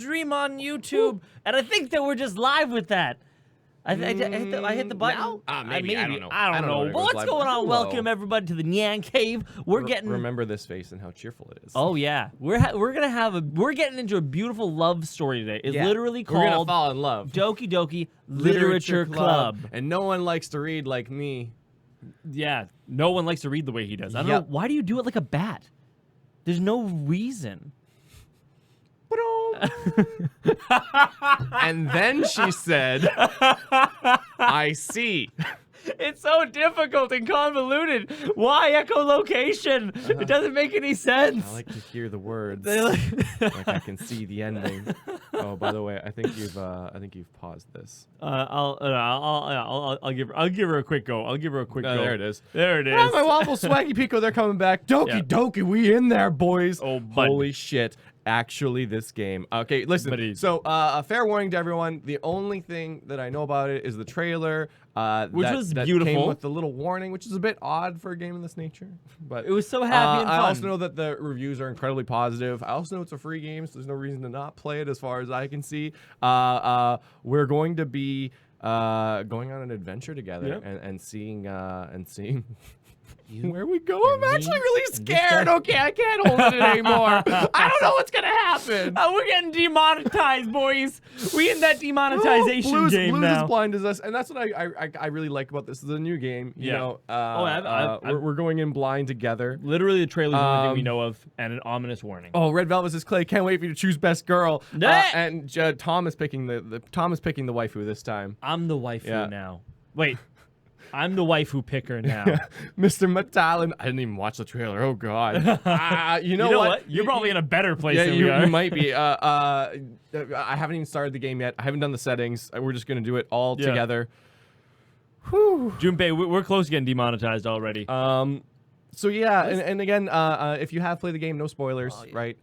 stream on YouTube, and I think that we're just live with that. I hit the button. Now? Maybe. I don't know. I don't know. But what's going on? Welcome everybody to the NyanCave. We're getting. Remember this face and how cheerful it is. Oh yeah, we're getting into a beautiful love story today. It's literally called. We're gonna fall in love. Doki Doki Literature Club. And no one likes to read like me. Yeah, no one likes to read the way he does. I don't know. Why do you do it like a bat? There's no reason. And then she said, I see. It's so difficult and convoluted. Why echolocation? It doesn't make any sense. I like to hear the words. Like I can see the ending. Oh, by the way, I think you've paused this. I'll give her a quick go. Go. There it is. There it is. Oh, my waffle swaggy pico, they're coming back. Doki Doki, we in there, boys. Oh, bud. Holy shit. Actually, this game. Okay, listen. So, a fair warning to everyone. The only thing that I know about it is the trailer, which was that beautiful. Came with the little warning, which is a bit odd for a game of this nature. But it was so happy and fun. I also know that the reviews are incredibly positive. I also know it's a free game, so there's no reason to not play it, as far as I can see. We're going to be going on an adventure together and seeing where we go. I'm actually really scared. Okay, I can't hold it anymore. I don't know what's gonna happen. We're getting demonetized, boys. We in that demonetization game Blues now. as blind as us, and that's what I really like about this. This is a new game. You know, we're going in blind together. Literally, the trailer's the only thing we know of, and an ominous warning. Oh, Red Velvet says Clay. Can't wait for you to choose best girl. And Tom is picking the waifu this time. I'm the waifu now. Wait. I'm the waifu picker now. Mr. Metalin. I didn't even watch the trailer. Oh, God. You know what? You're probably in a better place than we are. You might be. I haven't even started the game yet. I haven't done the settings. We're just going to do it all together. Whew. Junpei, we're close to getting demonetized already. So yeah, and again, if you have played the game, no spoilers, right?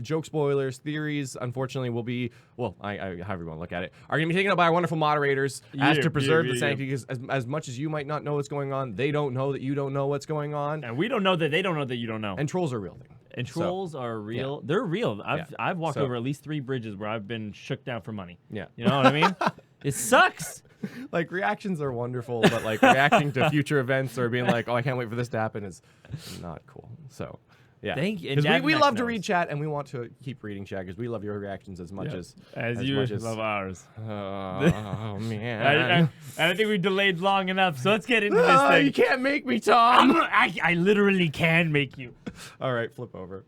Joke spoilers, theories, unfortunately, will be, well, however you want to look at it, are going to be taken up by our wonderful moderators as to preserve the sanctity, because as much as you might not know what's going on, they don't know that you don't know what's going on. And we don't know that they don't know that you don't know. And trolls are a real thing. And trolls are real. They're real. I've walked over at least 3 bridges where I've been shook down for money. Yeah. You know what I mean? It sucks. Like, reactions are wonderful, but like reacting to future events or being like, oh, I can't wait for this to happen is not cool. So, yeah. Thank you. Because we love to read chat, and we want to keep reading chat because we love your reactions as much as you love ours. Oh, man. I think we delayed long enough, so let's get into this thing. You can't make me, Tom. I literally can make you. All right, flip over.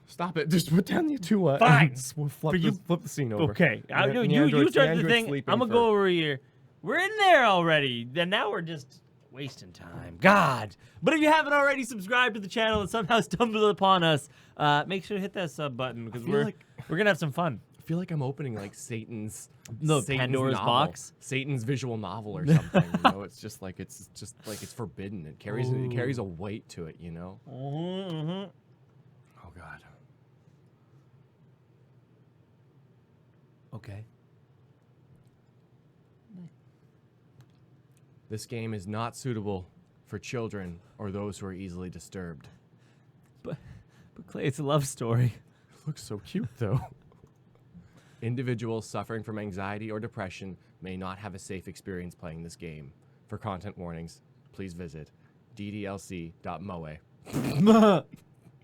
Stop it. Just put down the 2. Fine. Flip the scene over. Okay. You start the thing. I'm going to go over here. We're in there already. Then now we're just wasting time. God. But if you haven't already subscribed to the channel and somehow stumbled upon us, make sure to hit that sub button because we're going to have some fun. I feel like I'm opening like Satan's Pandora's novel. Box, Satan's visual novel or something. You know, it's just like it's forbidden. It carries a weight to it. You know. Oh God. Okay. This game is not suitable for children or those who are easily disturbed. But Clay, it's a love story. It looks so cute though. Individuals suffering from anxiety or depression may not have a safe experience playing this game. For content warnings, please visit ddlc.moe.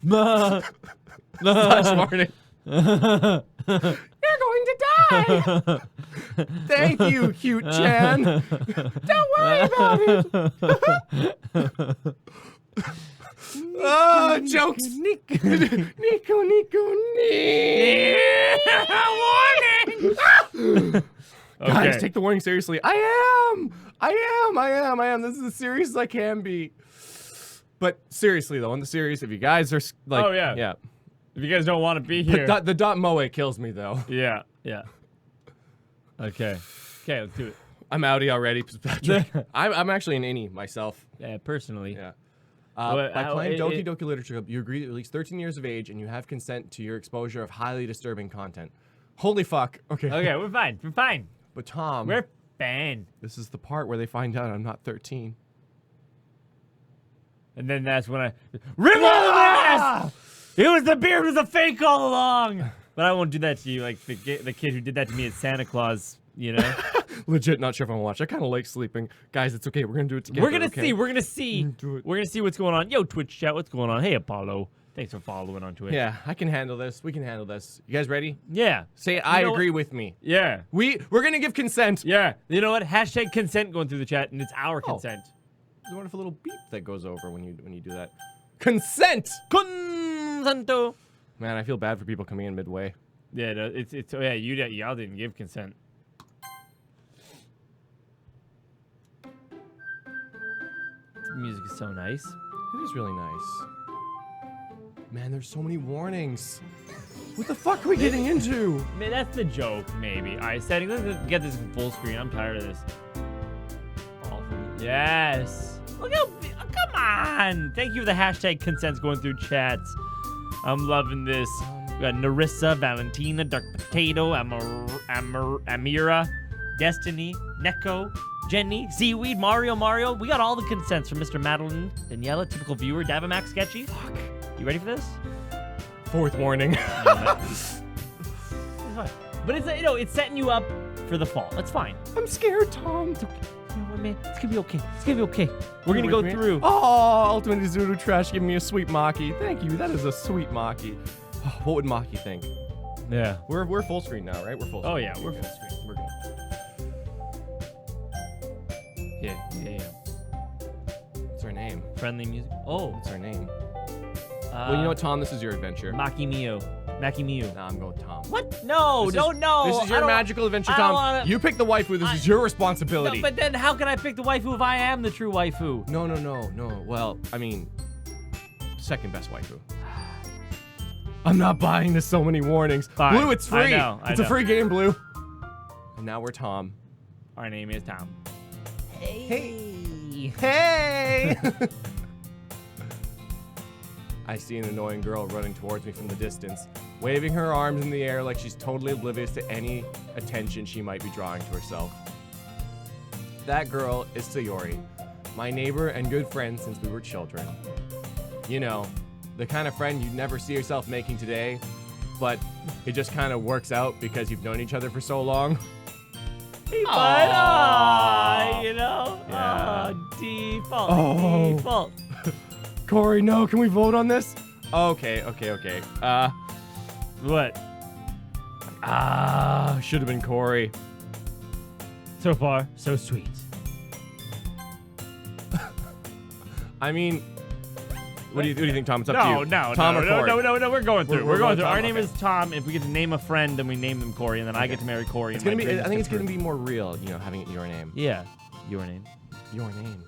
/warning. You're going to die! Thank you, cute Chan. Don't worry about it. Oh, jokes. Nico. Warning! Guys, take the warning seriously. I am. This is as serious as I can be. But seriously, though, on the serious, if you guys are like... Oh, yeah. Yeah. If you guys don't want to be here. The .moe kills me, though. Yeah. Okay, let's do it. I'm outie already. I'm actually an innie myself. Yeah, personally. Yeah. By playing Doki Doki Literature Club, you agree to at least 13 years of age, and you have consent to your exposure of highly disturbing content. Holy fuck. Okay. Okay, we're fine. But Tom... We're fine. This is the part where they find out I'm not 13. And then that's when I... Remove the mask! It was the beard was a fake all along! But I won't do that to you like the kid who did that to me at Santa Claus, you know? Legit not sure if I'm gonna watch. I kind of like sleeping. Guys, it's okay. We're gonna do it together. We're gonna see. We're gonna see what's going on. Yo, Twitch chat, what's going on? Hey, Apollo. Thanks for following on Twitch. Yeah, I can handle this. We can handle this. You guys ready? Yeah. Say I agree with me. Yeah. We're gonna give consent. Yeah. You know what? Hashtag consent going through the chat, and it's our consent. There's a wonderful little beep that goes over when you do that. Consent. Consento. Man, I feel bad for people coming in midway. Yeah, yeah. Y'all didn't give consent. The music is so nice. It is really nice. Man, there's so many warnings. What the fuck are we getting into? Man, that's the joke, maybe. All right, setting. Let's get this in full screen. I'm tired of this. Yes. Look how. Come on. Thank you for the hashtag consents going through chats. I'm loving this. We got Narissa, Valentina, Dark Potato, Amira, Destiny, Neko, Jenny, Seaweed, Mario. We got all the consents from Mr. Madeline, Daniela, typical viewer, Davamax, Sketchy. Fuck. You ready for this? Fourth warning. But it's it's setting you up for the fall. That's fine. I'm scared, Tom. It's okay. You know what, man? It's gonna be okay. It's gonna be okay. We're gonna go through. Oh, Ultimate Zulu Trash giving me a sweet Maki. Thank you. That is a sweet Maki. Oh, what would Maki think? Yeah. We're full screen now, right? We're full screen. Oh yeah, we're full screen. We're good. Yeah. What's her name? Friendly music. Oh. What's her name? Well, you know what, Tom? This is your adventure. Maki Miu. Nah, I'm going Tom. What? No, no. This is your magical adventure, Tom. You pick the waifu. This is your responsibility. No, but then how can I pick the waifu if I am the true waifu? No. Well, I mean, second best waifu. I'm not buying this. So many warnings. Fine. Blue, it's free. I know. It's a free game, Blue. And now we're Tom. Our name is Tom. Hey. I see an annoying girl running towards me from the distance, waving her arms in the air like she's totally oblivious to any attention she might be drawing to herself. That girl is Sayori, my neighbor and good friend since we were children. You know, the kind of friend you'd never see yourself making today, but it just kind of works out because you've known each other for so long. But, you know? Yeah. Default. Corey, no, can we vote on this? Okay. What? Should have been Corey. So far, so sweet. I mean, what do you think, Tom? It's up to you. No, Tom or Corey? No, we're going through. We're going through. Tom, Our name is Tom. If we get to name a friend, then we name them Corey, and then I get to marry Corey. It's gonna be. I think it's gonna be more real, you know, having it your name. Yeah, your name. Your name.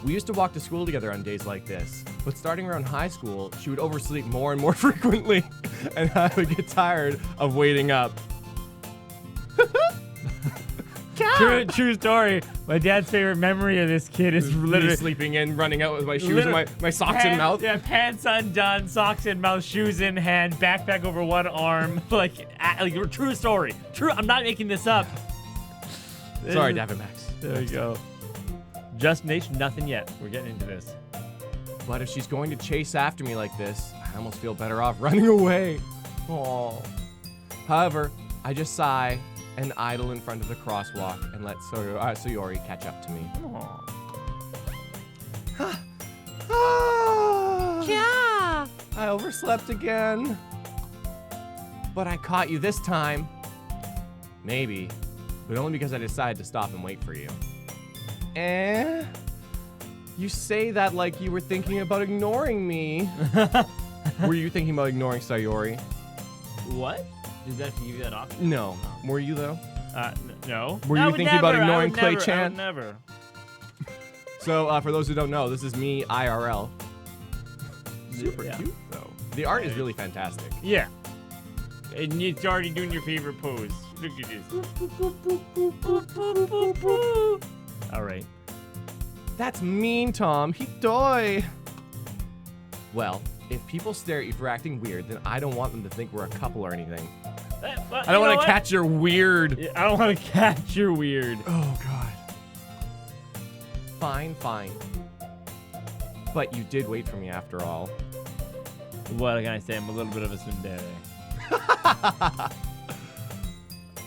We used to walk to school together on days like this, but starting around high school, she would oversleep more and more frequently, and I would get tired of waiting up. True story. My dad's favorite memory of this kid is literally sleeping in, running out with my shoes and my socks in mouth. Yeah, pants undone, socks in mouth, shoes in hand, backpack over one arm. like true story. True. I'm not making this up. Sorry, Davamax. There you go. Just Nation, nothing yet. We're getting into this. But if she's going to chase after me like this, I almost feel better off running away. Aww. However, I just sigh and idle in front of the crosswalk and let Sayori catch up to me. Yeah. I overslept again. But I caught you this time. Maybe, but only because I decided to stop and wait for you. You say that like you were thinking about ignoring me. Were you thinking about ignoring Sayori? What? Did that give you that option? No. Were you though? No. Were you thinking about ignoring Clay Chan? Never. So for those who don't know, this is me IRL. Super cute though. The art is really fantastic. Yeah. And it's already doing your favorite pose. Look at this. All right. That's mean, Tom. Hitoi. Well, if people stare at you for acting weird, then I don't want them to think we're a couple or anything. I don't want to catch your weird. I don't want to catch your weird. Oh, God. Fine. But you did wait for me after all. What can I say? I'm a little bit of a tsundere.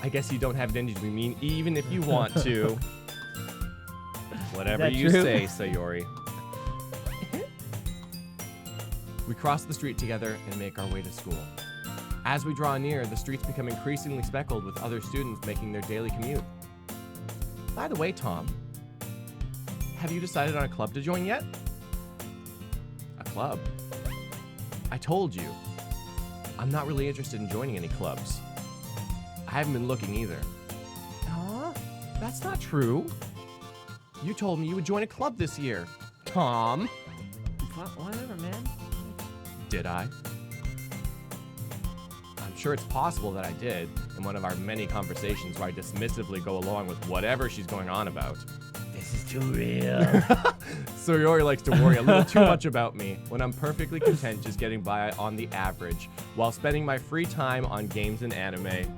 I guess you don't have it in you to be mean, even if you want to. Whatever you say, Sayori. We cross the street together and make our way to school. As we draw near, the streets become increasingly speckled with other students making their daily commute. By the way, Tom, have you decided on a club to join yet? A club? I told you, I'm not really interested in joining any clubs. I haven't been looking either. Aw, that's not true. You told me you would join a club this year, Tom. Whatever, man. Did I? I'm sure it's possible that I did in one of our many conversations where I dismissively go along with whatever she's going on about. This is too real. Sayori likes to worry a little too much about me when I'm perfectly content just getting by on the average while spending my free time on games and anime.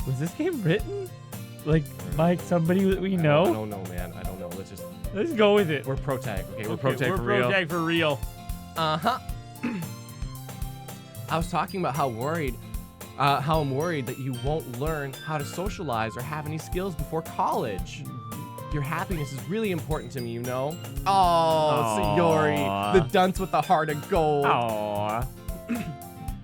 Was this game written? Like, by somebody that we know? I don't know, man. I don't know. Let's go with it. We're protag. Okay, we're protag for real. We're protag for real. Uh-huh. I was talking about how I'm worried that you won't learn how to socialize or have any skills before college. Your happiness is really important to me, you know? Oh, Sayori, the dunce with the heart of gold. Aww.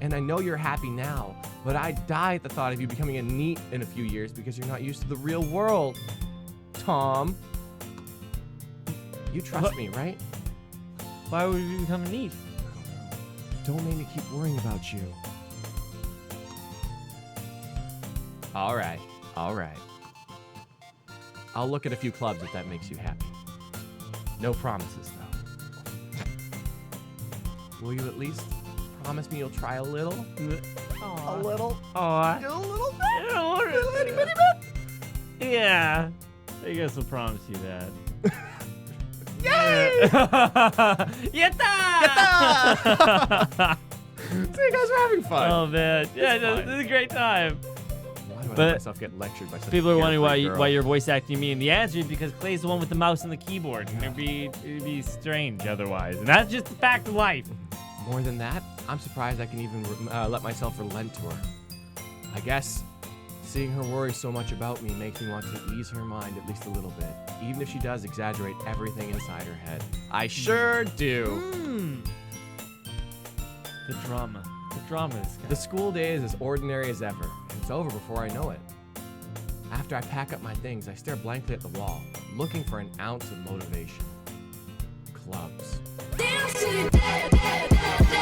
And I know you're happy now, but I die at the thought of you becoming a NEET in a few years because you're not used to the real world. Tom, you trust me, right? Why would we become a NEET? Don't make me keep worrying about you. All right. I'll look at a few clubs if that makes you happy. No promises, though. Will you at least promise me you'll try a little? Aww. A little? Aww. A little bit? A little bitty bit? Yeah. I guess I'll promise you that. Yay! Yatta! So you guys are having fun. Oh, man. Yeah, this is a great time. Why do I let myself get lectured by such people are wondering girl? why you're voice acting me, and the answer is because Clay's the one with the mouse and the keyboard, and it'd be strange otherwise. And that's just the fact of life. More than that, I'm surprised I can even let myself relent to her. I guess seeing her worry so much about me makes me want to ease her mind at least a little bit, even if she does exaggerate everything inside her head. I sure do. The drama is The school day is as ordinary as ever. It's over before I know it. After I pack up my things, I stare blankly at the wall, looking for an ounce of motivation. Clubs.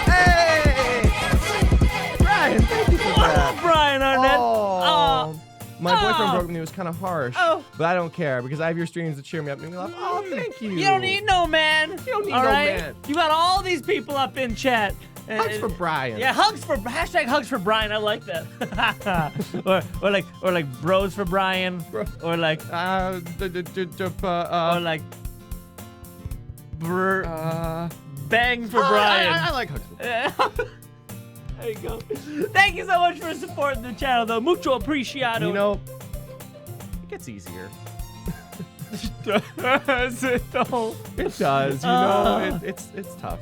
Hey! Brian, thank you for that. Brian Arnett. Oh. My boyfriend broke me. It was kind of harsh. But I don't care because I have your streams to cheer me up and make me laugh. Oh, thank you. You don't need no man. You don't need no man. You got all these people up in chat. Hugs for Brian. Yeah, hashtag hugs for Brian. I like that. or like bros for Brian. Or like or like bang for Brian. I like hugs for Brian. There you go. Thank you so much for supporting the channel, though. Mucho apreciado. You know, it gets easier. Does it though? It does. You know, it's tough.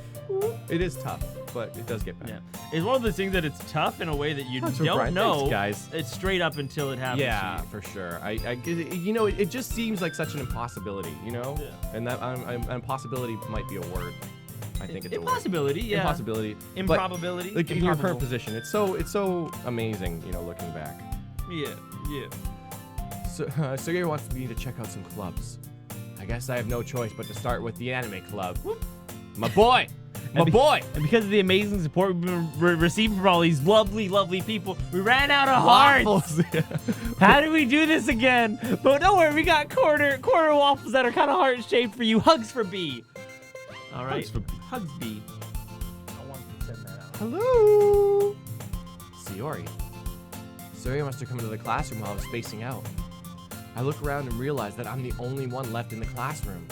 It is tough, but it does get better. Yeah. It's one of those things that it's tough in a way that you don't know. Thanks, guys. It's straight up until it happens. Yeah, to you. for sure. You know, it just seems like such an impossibility, you know? Yeah. And that impossibility might be a word. I think it's impossibility, a word. yeah. Impossibility. Improbability. Like in your current position, it's so amazing, you know, looking back. Yeah. So Sayori wants me to check out some clubs. I guess I have no choice but to start with the anime club. My boy! My boy! And because of the amazing support we've been receiving from all these lovely, lovely people, we ran out of hearts. How do we do this again? But don't worry, we got quarter waffles that are kind of heart-shaped for you. Hugs for B. All right? Hugs B. I want to send that out. Hello! Sayori must have come into the classroom while I was spacing out. I look around and realize that I'm the only one left in the classroom.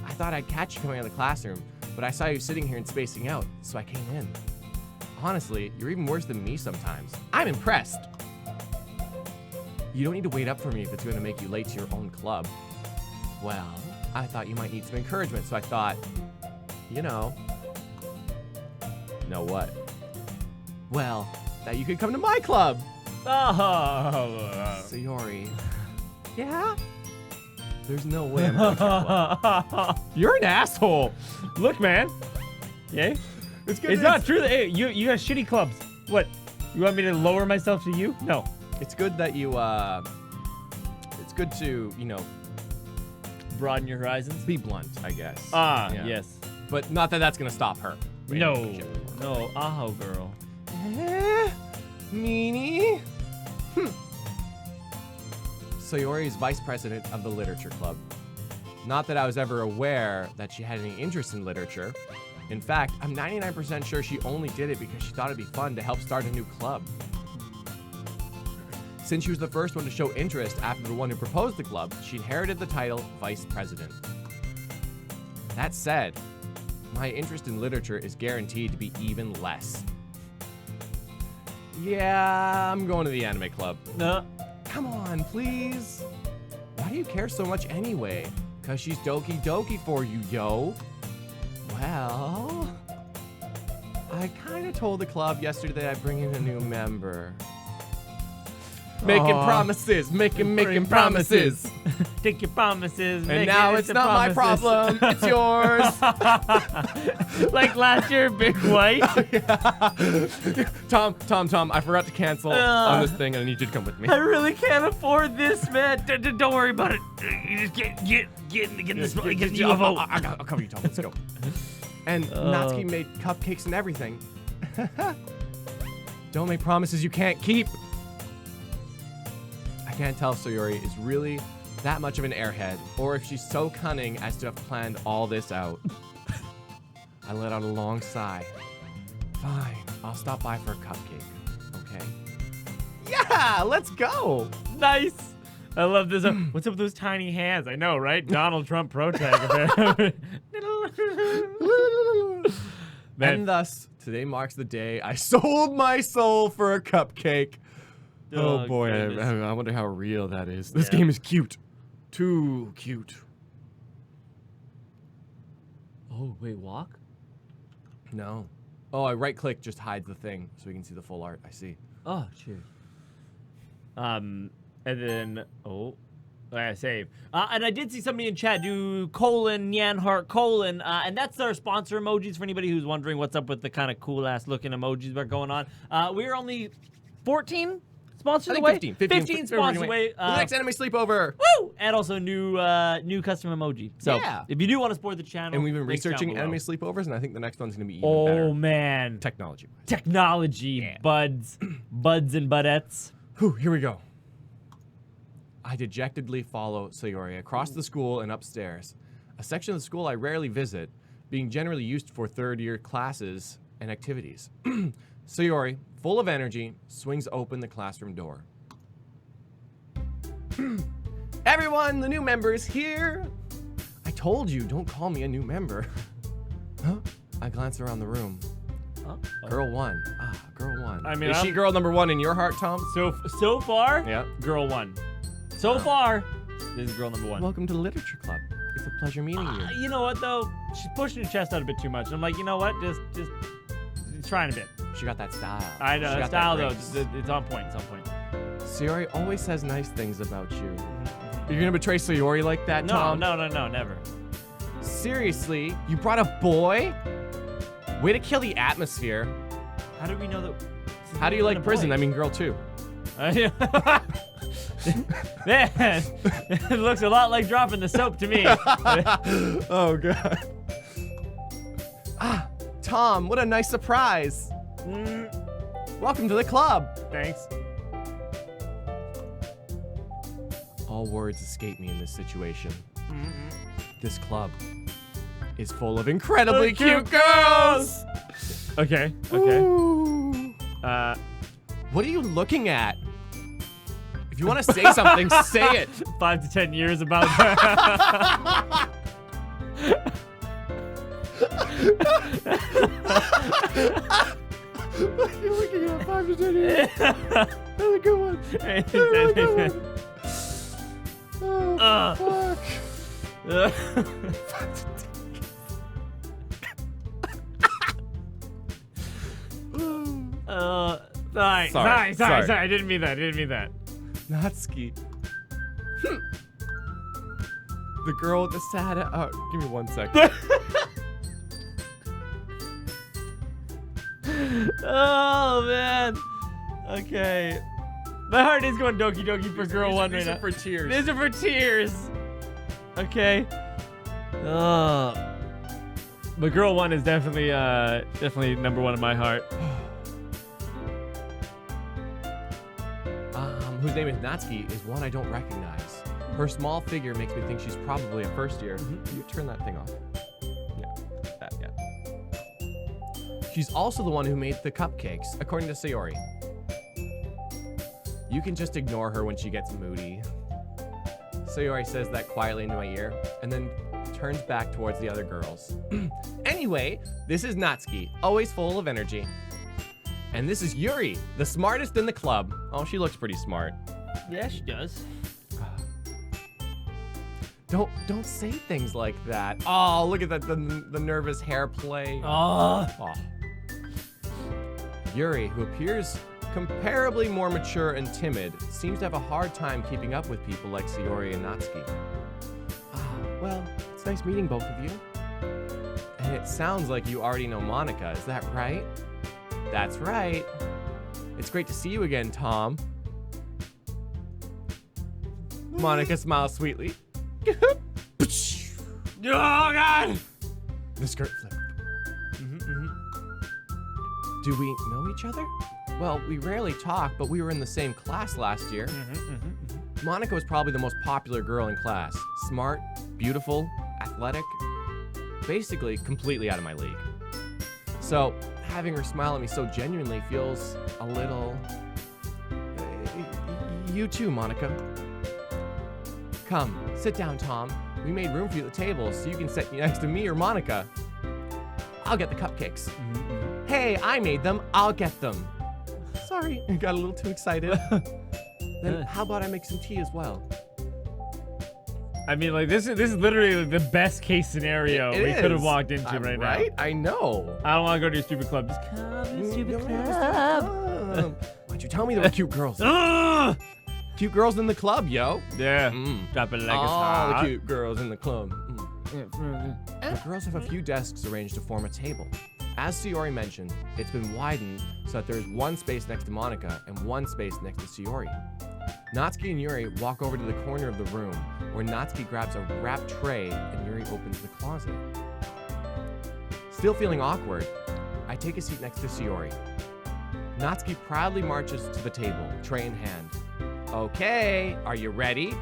I thought I'd catch you coming out of the classroom, but I saw you sitting here and spacing out, so I came in. Honestly, you're even worse than me sometimes. I'm impressed. You don't need to wait up for me if it's going to make you late to your own club. Well, I thought you might need some encouragement. So I thought, you know what? Well, that you could come to my club. Oh. Sayori. Yeah? There's no way I'm going to your club. You're an asshole. Look, man. Yeah? It's good. It's not true that hey, you got shitty clubs. What? You want me to lower myself to you? No. It's good that you, it's good to, you know, broaden your horizons. be blunt, I guess. Yeah. Yes. But not that that's going to stop her. No. Aho, girl. Meanie. Sayori is vice president of the literature club. Not that I was ever aware that she had any interest in literature. In fact, I'm 99% sure she only did it because she thought it'd be fun to help start a new club. Since she was the first one to show interest after the one who proposed the club, she inherited the title vice president. That said, my interest in literature is guaranteed to be even less. Yeah, I'm going to the anime club. No. Come on, please. Why do you care so much anyway? 'Cause she's Doki Doki for you, yo. Well, I kind of told the club yesterday I'd bring in a new member. Making promises, making promises. Take your promises. And now it's not my problem, it's yours. Like last year, Big White. Tom, I forgot to cancel on this thing and I need you to come with me. I really can't afford this, man. Don't worry about it. You just get in this. I'll cover you, Tom. Let's go. And Natsuki made cupcakes and everything. Don't make promises you can't keep. I can't tell if Sayori is really that much of an airhead, or if she's so cunning as to have planned all this out. I let out a long sigh. Fine, I'll stop by for a cupcake, okay? Yeah, let's go! Nice! I love this. What's up with those tiny hands? I know, right? Donald Trump protagonist. And thus, today marks the day I sold my soul for a cupcake. Oh boy, I wonder how real that is. This game is cute. Too cute. Oh, wait, walk? No. Oh, I right-click just hides the thing so we can see the full art. I see. Oh, cheers. And then, I save. And I did see somebody in chat do Nyan heart : and that's our sponsor emojis for anybody who's wondering what's up with the kind of cool-ass looking emojis we're going on. We're only 14 sponsors away. 15 sponsors away. The next anime sleepover. Woo! And also new custom emoji. So if you do want to support the channel, and we've been researching anime sleepovers, and I think the next one's gonna be even better. Oh man, technology, buds and budettes. Whew, here we go. I dejectedly follow Sayori across the school and upstairs, a section of the school I rarely visit, being generally used for third-year classes and activities. Sayori, full of energy, swings open the classroom door. Everyone, the new member is here! I told you, don't call me a new member. Huh? I glance around the room. Girl one. Girl one. I mean, is she girl number one in your heart, Tom? So far, yeah. Girl one. So far, this is girl number one. Welcome to the Literature Club. It's a pleasure meeting you. You know what, though? She's pushing her chest out a bit too much. And I'm like, you know what? Just trying a bit. She got that style. I know, that style, though. It's on point. It's on point. Sayori always says nice things about you. You're gonna betray Sayori like that, Tom? No, never. Seriously? You brought a boy? Way to kill the atmosphere. How do we know that? How do you like prison? I mean, girl two. Man, it looks a lot like dropping the soap to me. Oh, God. Tom, what a nice surprise. Welcome to the club. Thanks. All words escape me in this situation. This club is full of incredibly cute girls. Okay. Ooh. What are you looking at? If you want to say something, say it. 5 to 10 years about that. You're looking at 5 to 10 years. That's a good one. That's a really good one. Oh, fuck. Sorry. I didn't mean that. Natsuki. The girl with the sad. Give me 1 second. Oh man. Okay. My heart is going Doki Doki for girl one right now. These are for tears. These are for tears. Okay. But girl one is definitely number one in my heart. Whose name is Natsuki is one I don't recognize. Her small figure makes me think she's probably a first year. You turn that thing off. Yeah. She's also the one who made the cupcakes, according to Sayori. You can just ignore her when she gets moody. Sayori says that quietly into my ear, and then turns back towards the other girls. Anyway, this is Natsuki, always full of energy. And this is Yuri, the smartest in the club. Oh, she looks pretty smart. Yeah, she does. Don't say things like that. Oh, look at that, the nervous hair play. Oh. Yuri, who appears comparably more mature and timid, seems to have a hard time keeping up with people like Sayori and Natsuki. Well, it's nice meeting both of you. And it sounds like you already know Monika, is that right? That's right. It's great to see you again, Tom. Monika smiles sweetly. Oh, God! The skirt flip. Do we know each other? Well, we rarely talk, but we were in the same class last year. Monika was probably the most popular girl in class. Smart, beautiful, athletic. Basically, completely out of my league. So, having her smile at me so genuinely feels a little... You too, Monika. Come, sit down, Tom. We made room for you at the table so you can sit next to me or Monika. I'll get the cupcakes. Hey, I made them. I'll get them. Sorry, I got a little too excited. Then how about I make some tea as well? I mean, like, this is literally the best case scenario we could have walked into right now. Right? I know. I don't want to go to your stupid club. Just come to your stupid club. Why'd you tell me there were cute girls? Cute girls in the club, yo. Yeah. Drop it like it's all hot. the cute girls in the club. The girls have a few desks arranged to form a table. As Sayori mentioned, it's been widened so that there's one space next to Monika and one space next to Sayori. Natsuki and Yuri walk over to the corner of the room, where Natsuki grabs a wrapped tray and Yuri opens the closet. Still feeling awkward, I take a seat next to Sayori. Natsuki proudly marches to the table, tray in hand. Okay, are you ready?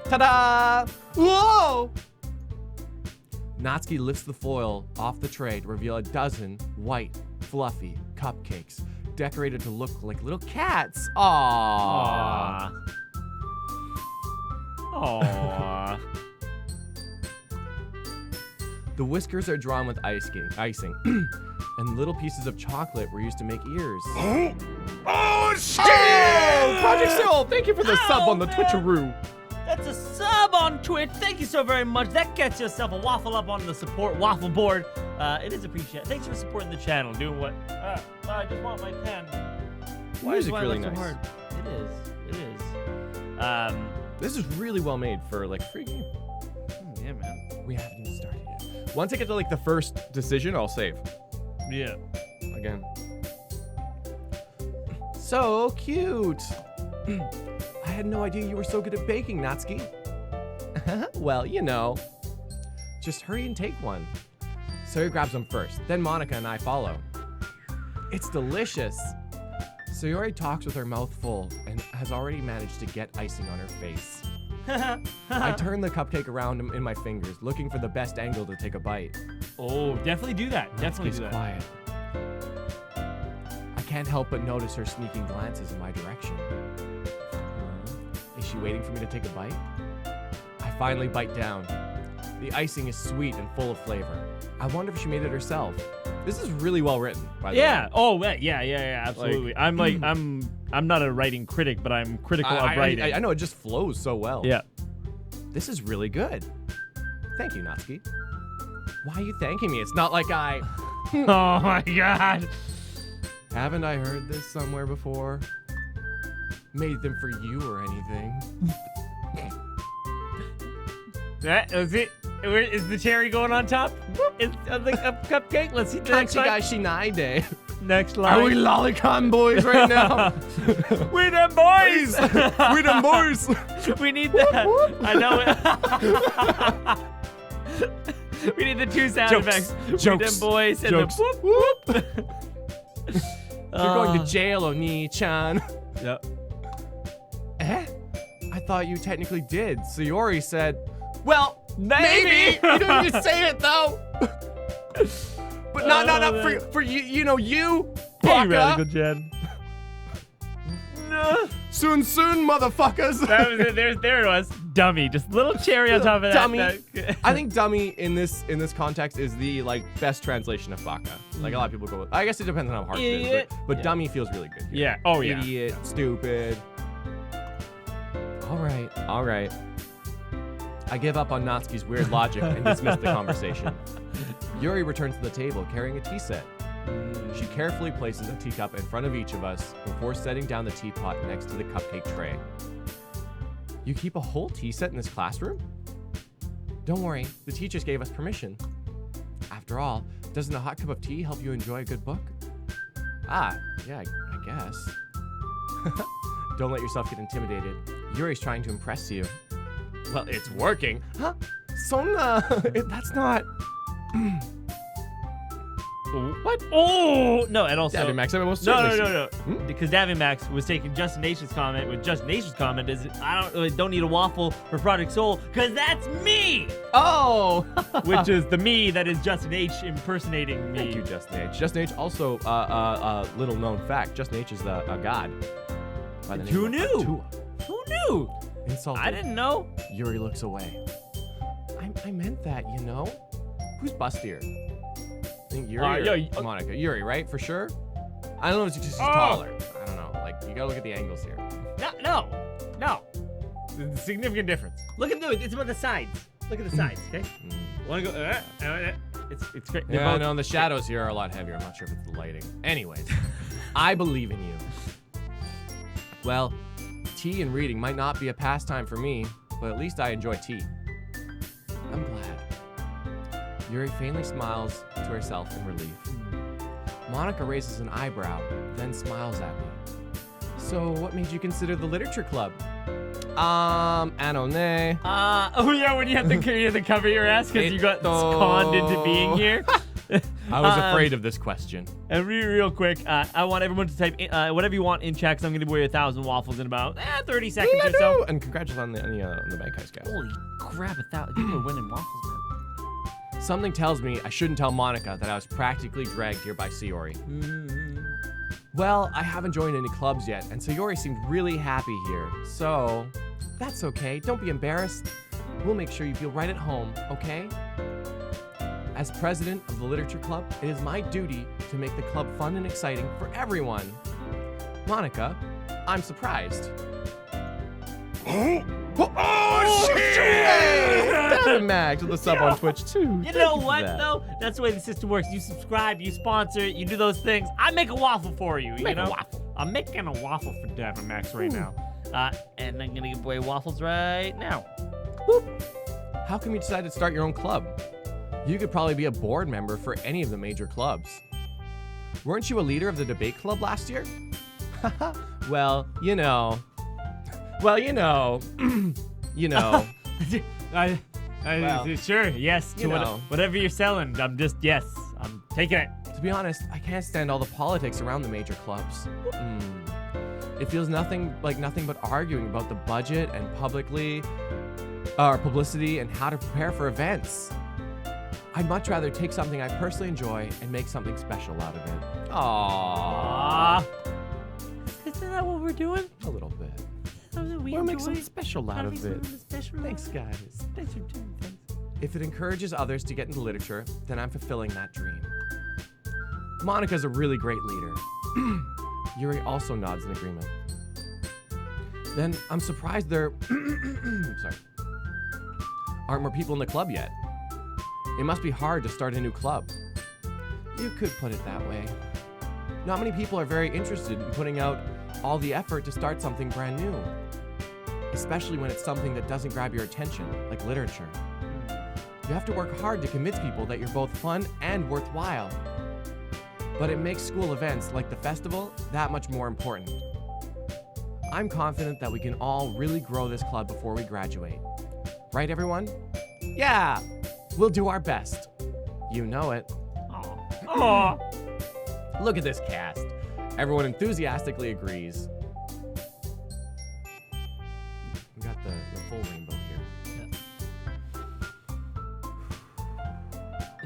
Ta-da! Whoa! Natsuki lifts the foil off the tray to reveal a dozen white, fluffy cupcakes, decorated to look like little cats. Aww. Aww. The whiskers are drawn with icing, and little pieces of chocolate were used to make ears. Oh, shit! Oh, Project Soul, thank you for the sub on the Twitcheroo. That's a sub on Twitch. Thank you so very much. That gets yourself a waffle up on the support waffle board. It is appreciated. Thanks for supporting the channel. Doing what? I just want my pen. Why is it really nice? So hard? It is. This is really well made for like free game. Yeah, man. We haven't even started yet. Once I get to like the first decision, I'll save. Yeah. Again. So cute. I had no idea you were so good at baking, Natsuki. Well, you know. Just hurry and take one. Sayori grabs them first, then Monika and I follow. It's delicious. Sayori talks with her mouth full and has already managed to get icing on her face. I turn the cupcake around in my fingers, looking for the best angle to take a bite. Oh, definitely do that. Definitely do that. Quiet. I can't help but notice her sneaking glances in my direction. Is she waiting for me to take a bite? I finally bite down. The icing is sweet and full of flavor. I wonder if she made it herself. This is really well written, by the way. Yeah. Oh, yeah, absolutely. Like, I'm not a writing critic, but I'm critical of writing. I know, it just flows so well. Yeah. This is really good. Thank you, Natsuki. Why are you thanking me? It's not like I... Oh my god. Haven't I heard this somewhere before? Made them for you or anything. Is it? Is the cherry going on top? Is the cupcake? Let's see the next line. Day. Next line. Are we lolicon boys right now? We them boys. We them boys. We need that. I know it. We need the 2 sound effects. Jokes. We them boys and Jokes. the whoop whoop. You're going to jail, Oni-chan. Yep. Eh? I thought you technically did. Sayori said, well, maybe. You didn't just say it, though. But not for you, you, Hey, Baka. Radical Jen. No. Soon, motherfuckers. That was it. There it was. Dummy. Just little cherry on top of that. Dummy. I think dummy in this context is the best translation of Baka. Like a lot of people go with. I guess it depends on how harsh it is, but Yeah. dummy feels really good here. Yeah. Oh yeah. Idiot, stupid. All right. I give up on Natsuki's weird logic and dismiss the conversation. Yuri returns to the table carrying a tea set. She carefully places a teacup in front of each of us before setting down the teapot next to the cupcake tray. You keep a whole tea set in this classroom? Don't worry, the teachers gave us permission. After all, doesn't a hot cup of tea help you enjoy a good book? Ah, yeah, I guess. Don't let yourself get intimidated. Yuri's trying to impress you. Well, it's working. Huh? Sonna, that's not... What? Oh no! And also, Davimax, I most no. certainly Because Davimax was taking Justin Nation's comment. With Justin Nation's comment is, I don't need a waffle for Project Soul, because that's me. Oh! Which is the me that is Justin H impersonating me. Thank you, Justin H. Justin H. Also, little known fact: Justin H. is a god. By the name Who of knew? Atua. Who knew? Insulted. I didn't know. Yuri looks away. I meant that, you know. Who's bustier? I think Yuri or Monika. Yuri, right? For sure? I don't know if it's just she's taller. I don't know. Like, you gotta look at the angles here. No. There's a significant difference. Look at those. It's about the sides. Look at the sides, okay? Want to go? It's great. Yeah, no, the shadows here are a lot heavier. I'm not sure if it's the lighting. Anyways, I believe in you. Well, tea and reading might not be a pastime for me, but at least I enjoy tea. I'm glad. Yuri faintly smiles to herself in relief. Monika raises an eyebrow, then smiles at me. So, what made you consider the literature club? I don't know. Oh yeah, when you have to cover your ass because you got conned into being here. I was afraid of this question. And real quick, I want everyone to type whatever you want in chat, because I'm going to give away 1,000 waffles in about 30 seconds or so. And congratulations on the bank heist, guys. Holy crap, 1,000. People are winning waffles, man. Something tells me I shouldn't tell Monika that I was practically dragged here by Sayori. Well, I haven't joined any clubs yet, and Sayori seemed really happy here. So, that's okay. Don't be embarrassed. We'll make sure you feel right at home, okay? As president of the literature club, it is my duty to make the club fun and exciting for everyone. Monika, I'm surprised. Oh, shit! Max with the sub on Twitch too. You know what, though? That's the way the system works. You subscribe, you sponsor, you do those things. I make a waffle for you, you know? I'm making a waffle for Devin Max right now. And I'm going to give away waffles right now. Boop. How come you decided to start your own club? You could probably be a board member for any of the major clubs. Weren't you a leader of the debate club last year? Well, you know. You know. Sure, yes, to whatever you're selling. I'm taking it. To be honest, I can't stand all the politics around the major clubs. It feels nothing but arguing about the budget and publicity and how to prepare for events. I'd much rather take something I personally enjoy and make something special out of it. Aww. Isn't that what we're doing? A little bit. We'll make something special out of it. Thanks, guys. Thanks for doing things. If it encourages others to get into literature, then I'm fulfilling that dream. Monika's a really great leader. Yuri also nods in agreement. Then I'm surprised there aren't more people in the club yet. It must be hard to start a new club. You could put it that way. Not many people are very interested in putting out all the effort to start something brand new, especially when it's something that doesn't grab your attention, like literature. You have to work hard to convince people that you're both fun and worthwhile. But it makes school events like the festival that much more important. I'm confident that we can all really grow this club before we graduate. Right, everyone? Yeah! We'll do our best. You know it. Aww. Look at this cast. Everyone enthusiastically agrees. We got the full rainbow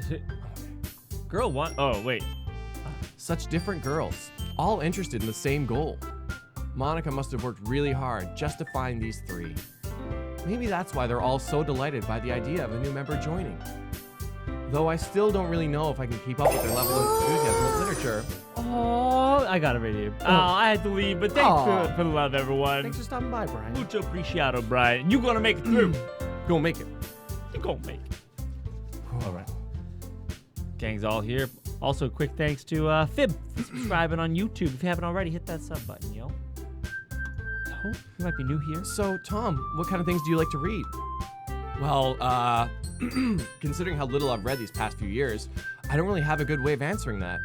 here. Girl one. Oh, wait. Such different girls, all interested in the same goal. Monika must have worked really hard just to find these three. Maybe that's why they're all so delighted by the idea of a new member joining. Though I still don't really know if I can keep up with their level of enthusiasm with literature. Oh, I got it right here. Oh, I had to leave, but thanks for the love, everyone. Thanks for stopping by, Brian. Mucho appreciado, Brian. You gonna make it through. Go make it. You gonna make it. All right. Gang's all here. Also, quick thanks to Fib for subscribing on YouTube. If you haven't already, hit that sub button, yo. Oh, you might be new here. So, Tom, what kind of things do you like to read? Well, considering how little I've read these past few years, I don't really have a good way of answering that.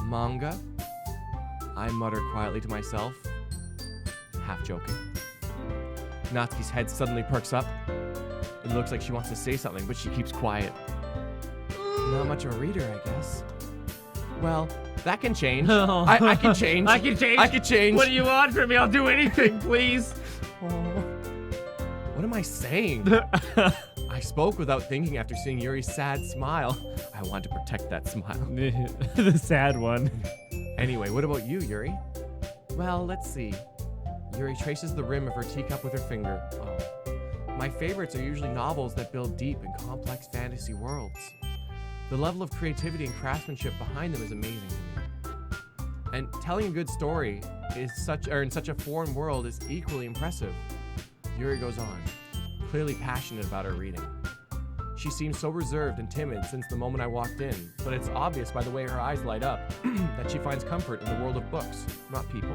Manga? I mutter quietly to myself, half joking. Natsuki's head suddenly perks up. It looks like she wants to say something, but she keeps quiet. Not much of a reader, I guess. Well, that can change. I can change. I can change. I can change. What do you want from me? I'll do anything, please. What am I saying? I spoke without thinking after seeing Yuri's sad smile. I want to protect that smile. The sad one. Anyway, what about you, Yuri? Well, let's see. Yuri traces the rim of her teacup with her finger. Oh. My favorites are usually novels that build deep and complex fantasy worlds. The level of creativity and craftsmanship behind them is amazing to me. And telling a good story in such a foreign world is equally impressive. Yuri goes on, clearly passionate about her reading. She seems so reserved and timid since the moment I walked in, but it's obvious by the way her eyes light up that she finds comfort in the world of books, not people.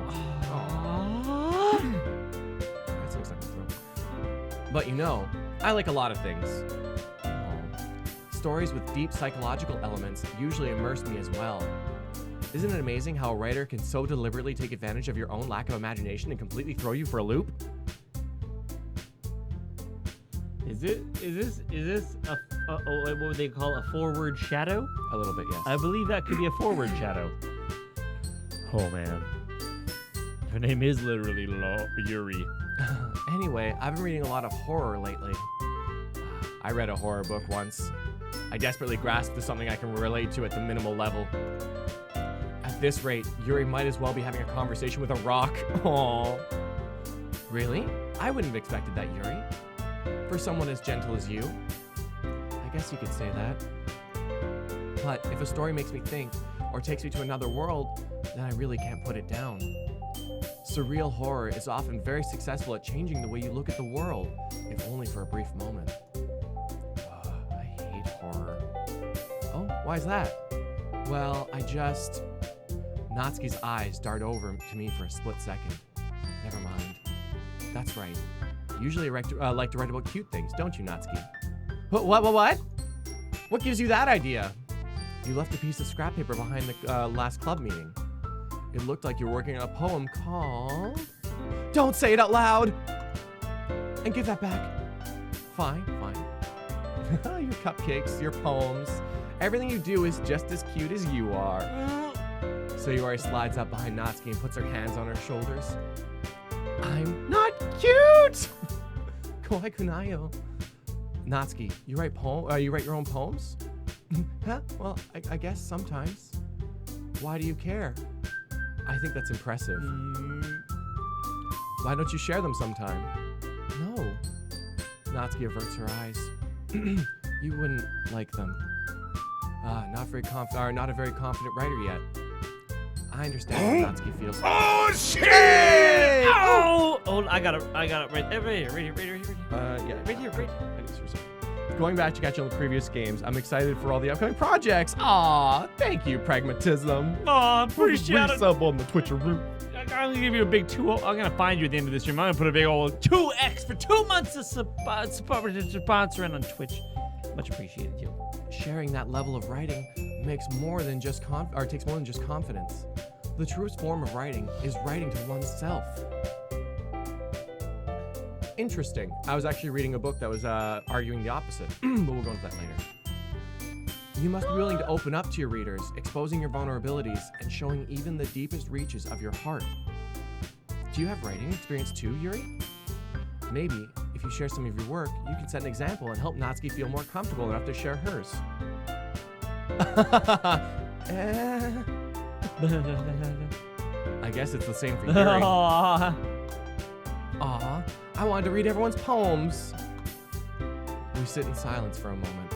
That looks like a throat. But you know, I like a lot of things. Stories with deep psychological elements usually immerse me as well. Isn't it amazing how a writer can so deliberately take advantage of your own lack of imagination and completely throw you for a loop? Is this what would they call a forward shadow? A little bit, yes. I believe that could be a forward shadow. Oh man, her name is literally Yuri. Anyway, I've been reading a lot of horror lately. I read a horror book once. I desperately grasped to something I can relate to at the minimal level. At this rate, Yuri might as well be having a conversation with a rock. Aww. Really? I wouldn't have expected that, Yuri. For someone as gentle as you. I guess you could say that. But if a story makes me think, or takes me to another world, then I really can't put it down. Surreal horror is often very successful at changing the way you look at the world, if only for a brief moment. I hate horror. Oh, why is that? Well, Natsuki's eyes dart over to me for a split second. Never mind. That's right. Usually I like to write about cute things, don't you, Natsuki? What? What gives you that idea? You left a piece of scrap paper behind the last club meeting. It looked like you were working on a poem called... Don't say it out loud! And give that back. Fine. Your cupcakes, your poems. Everything you do is just as cute as you are. Sayori slides up behind Natsuki and puts her hands on her shoulders. I'm not cute! Kawaii kunayo. Natsuki, you write your own poems? Huh? Well, I guess sometimes. Why do you care? I think that's impressive. Why don't you share them sometime? No. Natsuki averts her eyes. You wouldn't like them. Not a very confident writer yet. I understand how Natsuki feels. Oh shit! Hey! Oh, I got it right there, right here. Yeah. Right here. I guess you're sorry. going back to catch up on the previous games, I'm excited for all the upcoming projects. Aw, thank you, Pragmatism. Aw, appreciate it. Resub on the Twitcher room. I'm gonna give you a big 2. I'm gonna find you at the end of this stream. I'm gonna put a big old 2x for 2 months of sponsoring on Twitch. Much appreciated, you. Sharing that level of writing makes more than just takes more than just confidence. The truest form of writing is writing to oneself. Interesting. I was actually reading a book that was arguing the opposite, but we'll go into that later. You must be willing to open up to your readers, exposing your vulnerabilities and showing even the deepest reaches of your heart. Do you have writing experience too, Yuri? Maybe, if you share some of your work, you can set an example and help Natsuki feel more comfortable enough to share hers. I guess it's the same for Yuri. Aww, I wanted to read everyone's poems. We sit in silence for a moment.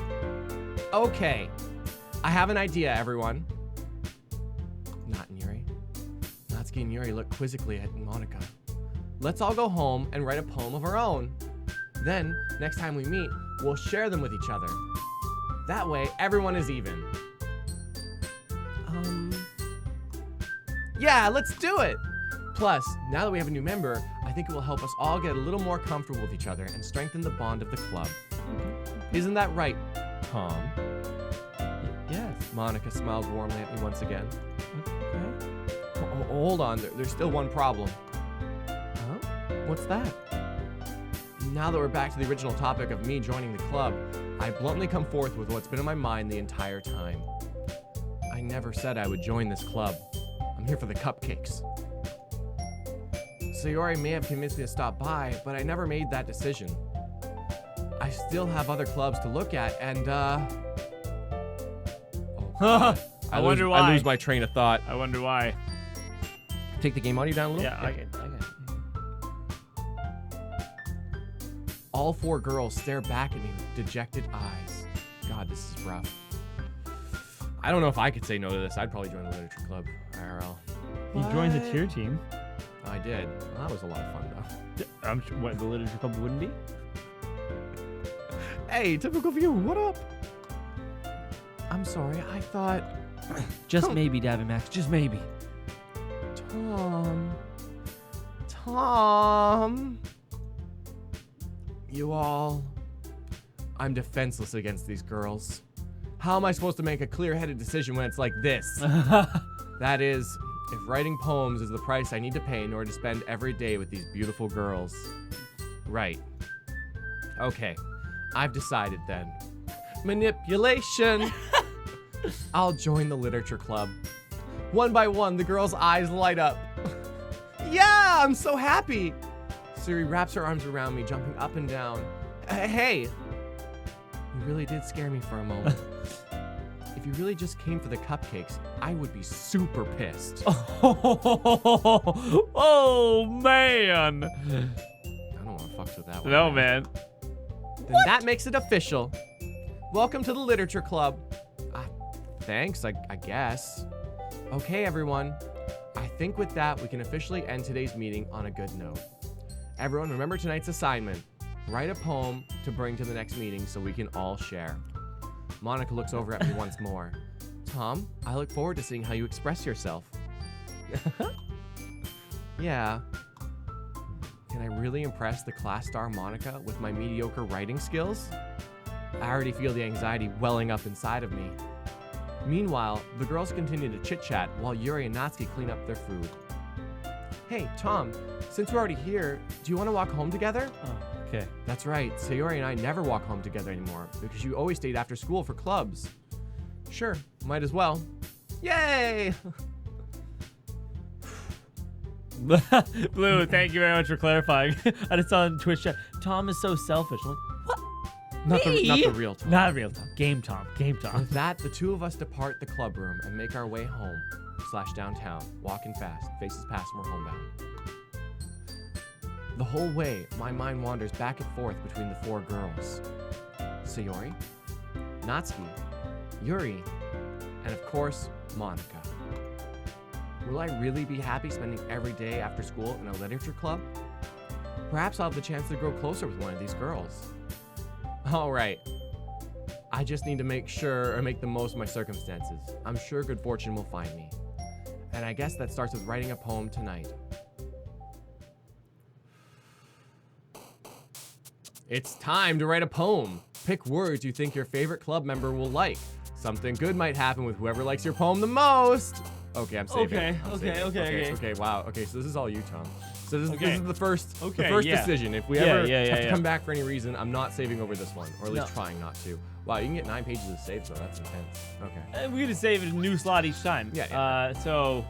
Okay, I have an idea, everyone. Not Yuri. Natsuki and Yuri look quizzically at Monika. Let's all go home and write a poem of our own. Then, next time we meet, we'll share them with each other. That way, everyone is even. Yeah, let's do it! Plus, now that we have a new member, I think it will help us all get a little more comfortable with each other and strengthen the bond of the club. Isn't that right, Tom? Yes. Monika smiles warmly at me once again. Okay. Hold on, there's still one problem. Huh? What's that? Now that we're back to the original topic of me joining the club, I bluntly come forth with what's been in my mind the entire time. I never said I would join this club. I'm here for the cupcakes. Sayori may have convinced me to stop by, but I never made that decision. I still have other clubs to look at, and I wonder why. I lose my train of thought. I wonder why. Take the game audio down a little? Yeah, I get. All 4 girls stare back at me with dejected eyes. God, this is rough. I don't know if I could say no to this. I'd probably join the literature club, IRL. You joined the tier team? I did. Well, that was a lot of fun, though. I'm sure, what, the literature club wouldn't be? Hey, typical view, what up? I'm sorry, I thought... Just maybe, Davin Max, just maybe. Tom... You all... I'm defenseless against these girls. How am I supposed to make a clear-headed decision when it's like this? That is, if writing poems is the price I need to pay in order to spend every day with these beautiful girls. Right. Okay, I've decided then. Manipulation! I'll join the literature club. One by one, the girls' eyes light up. Yeah, I'm so happy! Sayori wraps her arms around me, jumping up and down. Hey! You really did scare me for a moment. If you really just came for the cupcakes, I would be super pissed. Oh, man! I don't want to fuck with that one. No, man. Then that makes it official. Welcome to the literature club. Thanks, I guess. Okay, everyone. I think with that, we can officially end today's meeting on a good note. Everyone, remember tonight's assignment. Write a poem to bring to the next meeting so we can all share. Monika looks over at me once more. Tom, I look forward to seeing how you express yourself. Yeah. Can I really impress the class star Monika with my mediocre writing skills? I already feel the anxiety welling up inside of me. Meanwhile, the girls continue to chit-chat while Yuri and Natsuki clean up their food. Hey, Tom, since we're already here, do you want to walk home together? Oh, okay. That's right, Sayori and I never walk home together anymore because you always stayed after school for clubs. Sure, might as well. Yay! Blue, thank you very much for clarifying. I just saw on Twitch chat, Tom is so selfish. I'm like, what? Not the real Tom. Not real Tom. Game Tom. Game Tom. With that, the two of us depart the clubroom and make our way home / downtown, walking fast, faces past and we're homebound. The whole way, my mind wanders back and forth between the 4 girls. Sayori, Natsuki, Yuri, and of course, Monika. Will I really be happy spending every day after school in a literature club? Perhaps I'll have the chance to grow closer with one of these girls. All right, I just need to make sure or make the most of my circumstances. I'm sure good fortune will find me. And I guess that starts with writing a poem tonight. It's time to write a poem. Pick words you think your favorite club member will like. Something good might happen with whoever likes your poem the most. Okay, I'm saving. Okay, wow. Okay, so this is all you, Tom. So this is the first decision. If we ever have to come back for any reason, I'm not saving over this one, or at least trying not to. Wow, you can get 9 pages of saves though. That's intense. Okay. We're gonna save a new slot each time. Yeah. So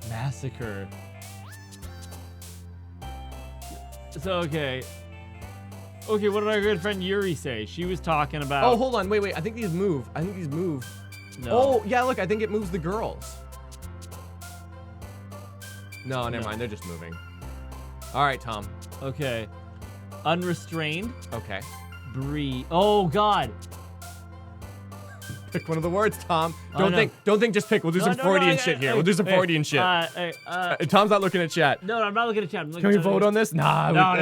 massacre. So okay, what did our good friend Yuri say? She was talking about. Oh, hold on, wait. I think these move. No. Oh, yeah. Look, I think it moves the girls. No, never mind. They're just moving. All right, Tom. Okay. Unrestrained. Okay. Breathe. Oh God. Pick one of the words, Tom. Don't think. Just pick. We'll do some Freudian shit here. We'll do some Freudian shit. Tom's not looking at chat. No, I'm not looking at chat. Can we vote on this? Nah.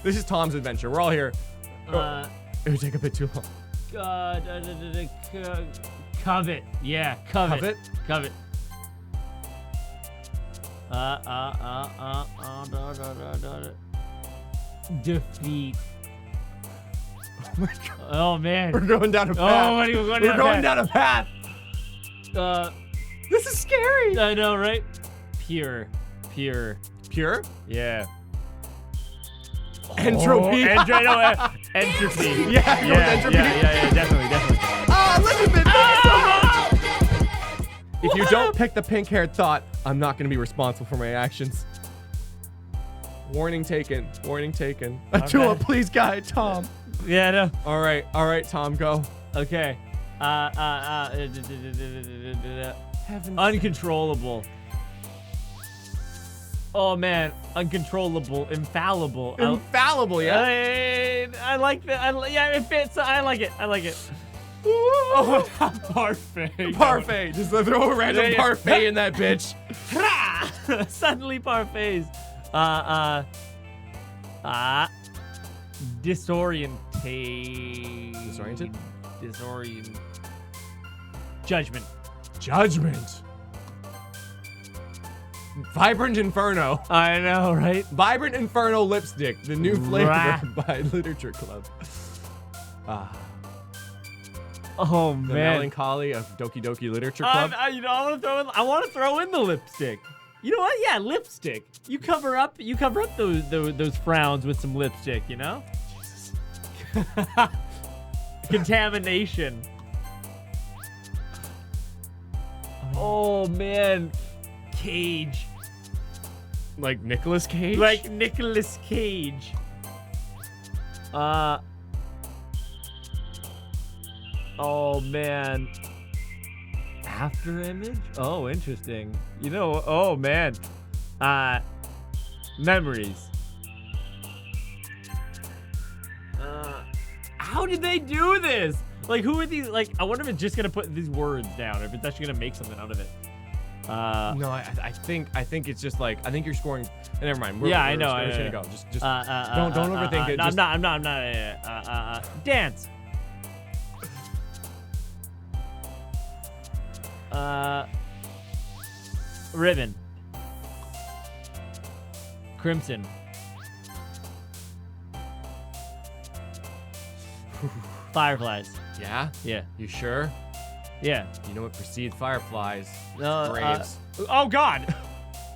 This is Tom's adventure. We're all here. It would take a bit too long. Covet. Yeah, covet. Covet. Defeat. Oh my God. Oh man. We're going down a path. We're going down a path. This is scary. I know, right? Pure. Pure? Yeah. Entropy. Entropy. Yeah, entropy. Yeah, definitely. Elizabeth! If you don't pick the pink-haired thought, I'm not going to be responsible for my actions. Warning taken. Attila, please guide Tom. Yeah, no. All right, Tom, go. Okay. Uncontrollable. Oh man, uncontrollable, infallible. Infallible, yeah. I like that. Yeah, it fits. I like it. Oh, parfait. Parfait. Just throw a random parfait in that bitch. Suddenly parfaits. Disoriented. Judgment. Vibrant Inferno. I know, right? Vibrant Inferno lipstick, the new flavor by Literature Club. Oh the man, melancholy of Doki Doki Literature Club. I want to throw in the lipstick. You know what? Yeah, lipstick. You cover up those frowns with some lipstick. You know. Jesus. Contamination. Oh man, Cage. Like Nicolas Cage? Like Nicolas Cage. Oh man. After image? Oh, interesting. You know, oh man. Memories. How did they do this? Like, who are these? Like, I wonder if it's just gonna put these words down, or if it's actually gonna make something out of it. No, I think it's just like, I think you're scoring. Never mind. I know. We're just gonna go. Just don't overthink it. No, I'm not. Dance. Ribbon. Crimson. Fireflies. Yeah? Yeah. You sure? Yeah. You know what precedes fireflies? No, Graves. Oh God!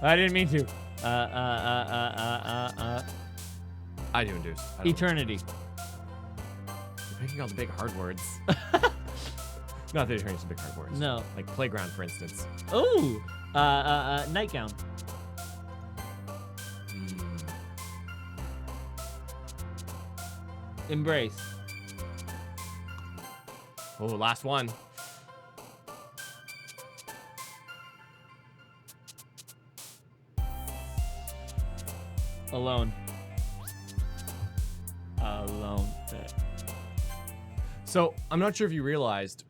I didn't mean to. I do induce. Eternity. You're picking all the big hard words. Not that eternity's a big hard words. No. Like playground, for instance. Ooh. Nightgown. Embrace. Oh, last one. Alone. So I'm not sure if you realized,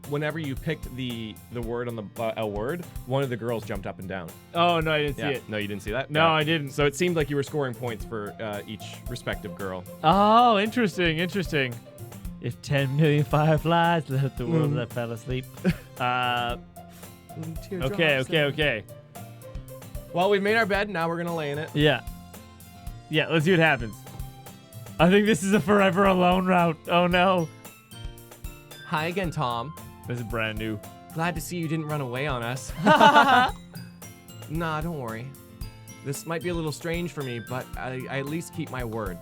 whenever you picked the word on the a word, one of the girls jumped up and down. Oh no, I didn't see it. No, you didn't see that? No, I didn't. So it seemed like you were scoring points for each respective girl. Oh, interesting. If 10 million fireflies left the world that fell asleep. Okay. Well, we've made our bed. Now we're gonna lay in it. Yeah, let's see what happens. I think this is a forever alone route. Oh no. Hi again, Tom. This is brand new. Glad to see you didn't run away on us. Nah, don't worry. This might be a little strange for me, but I at least keep my word.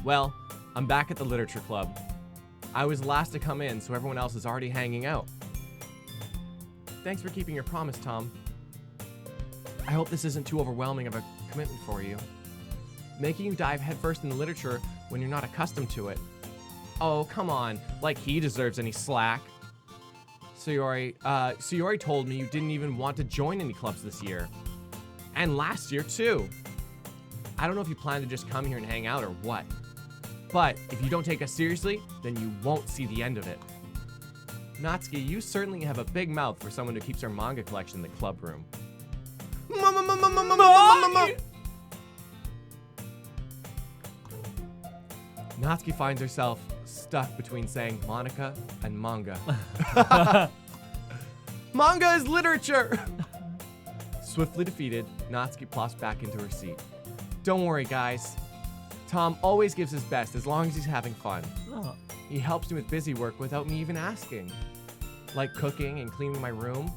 Well, I'm back at the literature club. I was last to come in, so everyone else is already hanging out. Thanks for keeping your promise, Tom. I hope this isn't too overwhelming of a commitment for you. Making you dive headfirst into literature when you're not accustomed to it. Oh, come on. Like he deserves any slack. Sayori told me you didn't even want to join any clubs this year. And last year, too. I don't know if you plan to just come here and hang out or what. But if you don't take us seriously, then you won't see the end of it. Natsuki, you certainly have a big mouth for someone who keeps her manga collection in the clubroom. Natsuki finds herself stuck between saying Monika and manga. Manga is literature! Swiftly defeated, Natsuki plops back into her seat. Don't worry, guys. Tom always gives his best as long as he's having fun. Oh. He helps me with busy work without me even asking. Like cooking and cleaning my room.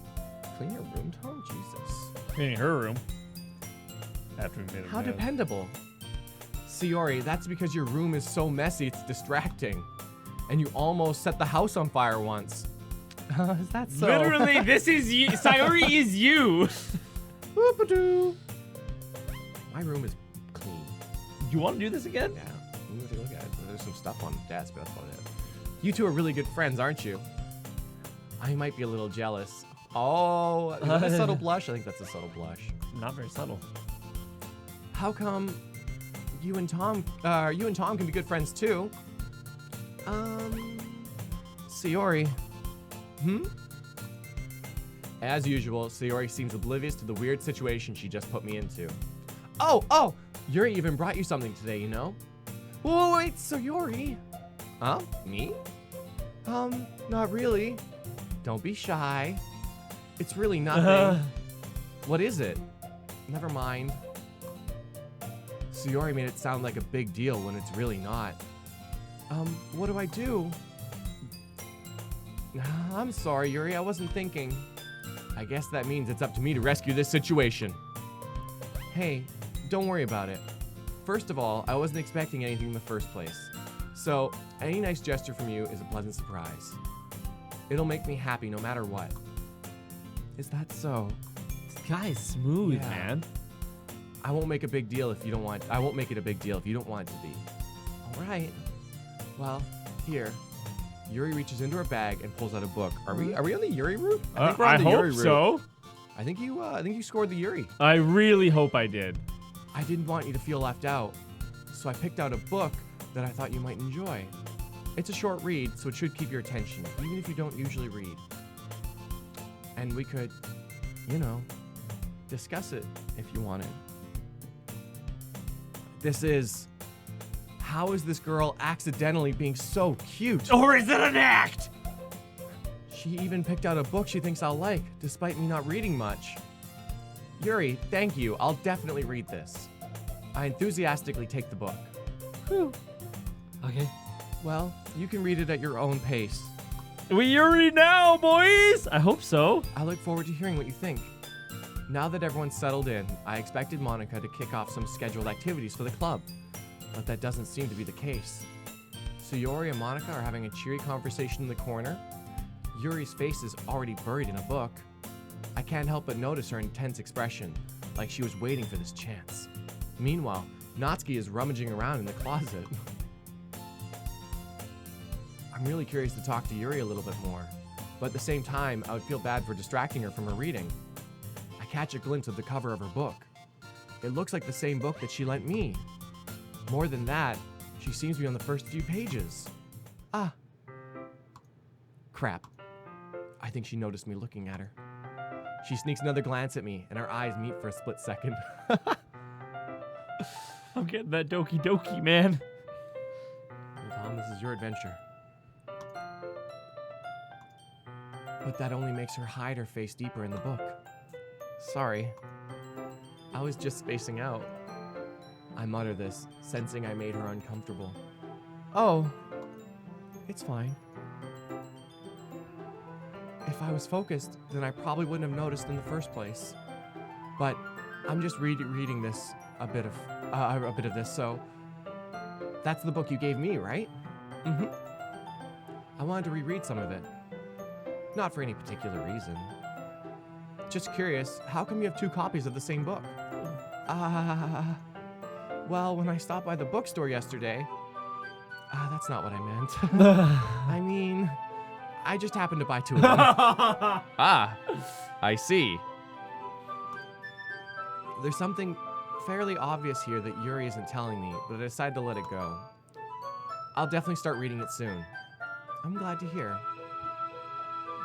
Clean your room, Tom? Jesus. Cleaning her room. After we made it. How dependable. Sayori, that's because your room is so messy it's distracting. And you almost set the house on fire once. Is that so? Literally, this is you. Sayori is you. Whoop-a-doo. My room is clean. You want to do this again? Yeah. I'm gonna take a look at it. There's some stuff on the desk, but that's about it. You two are really good friends, aren't you? I might be a little jealous. Oh, is that a subtle blush? I think that's a subtle blush. Not very subtle. How come you and Tom can be good friends too? Sayori. As usual, Sayori seems oblivious to the weird situation she just put me into. Oh! Yuri even brought you something today, you know? Whoa, wait, Sayori. Huh? Me? Not really. Don't be shy. It's really nothing. What is it? Never mind. Sayori made it sound like a big deal when it's really not. What do I do? I'm sorry, Yuri, I wasn't thinking. I guess that means it's up to me to rescue this situation. Hey, don't worry about it. First of all, I wasn't expecting anything in the first place. So, any nice gesture from you is a pleasant surprise. It'll make me happy no matter what. Is that so? This guy is smooth, man. I won't make a big deal if you don't want. I won't make it a big deal if you don't want it to be. All right. Well, here. Yuri reaches into her bag and pulls out a book. Are we on the Yuri route? I think we're on the Yuri route. So. I think you scored the Yuri. I really hope I did. I didn't want you to feel left out, so I picked out a book that I thought you might enjoy. It's a short read, so it should keep your attention, even if you don't usually read. And we could, discuss it if you wanted. This is... How is this girl accidentally being so cute? Or is it an act? She even picked out a book she thinks I'll like, despite me not reading much. Yuri, thank you. I'll definitely read this. I enthusiastically take the book. Whew. Okay. Well, you can read it at your own pace. We Yuri now, boys! I hope so. I look forward to hearing what you think. Now that everyone's settled in, I expected Monika to kick off some scheduled activities for the club. But that doesn't seem to be the case. Sayori and Monika are having a cheery conversation in the corner. Yuri's face is already buried in a book. I can't help but notice her intense expression, like she was waiting for this chance. Meanwhile, Natsuki is rummaging around in the closet. I'm really curious to talk to Yuri a little bit more, but at the same time, I would feel bad for distracting her from her reading. I catch a glimpse of the cover of her book. It looks like the same book that she lent me. More than that, she seems to be on the first few pages. Ah. Crap. I think she noticed me looking at her. She sneaks another glance at me, and our eyes meet for a split second. I'm getting that Doki Doki, man. Well, Tom, this is your adventure. But that only makes her hide her face deeper in the book. Sorry. I was just spacing out. I mutter this, sensing I made her uncomfortable. Oh, it's fine. If I was focused, then I probably wouldn't have noticed in the first place. But I'm just reading this a bit of this, so that's the book you gave me, right? Mm-hmm. I wanted to reread some of it. Not for any particular reason. Just curious, how come you have 2 copies of the same book? Well, when I stopped by the bookstore yesterday... that's not what I meant. I mean, I just happened to buy 2 of them. I see. There's something fairly obvious here that Yuri isn't telling me, but I decided to let it go. I'll definitely start reading it soon. I'm glad to hear.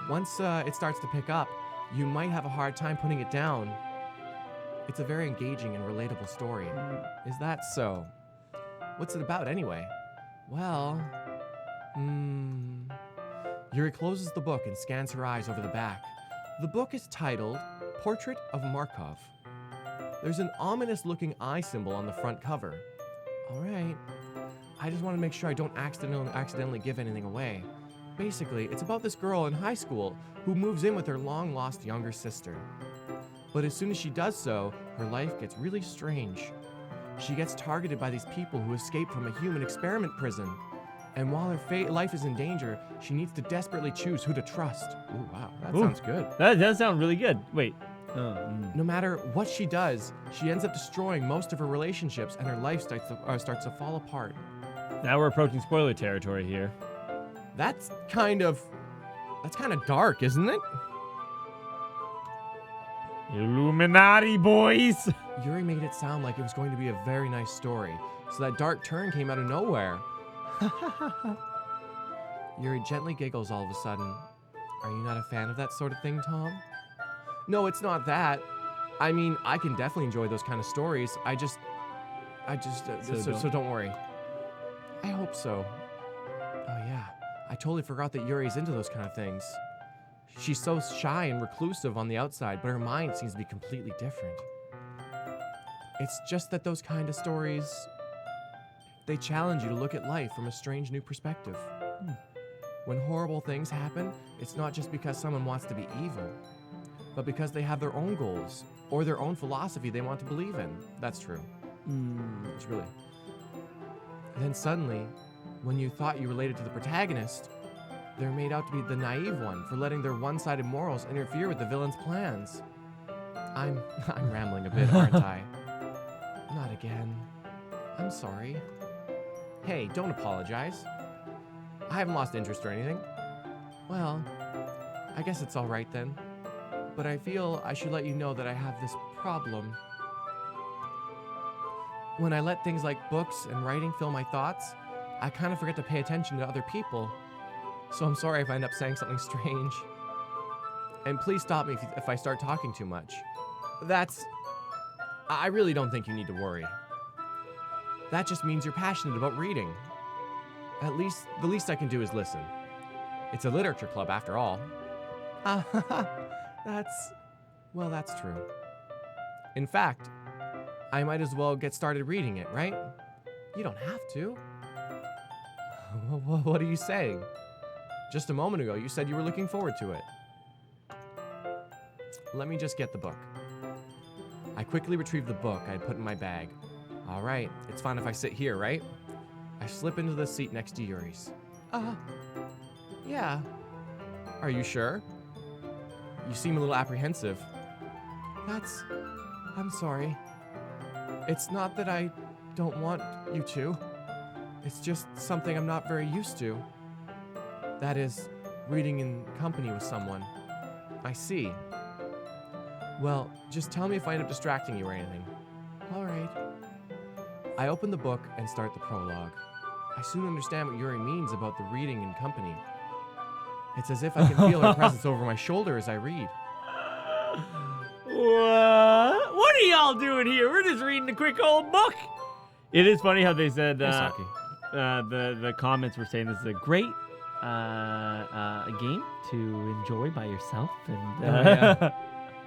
Once it starts to pick up, you might have a hard time putting it down. It's a very engaging and relatable story. Is that so? What's it about anyway? Well, Yuri closes the book and scans her eyes over the back. The book is titled Portrait of Markov. There's an ominous-looking eye symbol on the front cover. All right. I just want to make sure I don't accidentally give anything away. Basically, it's about this girl in high school who moves in with her long-lost younger sister. But as soon as she does so, her life gets really strange. She gets targeted by these people who escaped from a human experiment prison. And while her life is in danger, she needs to desperately choose who to trust. Ooh, wow, that sounds good. That does sound really good. Wait. No matter what she does, she ends up destroying most of her relationships and her life starts to fall apart. Now we're approaching spoiler territory here. That's kind of dark, isn't it? Illuminati, boys! Yuri made it sound like it was going to be a very nice story, so that dark turn came out of nowhere. Yuri gently giggles all of a sudden. Are you not a fan of that sort of thing, Tom? No, it's not that. I mean, I can definitely enjoy those kind of stories. So don't worry. I hope so. Oh yeah, I totally forgot that Yuri's into those kind of things. She's so shy and reclusive on the outside, but her mind seems to be completely different. It's just that those kind of stories, they challenge you to look at life from a strange new perspective. When horrible things happen, it's not just because someone wants to be evil, but because they have their own goals or their own philosophy they want to believe in. That's true. It's really. Then suddenly, when you thought you related to the protagonist, they're made out to be the naive one for letting their one-sided morals interfere with the villain's plans. I'm rambling a bit, aren't I? Not again. I'm sorry. Hey, don't apologize. I haven't lost interest or anything. Well, I guess it's all right then. But I feel I should let you know that I have this problem. When I let things like books and writing fill my thoughts, I kind of forget to pay attention to other people. So I'm sorry if I end up saying something strange. And please stop me if I start talking too much. I really don't think you need to worry. That just means you're passionate about reading. At least, the least I can do is listen. It's a literature club after all. That's true. In fact, I might as well get started reading it, right? You don't have to. What are you saying? Just a moment ago, you said you were looking forward to it. Let me just get the book. I quickly retrieved the book I had put in my bag. All right, it's fine if I sit here, right? I slip into the seat next to Yuri's. Yeah. Are you sure? You seem a little apprehensive. I'm sorry. It's not that I don't want you to. It's just something I'm not very used to. That is, reading in company with someone. I see. Well, just tell me if I end up distracting you or anything. All right. I open the book and start the prologue. I soon understand what Yuri means about the reading in company. It's as if I can feel her presence over my shoulder as I read. What are y'all doing here? We're just reading a quick old book. It is funny how they said the comments were saying this is a great a game to enjoy by yourself. And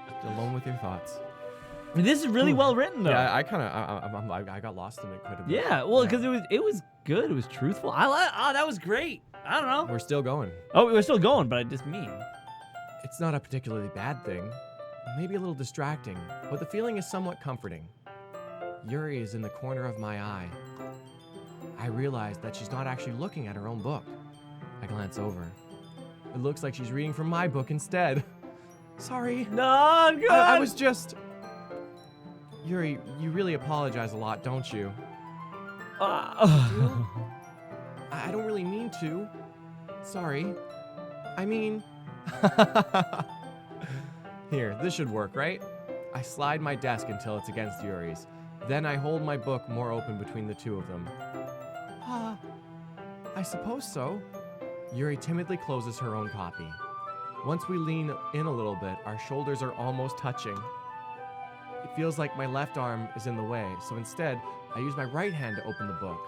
Just alone with your thoughts. This is really well written, though. Yeah, I got lost in it quite a bit. Yeah, well, because it was good. It was truthful. That was great. I don't know. We're still going. Oh, we're still going, but I just mean. It's not a particularly bad thing. Maybe a little distracting, but the feeling is somewhat comforting. Yuri is in the corner of my eye. I realize that she's not actually looking at her own book. I glance over. It looks like she's reading from my book instead. Sorry. No, good. I was just... Yuri, you really apologize a lot, don't you? I don't really mean to. Sorry. I mean... Here, this should work, right? I slide my desk until it's against Yuri's. Then I hold my book more open between the two of them. I suppose so. Yuri timidly closes her own copy. Once we lean in a little bit, our shoulders are almost touching. It feels like my left arm is in the way, so instead, I use my right hand to open the book.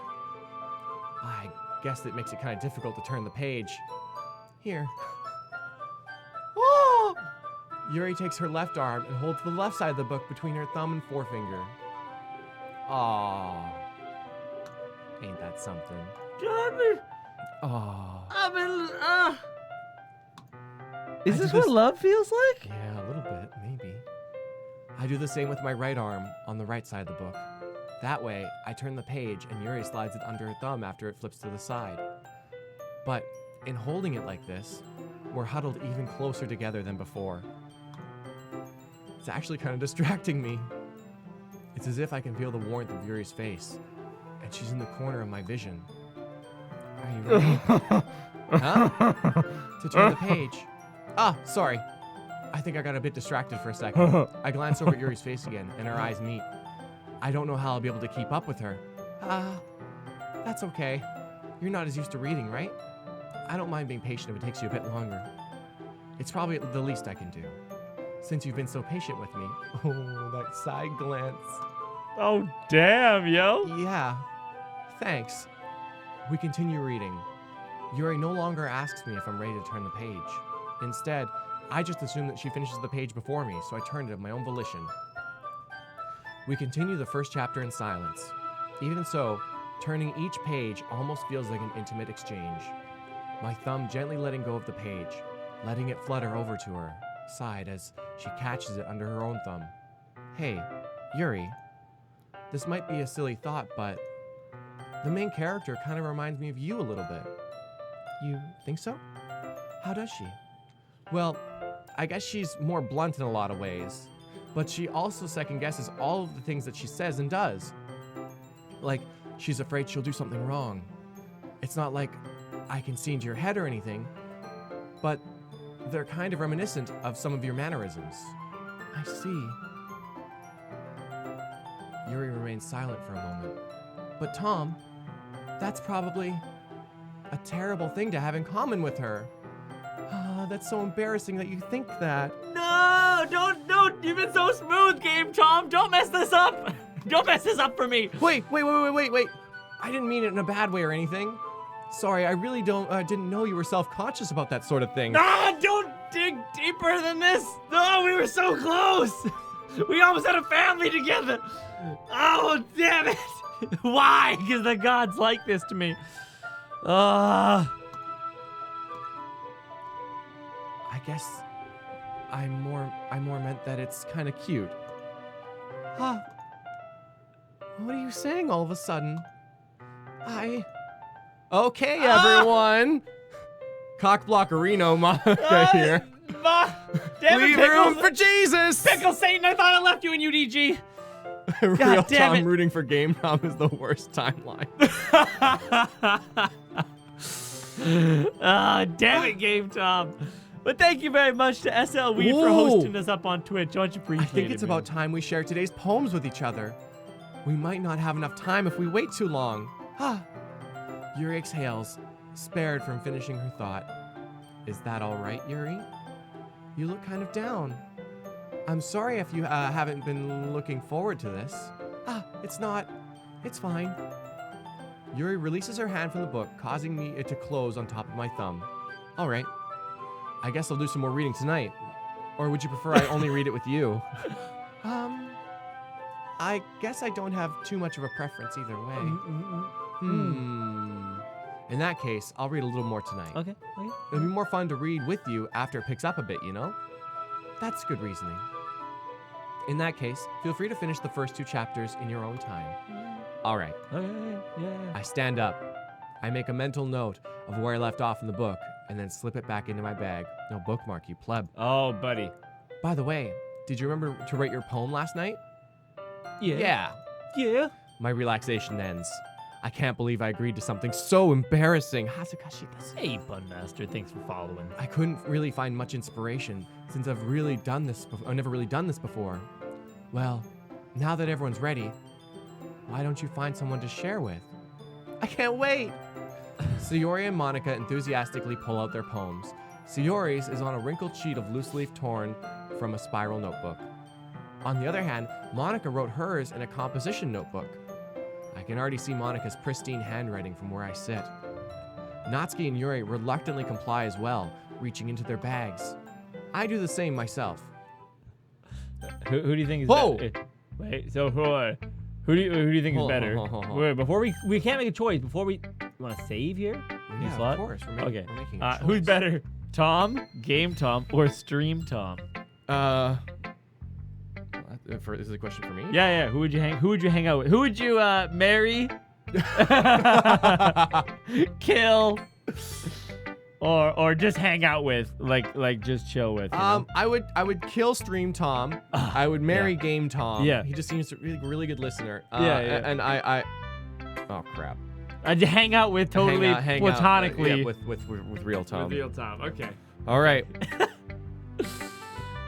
I guess it makes it kind of difficult to turn the page. Here. Oh! Yuri takes her left arm and holds the left side of the book between her thumb and forefinger. Aww. Ain't that something? Aww. Is this what love feels like? Yeah, a little bit, maybe. I do the same with my right arm on the right side of the book. That way, I turn the page and Yuri slides it under her thumb after it flips to the side. But in holding it like this, we're huddled even closer together than before. It's actually kind of distracting me. It's as if I can feel the warmth of Yuri's face, and she's in the corner of my vision. Are you ready? Huh? To turn the page. Sorry. I think I got a bit distracted for a second. I glance over at Yuri's face again, and our eyes meet. I don't know how I'll be able to keep up with her. That's okay. You're not as used to reading, right? I don't mind being patient if it takes you a bit longer. It's probably the least I can do, since you've been so patient with me. Oh, that side glance. Oh, damn, yo. Yeah. Thanks. We continue reading. Yuri no longer asks me if I'm ready to turn the page. Instead, I just assume that she finishes the page before me, so I turn it of my own volition. We continue the first chapter in silence. Even so, turning each page almost feels like an intimate exchange. My thumb gently letting go of the page, letting it flutter over to her side as she catches it under her own thumb. Hey, Yuri. This might be a silly thought, but the main character kind of reminds me of you a little bit. You think so? How does she? Well, I guess she's more blunt in a lot of ways, but she also second guesses all of the things that she says and does. Like, she's afraid she'll do something wrong. It's not like I can see into your head or anything, but they're kind of reminiscent of some of your mannerisms. I see. Yuri remains silent for a moment. But Tom, that's probably a terrible thing to have in common with her. That's so embarrassing that you think that. No, don't. You've been so smooth, Game Tom. Don't mess this up. Don't mess this up for me. Wait. I didn't mean it in a bad way or anything. Sorry, I really didn't know you were self-conscious about that sort of thing. Don't dig deeper than this. No, we were so close. We almost had a family together. Oh, damn it. Why? Because the gods like this to me. I guess I more meant that it's kind of cute. What are you saying all of a sudden? Okay, everyone. Cockblockerino Monika here. Damn Leave it, room for Jesus. Pickle Satan, I thought I left you in UDG. Real damn Tom it. rooting for Game Tom is the worst timeline. Damn it, Game Tom. But thank you very much to SL Weed for hosting us up on Twitch. Much appreciated. I think it's about time we share today's poems with each other. We might not have enough time if we wait too long. Yuri exhales, spared from finishing her thought. Is that all right, Yuri? You look kind of down. I'm sorry if you haven't been looking forward to this. It's not. It's fine. Yuri releases her hand from the book, causing me it to close on top of my thumb. All right. I guess I'll do some more reading tonight. Or would you prefer I only read it with you? I guess I don't have too much of a preference either way. In that case, I'll read a little more tonight. Okay. It'll be more fun to read with you after it picks up a bit, you know? That's good reasoning. In that case, feel free to finish the first 2 chapters in your own time. All right. Okay. Yeah. I stand up. I make a mental note of where I left off in the book and then slip it back into my bag. No bookmark, you pleb. Oh, buddy. By the way, did you remember to write your poem last night? Yeah. My relaxation ends. I can't believe I agreed to something so embarrassing. Hazukashita. Hey, Bunmaster, thanks for following. I couldn't really find much inspiration since I've never really done this before. Well, now that everyone's ready, why don't you find someone to share with? I can't wait! Sayori and Monika enthusiastically pull out their poems. Sayori's is on a wrinkled sheet of loose leaf torn from a spiral notebook. On the other hand, Monika wrote hers in a composition notebook. I can already see Monika's pristine handwriting from where I sit. Natsuki and Yuri reluctantly comply as well, reaching into their bags. I do the same myself. Who do you think is Whoa! better? Wait, so who do you think is better? Wait, before we can't make a choice. Before we want to save here? Yeah, slot? of course. We're making a choice. Who's better, Tom, Game Tom, or Stream Tom? Is this a question for me? Yeah. Who would you hang out with? Who would you marry, kill, or just hang out with, like just chill with? You know? I would kill Stream Tom. I would marry Game Tom. Yeah. He just seems a really good listener. Yeah. And I oh crap. I'd hang out with hang platonically. Out, with real Tom. With real Tom. Okay. All right.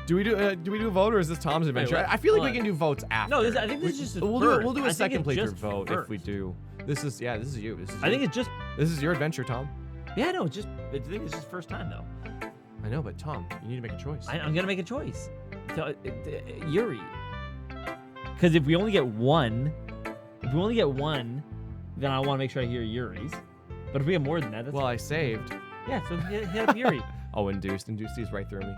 Do we do a vote, or is this Tom's adventure? Wait, I feel like we can do votes after. No, I think this is just we'll do a second playthrough vote if we do. This is you. This is your adventure, Tom. Yeah, no, I think it's just first time though. I know, but Tom, you need to make a choice. I'm gonna make a choice. So, Yuri. Because if we only get one, then I want to make sure I hear Yuri's. But if we have more than that, that's I saved. Yeah, so hit up Yuri. Oh, induced sees right through me.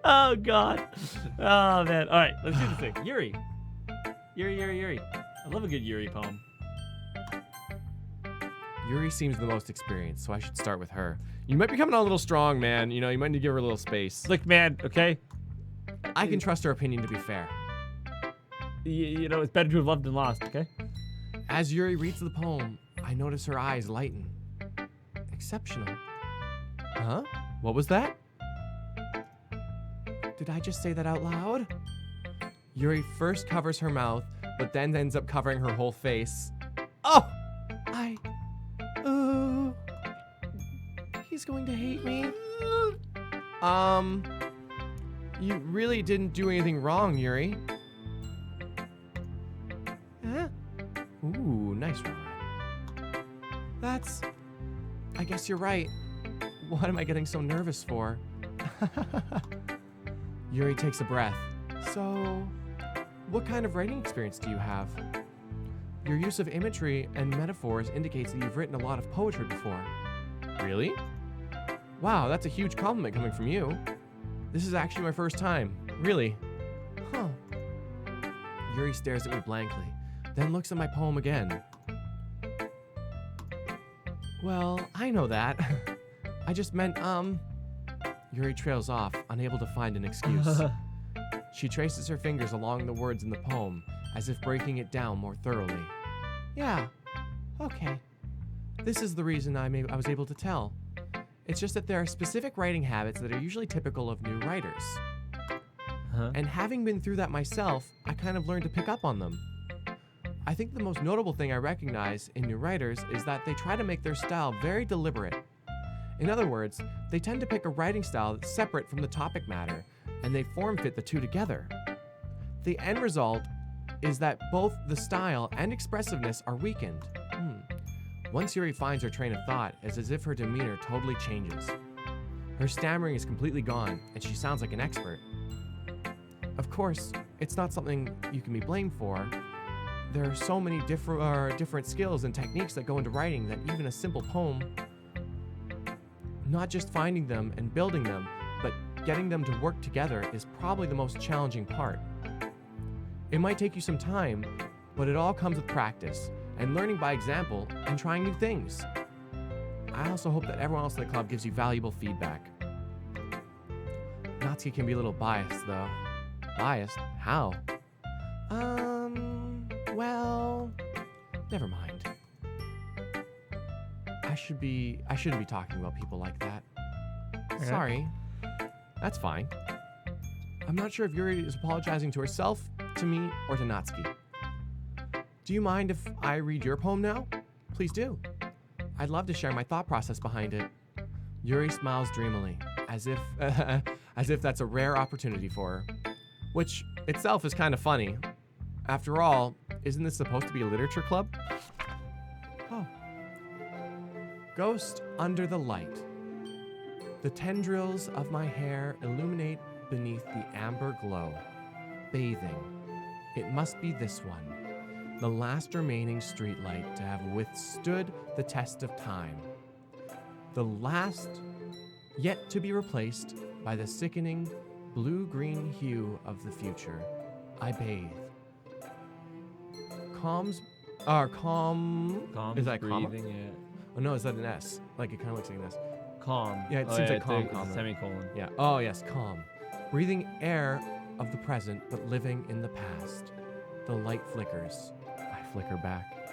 Oh God. Oh man. All right, let's do this thing. Yuri. I love a good Yuri poem. Yuri seems the most experienced, so I should start with her. You might be coming on a little strong, man. You know, you might need to give her a little space. Look, man, okay? I can trust her opinion to be fair. You know, it's better to have loved than lost, okay? As Yuri reads the poem, I notice her eyes lighten. Exceptional. Huh? What was that? Did I just say that out loud? Yuri first covers her mouth, but then ends up covering her whole face. Oh! He's going to hate me. You really didn't do anything wrong, Yuri. Huh? Ooh, nice ride. I guess you're right. What am I getting so nervous for? Yuri takes a breath. So, what kind of writing experience do you have? Your use of imagery and metaphors indicates that you've written a lot of poetry before. Really? Wow, that's a huge compliment coming from you. This is actually my first time. Really? Huh. Yuri stares at me blankly, then looks at my poem again. Well, I know that. I just meant, Yuri trails off, unable to find an excuse. She traces her fingers along the words in the poem, as if breaking it down more thoroughly. Yeah, okay. This is the reason I was able to tell. It's just that there are specific writing habits that are usually typical of new writers. Huh? And having been through that myself, I kind of learned to pick up on them. I think the most notable thing I recognize in new writers is that they try to make their style very deliberate. In other words, they tend to pick a writing style that's separate from the topic matter, and they form fit the two together. The end result is that both the style and expressiveness are weakened. Once Yuri finds her train of thought, it's as if her demeanor totally changes. Her stammering is completely gone, and she sounds like an expert. of course, it's not something you can be blamed for. There are so many different skills and techniques that go into writing that even a simple poem, not just finding them and building them, but getting them to work together is probably the most challenging part. It might take you some time, but it all comes with practice and learning by example and trying new things. I also hope that everyone else in the club gives you valuable feedback. Natsuki can be a little biased, though. Biased? How? Well, never mind. I shouldn't be talking about people like that. Okay. Sorry. That's fine. I'm not sure if Yuri is apologizing to herself, to me, or to Natsuki. Do you mind if I read your poem now? Please do. I'd love to share my thought process behind it. Yuri smiles dreamily, as if that's a rare opportunity for her, which itself is kind of funny. After all, isn't this supposed to be a literature club? Oh. Ghost under the light. The tendrils of my hair illuminate beneath the amber glow. Bathing. It must be this one, the last remaining streetlight to have withstood the test of time. The last yet to be replaced by the sickening blue-green hue of the future. I bathe. Calm. Is that calm? Breathing, yeah. Oh no, is that an S? Like it kind of looks like an S. Calm. Yeah, it seems like calm. It's a semicolon. Yeah. Oh yes, calm. Breathing air of the present, but living in the past. The light flickers. I flicker back.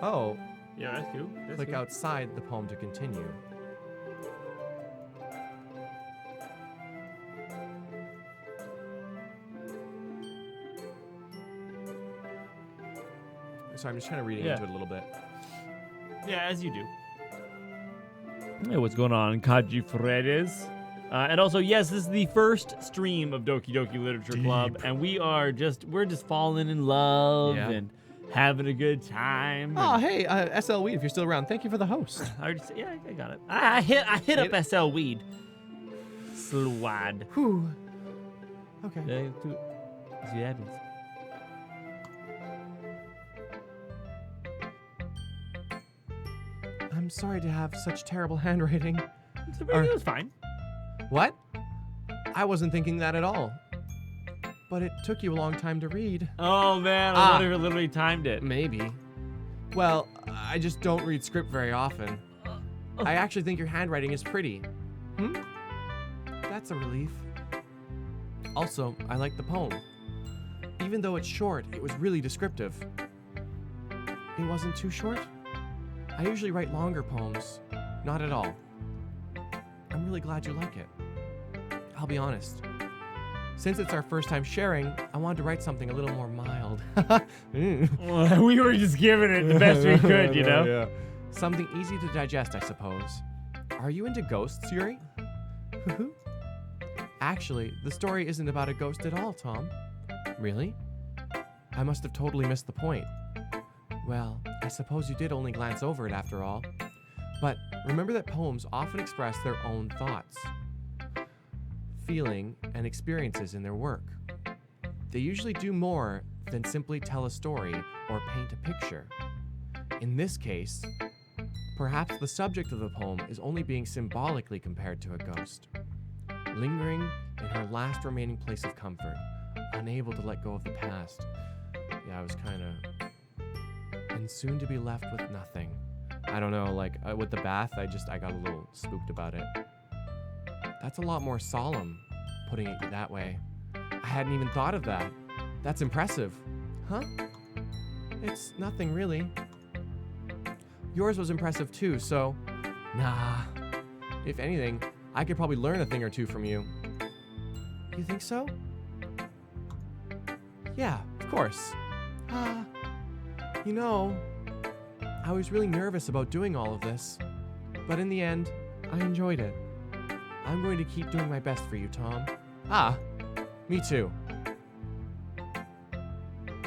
Oh. Yeah, that's cool. Click outside the poem to continue. Sorry, I'm just trying to read into it a little bit. Yeah, as you do. Hey, what's going on, Kaji Fredes? And also, yes, this is the first stream of Doki Doki Literature Club, and we're just falling in love and having a good time. Oh, hey, SL Weed, if you're still around, thank you for the host. I got it. I hit up SL Weed. Slwad. Whew. Okay. See what happens. I'm sorry to have such terrible handwriting. It was fine. What? I wasn't thinking that at all. But it took you a long time to read. Oh man, I wonder if it literally timed it. Maybe. Well, I just don't read script very often. I actually think your handwriting is pretty. That's a relief. Also, I like the poem. Even though it's short, it was really descriptive. It wasn't too short? I usually write longer poems. Not at all. I'm really glad you like it. I'll be honest. Since it's our first time sharing, I wanted to write something a little more mild. We were just giving it the best we could, you know? Yeah. Something easy to digest, I suppose. Are you into ghosts, Yuri? Actually, the story isn't about a ghost at all, Tom. Really? I must have totally missed the point. Well, I suppose you did only glance over it after all. But remember that poems often express their own thoughts, feeling, and experiences in their work. They usually do more than simply tell a story or paint a picture. In this case, perhaps the subject of the poem is only being symbolically compared to a ghost, lingering in her last remaining place of comfort, unable to let go of the past. Yeah, I was kind of... and soon to be left with nothing. I don't know, like, with the bath, I got a little spooked about it. That's a lot more solemn, putting it that way. I hadn't even thought of that. That's impressive. Huh? It's nothing, really. Yours was impressive, too, so... Nah. If anything, I could probably learn a thing or two from you. You think so? Yeah, of course. You know, I was really nervous about doing all of this, but in the end, I enjoyed it. I'm going to keep doing my best for you, Tom. Me too.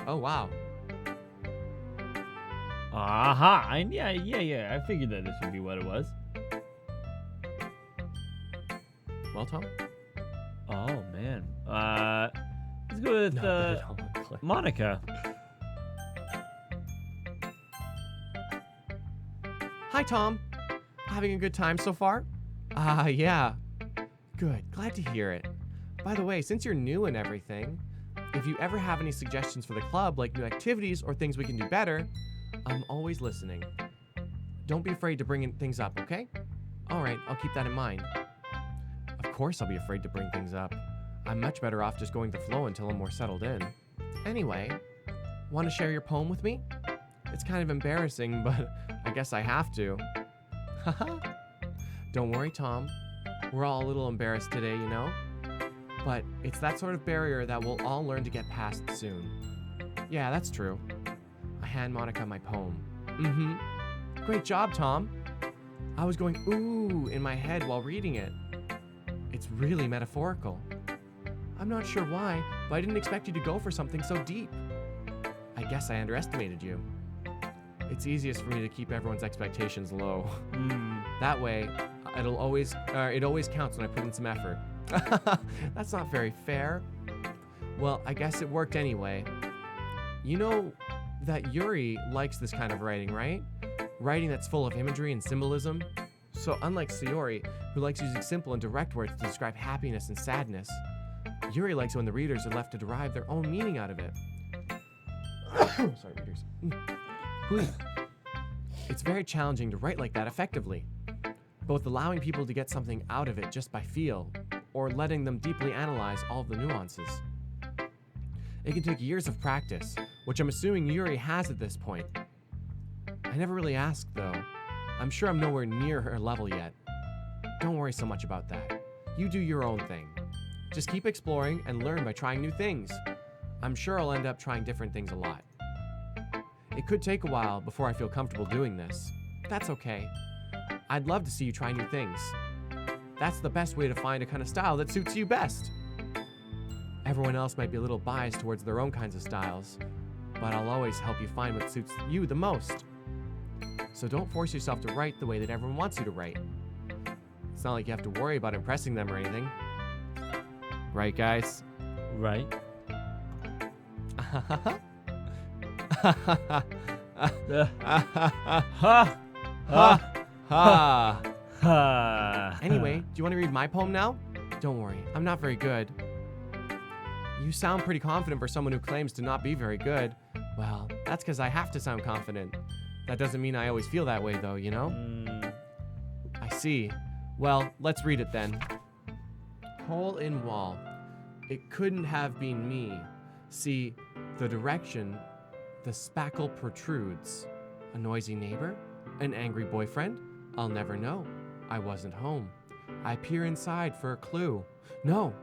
Oh, wow. Aha! Yeah. I figured that this would be what it was. Well, Tom? Oh, man. Let's go with Monika. Hi, Tom. Having a good time so far? Yeah. Good. Glad to hear it. By the way, since you're new and everything, if you ever have any suggestions for the club, like new activities or things we can do better, I'm always listening. Don't be afraid to bring in things up, okay? All right, I'll keep that in mind. Of course I'll be afraid to bring things up. I'm much better off just going with the flow until I'm more settled in. Anyway, want to share your poem with me? It's kind of embarrassing, but I guess I have to. Haha. Don't worry, Tom. We're all a little embarrassed today, you know? But it's that sort of barrier that we'll all learn to get past soon. Yeah, that's true. I hand Monika my poem. Great job, Tom. I was going ooh in my head while reading it. It's really metaphorical. I'm not sure why, but I didn't expect you to go for something so deep. I guess I underestimated you. It's easiest for me to keep everyone's expectations low. That way, it always counts when I put in some effort. That's not very fair. Well, I guess it worked anyway. You know that Yuri likes this kind of writing, right? Writing that's full of imagery and symbolism. So unlike Sayori, who likes using simple and direct words to describe happiness and sadness, Yuri likes it when the readers are left to derive their own meaning out of it. Sorry, readers. It's very challenging to write like that effectively, both allowing people to get something out of it just by feel, or letting them deeply analyze all of the nuances. It can take years of practice, which I'm assuming Yuri has at this point. I never really asked, though. I'm sure I'm nowhere near her level yet. Don't worry so much about that. You do your own thing. Just keep exploring and learn by trying new things. I'm sure I'll end up trying different things a lot. It could take a while before I feel comfortable doing this. That's okay. I'd love to see you try new things. That's the best way to find a kind of style that suits you best. Everyone else might be a little biased towards their own kinds of styles, but I'll always help you find what suits you the most. So don't force yourself to write the way that everyone wants you to write. It's not like you have to worry about impressing them or anything. Right, guys? Right. Anyway, do you want to read my poem now? Don't worry, I'm not very good. You sound pretty confident for someone who claims to not be very good. Well, that's because I have to sound confident. That doesn't mean I always feel that way, though, you know? I see. Well, let's read it then. Hole in wall. It couldn't have been me. See, the direction, the spackle protrudes. A noisy neighbor? An angry boyfriend? I'll never know. I wasn't home. I peer inside for a clue. No,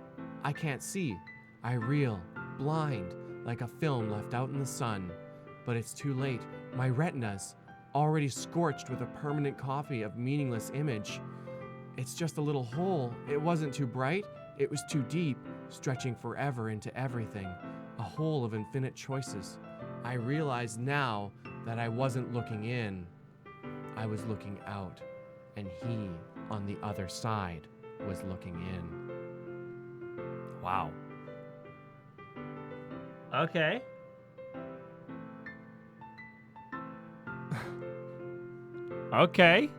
I can't see. I reel, blind, like a film left out in the sun. But it's too late. My retina's already scorched with a permanent copy of meaningless image. It's just a little hole. It wasn't too bright. It was too deep, stretching forever into everything. A hole of infinite choices. I realize now that I wasn't looking in. I was looking out. And he, on the other side, was looking in. Wow. Okay. Okay.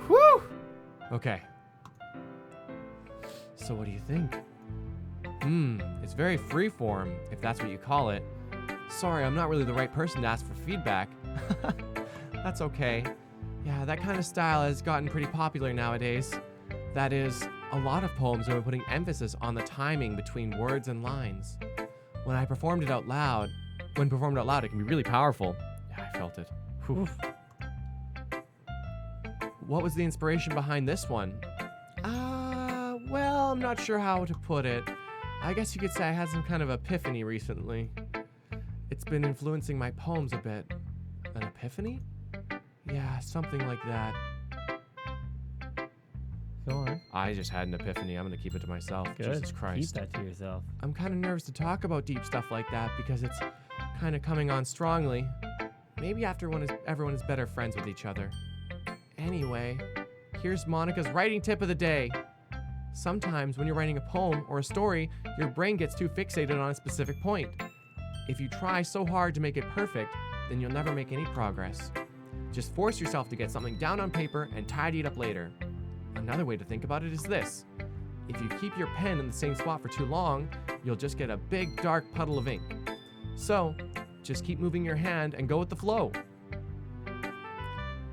Whew! Okay. So what do you think? It's very freeform, if that's what you call it. Sorry, I'm not really the right person to ask for feedback. That's okay. Yeah, that kind of style has gotten pretty popular nowadays. That is, a lot of poems are putting emphasis on the timing between words and lines. When performed out loud, it can be really powerful. Yeah, I felt it. Whew. What was the inspiration behind this one? Well, I'm not sure how to put it. I guess you could say I had some kind of epiphany recently. It's been influencing my poems a bit. An epiphany? Yeah, something like that. Go on. I just had an epiphany. I'm going to keep it to myself. Good. Jesus Christ. Keep that to yourself. I'm kind of nervous to talk about deep stuff like that because it's kind of coming on strongly. Maybe after everyone is better friends with each other. Anyway, here's Monika's writing tip of the day. Sometimes when you're writing a poem or a story, your brain gets too fixated on a specific point. If you try so hard to make it perfect, then you'll never make any progress. Just force yourself to get something down on paper and tidy it up later. Another way to think about it is this. If you keep your pen in the same spot for too long, you'll just get a big dark puddle of ink. So, just keep moving your hand and go with the flow.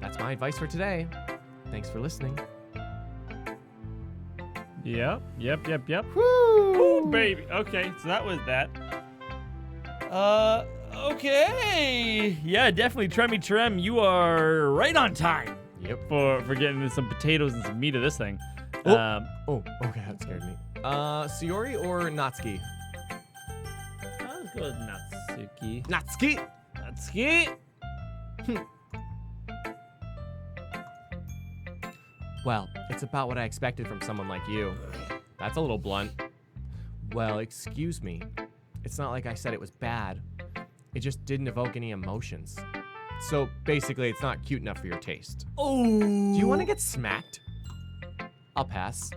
That's my advice for today. Thanks for listening. Yep. Woo! Ooh, baby. Okay, so that was that. Okay. Yeah, definitely, Tremmy Trem, you are right on time. Yep. For getting some potatoes and some meat of this thing. Okay, that scared me. Sayori or Natsuki? Let's go with Natsuki. Natsuki! Well, it's about what I expected from someone like you. That's a little blunt. Well, excuse me. It's not like I said it was bad. It just didn't evoke any emotions. So basically, it's not cute enough for your taste. Oh! Do you want to get smacked? I'll pass.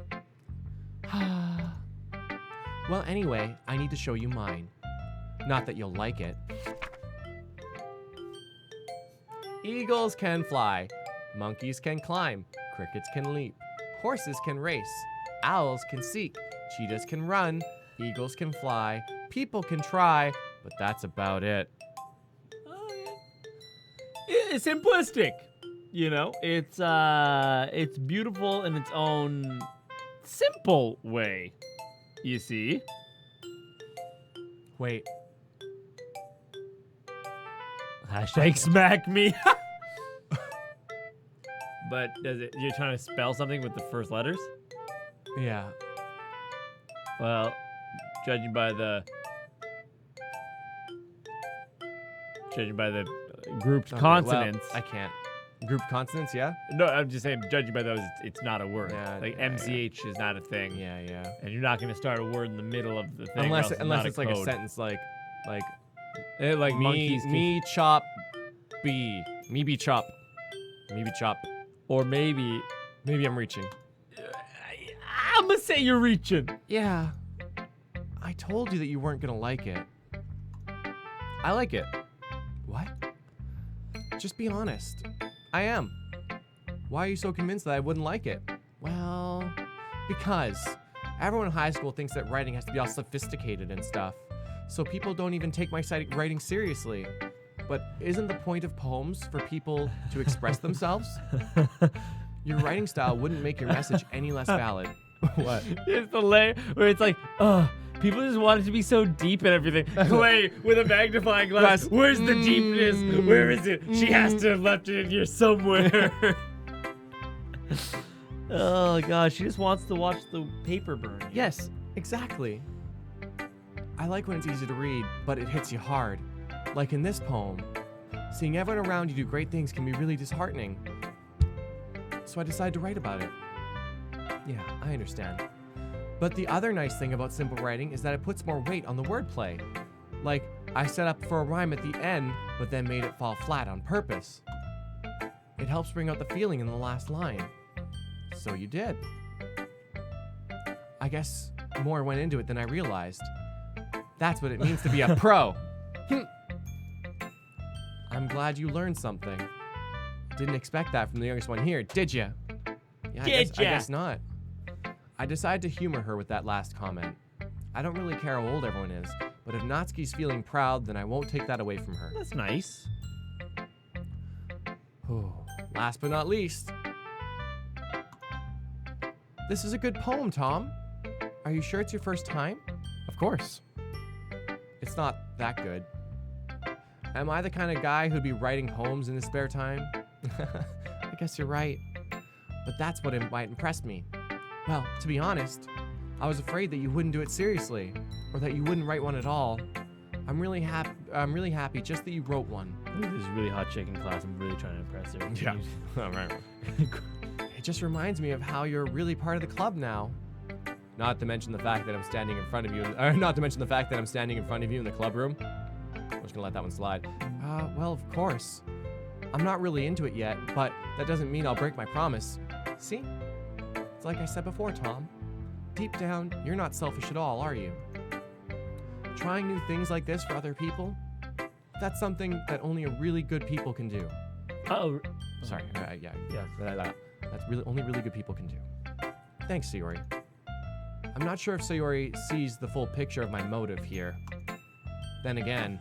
Well, anyway, I need to show you mine. Not that you'll like it. Eagles can fly. Monkeys can climb. Crickets can leap. Horses can race. Owls can seek. Cheetahs can run. Eagles can fly. People can try. But that's about it. Oh, yeah. It's simplistic. You know, it's beautiful in its own simple way. You see? Wait. Hashtag smack me. But you're trying to spell something with the first letters? Yeah. Well, judging by the grouped consonants. Well, I can't. Grouped consonants, yeah? No, I'm just saying, judging by those, it's not a word. Yeah, like yeah, MCH is not a thing. Yeah. And you're not going to start a word in the middle of the thing. Unless it's it's like a sentence like like monkeys. Me chop bee. Me be chop. Me be chop. Or maybe I'm reaching. I'm going to say you're reaching. Yeah. I told you that you weren't going to like it. I like it. What? Just be honest. I am. Why are you so convinced that I wouldn't like it? Well, because everyone in high school thinks that writing has to be all sophisticated and stuff. So people don't even take my writing seriously. But isn't the point of poems for people to express themselves? Your writing style wouldn't make your message any less valid. What? It's the layer where it's like, people just want it to be so deep and everything. Clay with a magnifying glass. Where's the deepness? Where is it? She has to have left it in here somewhere. Oh, gosh. She just wants to watch the paper burn. Yes, exactly. I like when it's easy to read, but it hits you hard. Like in this poem. Seeing everyone around you do great things can be really disheartening. So I decided to write about it. Yeah, I understand. But the other nice thing about simple writing is that it puts more weight on the wordplay. Like, I set up for a rhyme at the end, but then made it fall flat on purpose. It helps bring out the feeling in the last line. So you did. I guess more went into it than I realized. That's what it means to be a pro. I'm glad you learned something. Didn't expect that from the youngest one here, did ya? Yeah, I guess not. I decided to humor her with that last comment. I don't really care how old everyone is, but if Natsuki's feeling proud, then I won't take that away from her. That's nice. Last but not least. This is a good poem, Tom. Are you sure it's your first time? Of course. It's not that good. Am I the kind of guy who'd be writing poems in his spare time? I guess you're right. But that's what might impress me. Well, to be honest, I was afraid that you wouldn't do it seriously, or that you wouldn't write one at all. I'm really happy just that you wrote one. This is really hot chicken class. I'm really trying to impress her. Yeah. All right. It just reminds me of how you're really part of the club now. Not to mention the fact that I'm standing in front of you. Not to mention the fact that I'm standing in front of you in the clubroom. I'm just gonna let that one slide. Well, of course. I'm not really into it yet, but that doesn't mean I'll break my promise. See? It's like I said before, Tom. deep down, you're not selfish at all, are you? Trying new things like this for other people, that's something that only really good people can do. Oh. Sorry. Yeah. Yeah. That's only really good people can do. Thanks, Sayori. I'm not sure if Sayori sees the full picture of my motive here. Then again,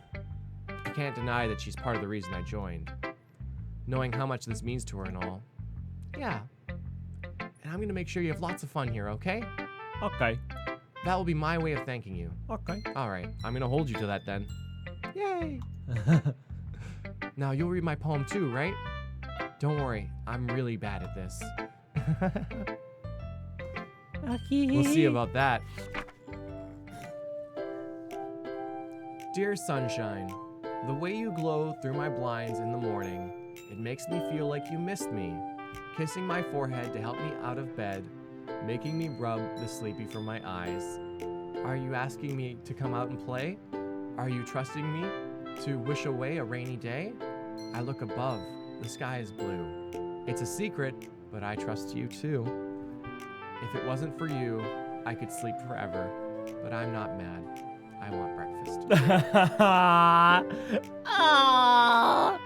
I can't deny that she's part of the reason I joined. Knowing how much this means to her and all. Yeah. And I'm gonna make sure you have lots of fun here, okay? Okay. That will be my way of thanking you. Okay. All right, I'm gonna hold you to that then. Yay! Now you'll read my poem too, right? Don't worry, I'm really bad at this. We'll see about that. Dear sunshine, the way you glow through my blinds in the morning, it makes me feel like you missed me. Kissing my forehead to help me out of bed, making me rub the sleepy from my eyes. Are you asking me to come out and play? Are you trusting me to wish away a rainy day? I look above, the sky is blue. It's a secret, but I trust you too. If it wasn't for you, I could sleep forever, but I'm not mad. I want breakfast. Ah,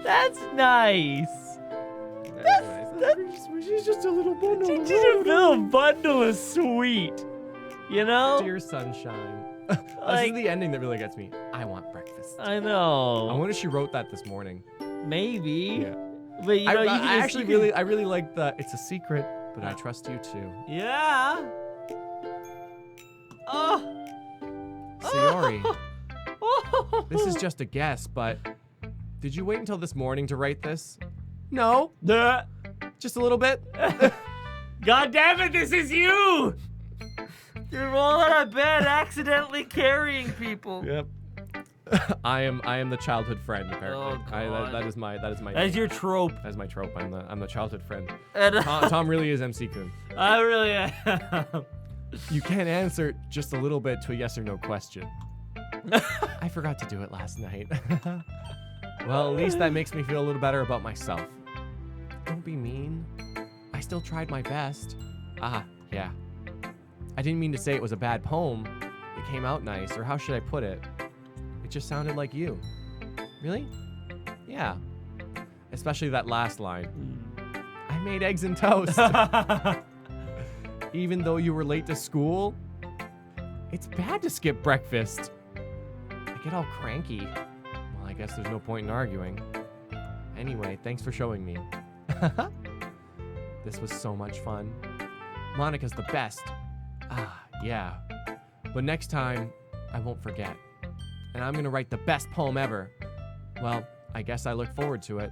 that's nice. She's just a little bundle. She's just a little bundle of sweet. You know? Dear sunshine. This is the ending that really gets me. I want breakfast. I know. I wonder if she wrote that this morning. Maybe. Yeah. But you know, I really like the it's a secret, but I trust you too. Yeah. Oh. Sayori. This is just a guess, but did you wait until this morning to write this? No. Just a little bit. God damn it, this is you! You're rolling out of bed accidentally carrying people. Yep. I am the childhood friend, apparently. Oh, God. That is my That's your trope. That's my trope. I'm the childhood friend. And, Tom really is MC Kun. I really am. You can't answer just a little bit to a yes or no question. I forgot to do it last night. Well, at least that makes me feel a little better about myself. Don't be mean. I still tried my best. Yeah. I didn't mean to say it was a bad poem. It came out nice, or how should I put it? It just sounded like you. Really? Yeah. Especially that last line. I made eggs and toast. Even though you were late to school? It's bad to skip breakfast. I get all cranky. Well, I guess there's no point in arguing. Anyway, thanks for showing me. This was so much fun. Monika's the best. Yeah. But next time, I won't forget. And I'm gonna write the best poem ever. Well, I guess I look forward to it.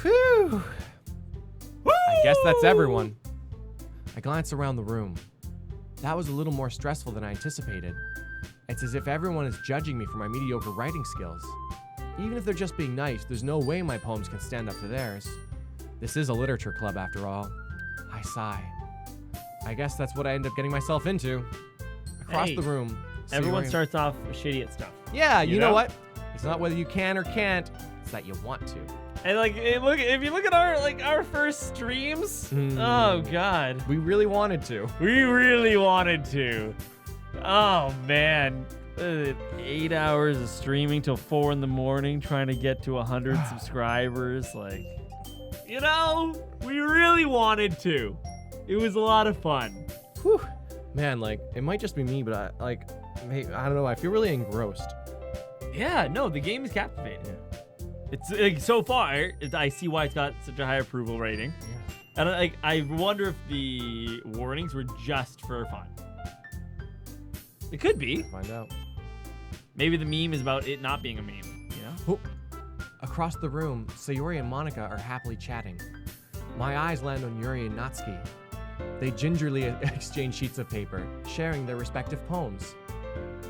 Whew. I guess that's everyone. I glance around the room. That was a little more stressful than I anticipated. It's as if everyone is judging me for my mediocre writing skills. Even if they're just being nice, there's no way my poems can stand up to theirs. This is a literature club after all. I sigh. I guess that's what I end up getting myself into. Across the room. Everyone starts off shitty at stuff. Yeah, you know what? It's not whether you can or can't, it's that you want to. And like, if you look at our first streams, oh God, we really wanted to. We really wanted to. Oh man, 8 hours of streaming till 4 in the morning, trying to get to 100 subscribers. Like, you know, we really wanted to. It was a lot of fun. Whew. Man, like, it might just be me, but I don't know. I feel really engrossed. Yeah, no, the game is captivating. Yeah. It's like, so far, I see why it's got such a high approval rating. Yeah. And I wonder if the warnings were just for fun. It could be. Find out. Maybe the meme is about it not being a meme. You know? Oh. Across the room, Sayori and Monika are happily chatting. My eyes land on Yuri and Natsuki. They gingerly exchange sheets of paper, sharing their respective poems.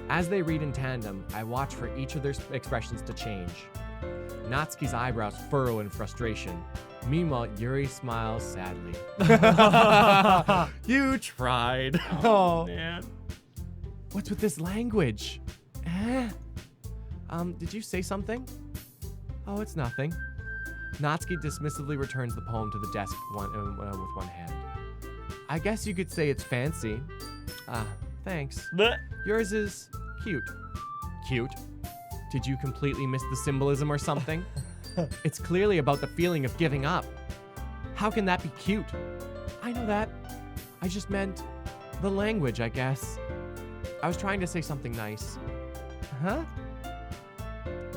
As they read in tandem, I watch for each of their expressions to change. Natsuki's eyebrows furrow in frustration. Meanwhile, Yuri smiles sadly. You tried. Oh, man. What's with this language? Did you say something? Oh, it's nothing. Natsuki dismissively returns the poem to the desk with one hand. I guess you could say it's fancy. Thanks. Blech. Yours is cute. Cute? Did you completely miss the symbolism or something? It's clearly about the feeling of giving up. How can that be cute? I know that. I just meant the language, I guess. I was trying to say something nice. Huh?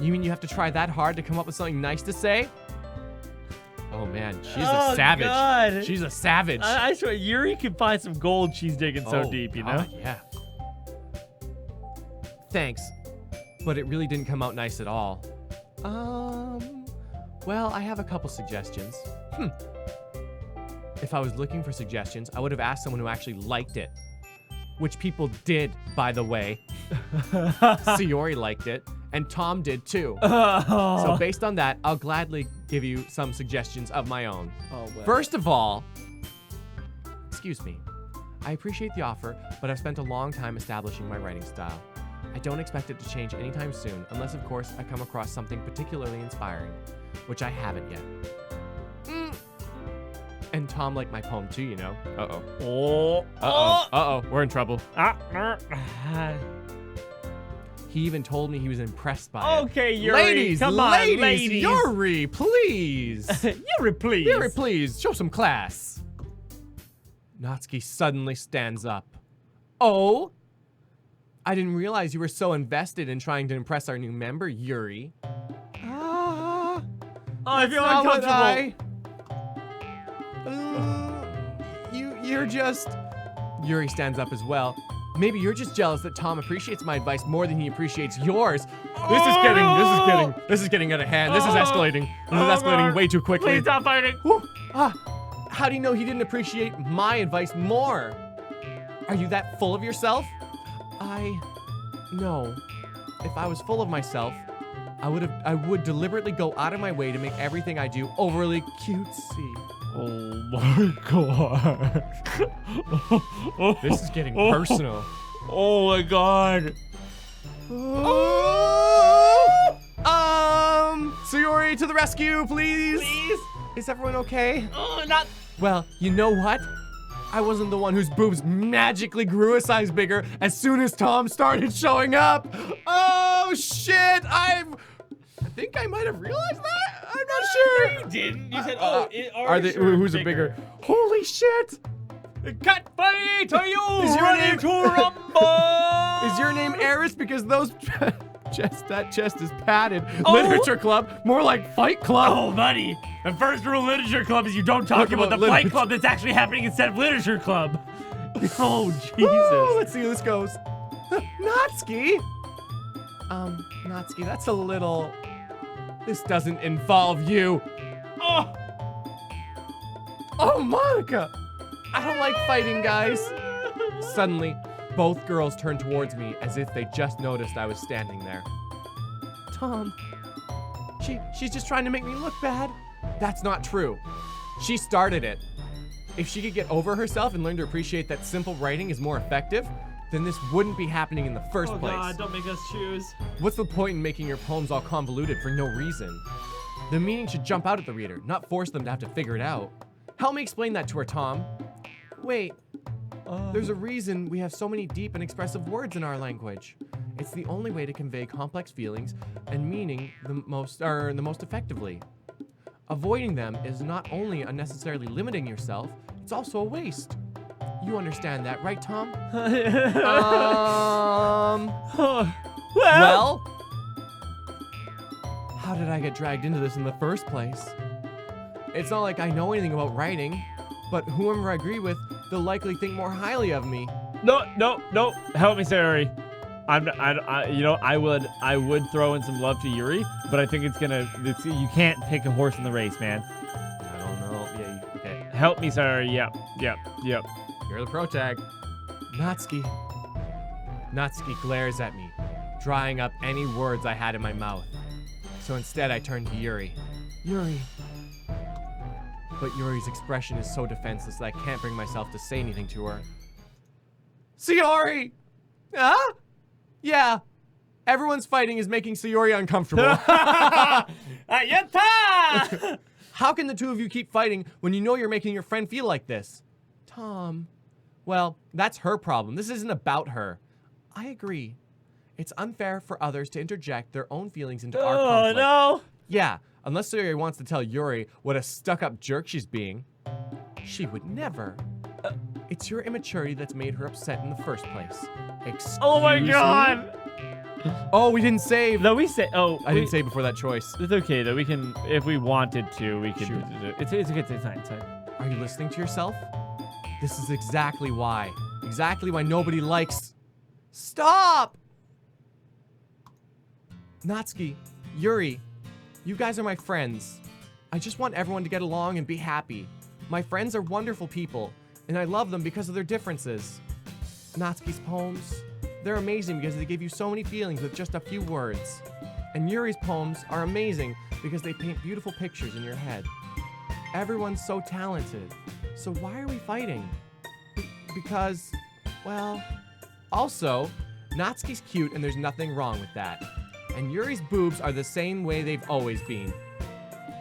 You mean you have to try that hard to come up with something nice to say? Oh man, she's a savage. God. She's a savage. I swear, Yuri can find some gold she's digging so deep, you know? Yeah. Thanks, but it really didn't come out nice at all. Well, I have a couple suggestions. If I was looking for suggestions, I would have asked someone who actually liked it. Which people did, by the way. Sayori liked it, and Tom did too. So based on that, I'll gladly give you some suggestions of my own. Well. First of all, excuse me. I appreciate the offer, but I've spent a long time establishing my writing style. I don't expect it to change anytime soon, unless of course I come across something particularly inspiring, which I haven't yet. And Tom liked my poem too, you know. We're in trouble. He even told me he was impressed by it. Okay, Yuri. Come on, ladies. Yuri, please. Yuri, please. Yuri, please. Show some class. Natsuki suddenly stands up. Oh? I didn't realize you were so invested in trying to impress our new member, Yuri. I feel uncomfortable. You're just... Yuri stands up as well. Maybe you're just jealous that Tom appreciates my advice more than he appreciates yours. This is getting out of hand. This is escalating. This is escalating way too quickly. Please stop fighting. How do you know he didn't appreciate my advice more? Are you that full of yourself? No. If I was full of myself, I would deliberately go out of my way to make everything I do overly cutesy. Oh my god. This is getting personal. Oh my god. Sayori to the rescue, please. Please? Is everyone okay? Not. Well, you know what? I wasn't the one whose boobs magically grew a size bigger as soon as Tom started showing up. Oh shit! I think I might have realized that. I'm not sure. No, you didn't. You said, who's a bigger? Holy shit! Cat fight! Are you Is your ready name to rumble? Is your name Eris? Because that chest is padded. Literature club, more like fight club. Oh, buddy. The first rule of literature club is you don't talk about the fight club that's actually happening instead of literature club. Oh, Jesus. Woo, let's see how this goes. Natsuki? Natsuki, that's a little... This doesn't involve you. Oh, Monika! I don't like fighting, guys. Suddenly, both girls turned towards me as if they just noticed I was standing there. Tom, she's just trying to make me look bad. That's not true. She started it. If she could get over herself and learn to appreciate that simple writing is more effective, then this wouldn't be happening in the first place. Oh God, don't make us choose. What's the point in making your poems all convoluted for no reason? The meaning should jump out at the reader, not force them to have to figure it out. Help me explain that to her, Tom. Wait, there's a reason we have so many deep and expressive words in our language. It's the only way to convey complex feelings and meaning the most effectively. Avoiding them is not only unnecessarily limiting yourself, it's also a waste. You understand that, right, Tom? Well, how did I get dragged into this in the first place? It's not like I know anything about writing, but whoever I agree with, they'll likely think more highly of me. No. Help me, Sayori. I would throw in some love to Yuri, but I think you can't pick a horse in the race, man. I don't know. Yeah, okay. Help me, Sayori. Yep. You're the protag. Natsuki glares at me, drying up any words I had in my mouth. So instead, I turn to Yuri. Yuri. But Yuri's expression is so defenseless that I can't bring myself to say anything to her. Sayori! Huh? Yeah. Everyone's fighting is making Sayori uncomfortable. Yatta! How can the two of you keep fighting when you know you're making your friend feel like this? Tom. Well, that's her problem. This isn't about her. I agree. It's unfair for others to interject their own feelings into our conflict. Oh, no. Yeah, unless Sayori wants to tell Yuri what a stuck-up jerk she's being. She would never. It's your immaturity that's made her upset in the first place. Excuse Oh my God. me? Oh, we didn't save. No, we say. Oh, I didn't save before that choice. It's okay though. We can, if we wanted to, we could. Shoot. It's okay. It's fine. It's fine. Are you listening to yourself? This is exactly why. Exactly why nobody likes. Stop! Natsuki, Yuri, you guys are my friends. I just want everyone to get along and be happy. My friends are wonderful people, and I love them because of their differences. Natsuki's poems, they're amazing because they give you so many feelings with just a few words. And Yuri's poems are amazing because they paint beautiful pictures in your head. Everyone's so talented. So why are we fighting? Because, well, also, Natsuki's cute and there's nothing wrong with that. And Yuri's boobs are the same way they've always been.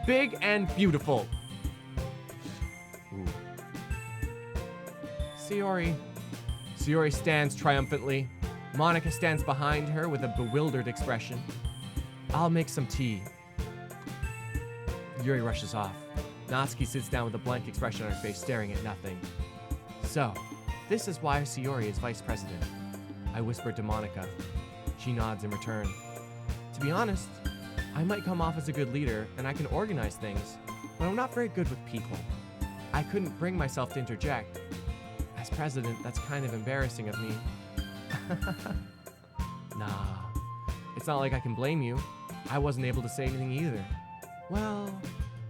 Big and beautiful. Ooh. Sayori. Sayori stands triumphantly. Monika stands behind her with a bewildered expression. I'll make some tea. Yuri rushes off. Natsuki sits down with a blank expression on her face, staring at nothing. So, this is why Sayori is vice president. I whispered to Monika. She nods in return. To be honest, I might come off as a good leader and I can organize things, but I'm not very good with people. I couldn't bring myself to interject. As president, that's kind of embarrassing of me. Nah, it's not like I can blame you. I wasn't able to say anything either. Well,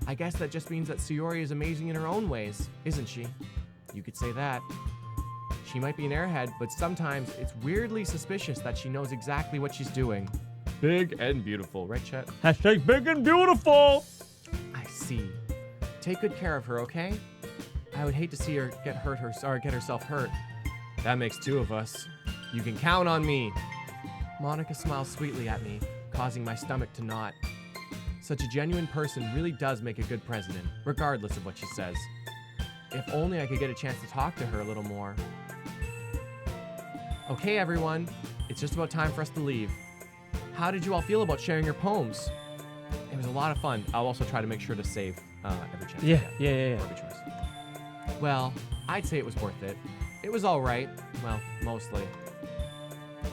I guess that just means that Sayori is amazing in her own ways, isn't she? You could say that. She might be an airhead, but sometimes it's weirdly suspicious that she knows exactly what she's doing. Big and beautiful, right, Chet? Hashtag big and beautiful. I see. Take good care of her, okay? I would hate to see her get herself hurt. That makes two of us. You can count on me. Monika smiles sweetly at me, causing my stomach to knot. Such a genuine person really does make a good president, regardless of what she says. If only I could get a chance to talk to her a little more. Okay, everyone. It's just about time for us to leave. How did you all feel about sharing your poems? It was a lot of fun. I'll also try to make sure to save every chance. Yeah. Every choice. Well, I'd say it was worth it. It was all right. Well, mostly.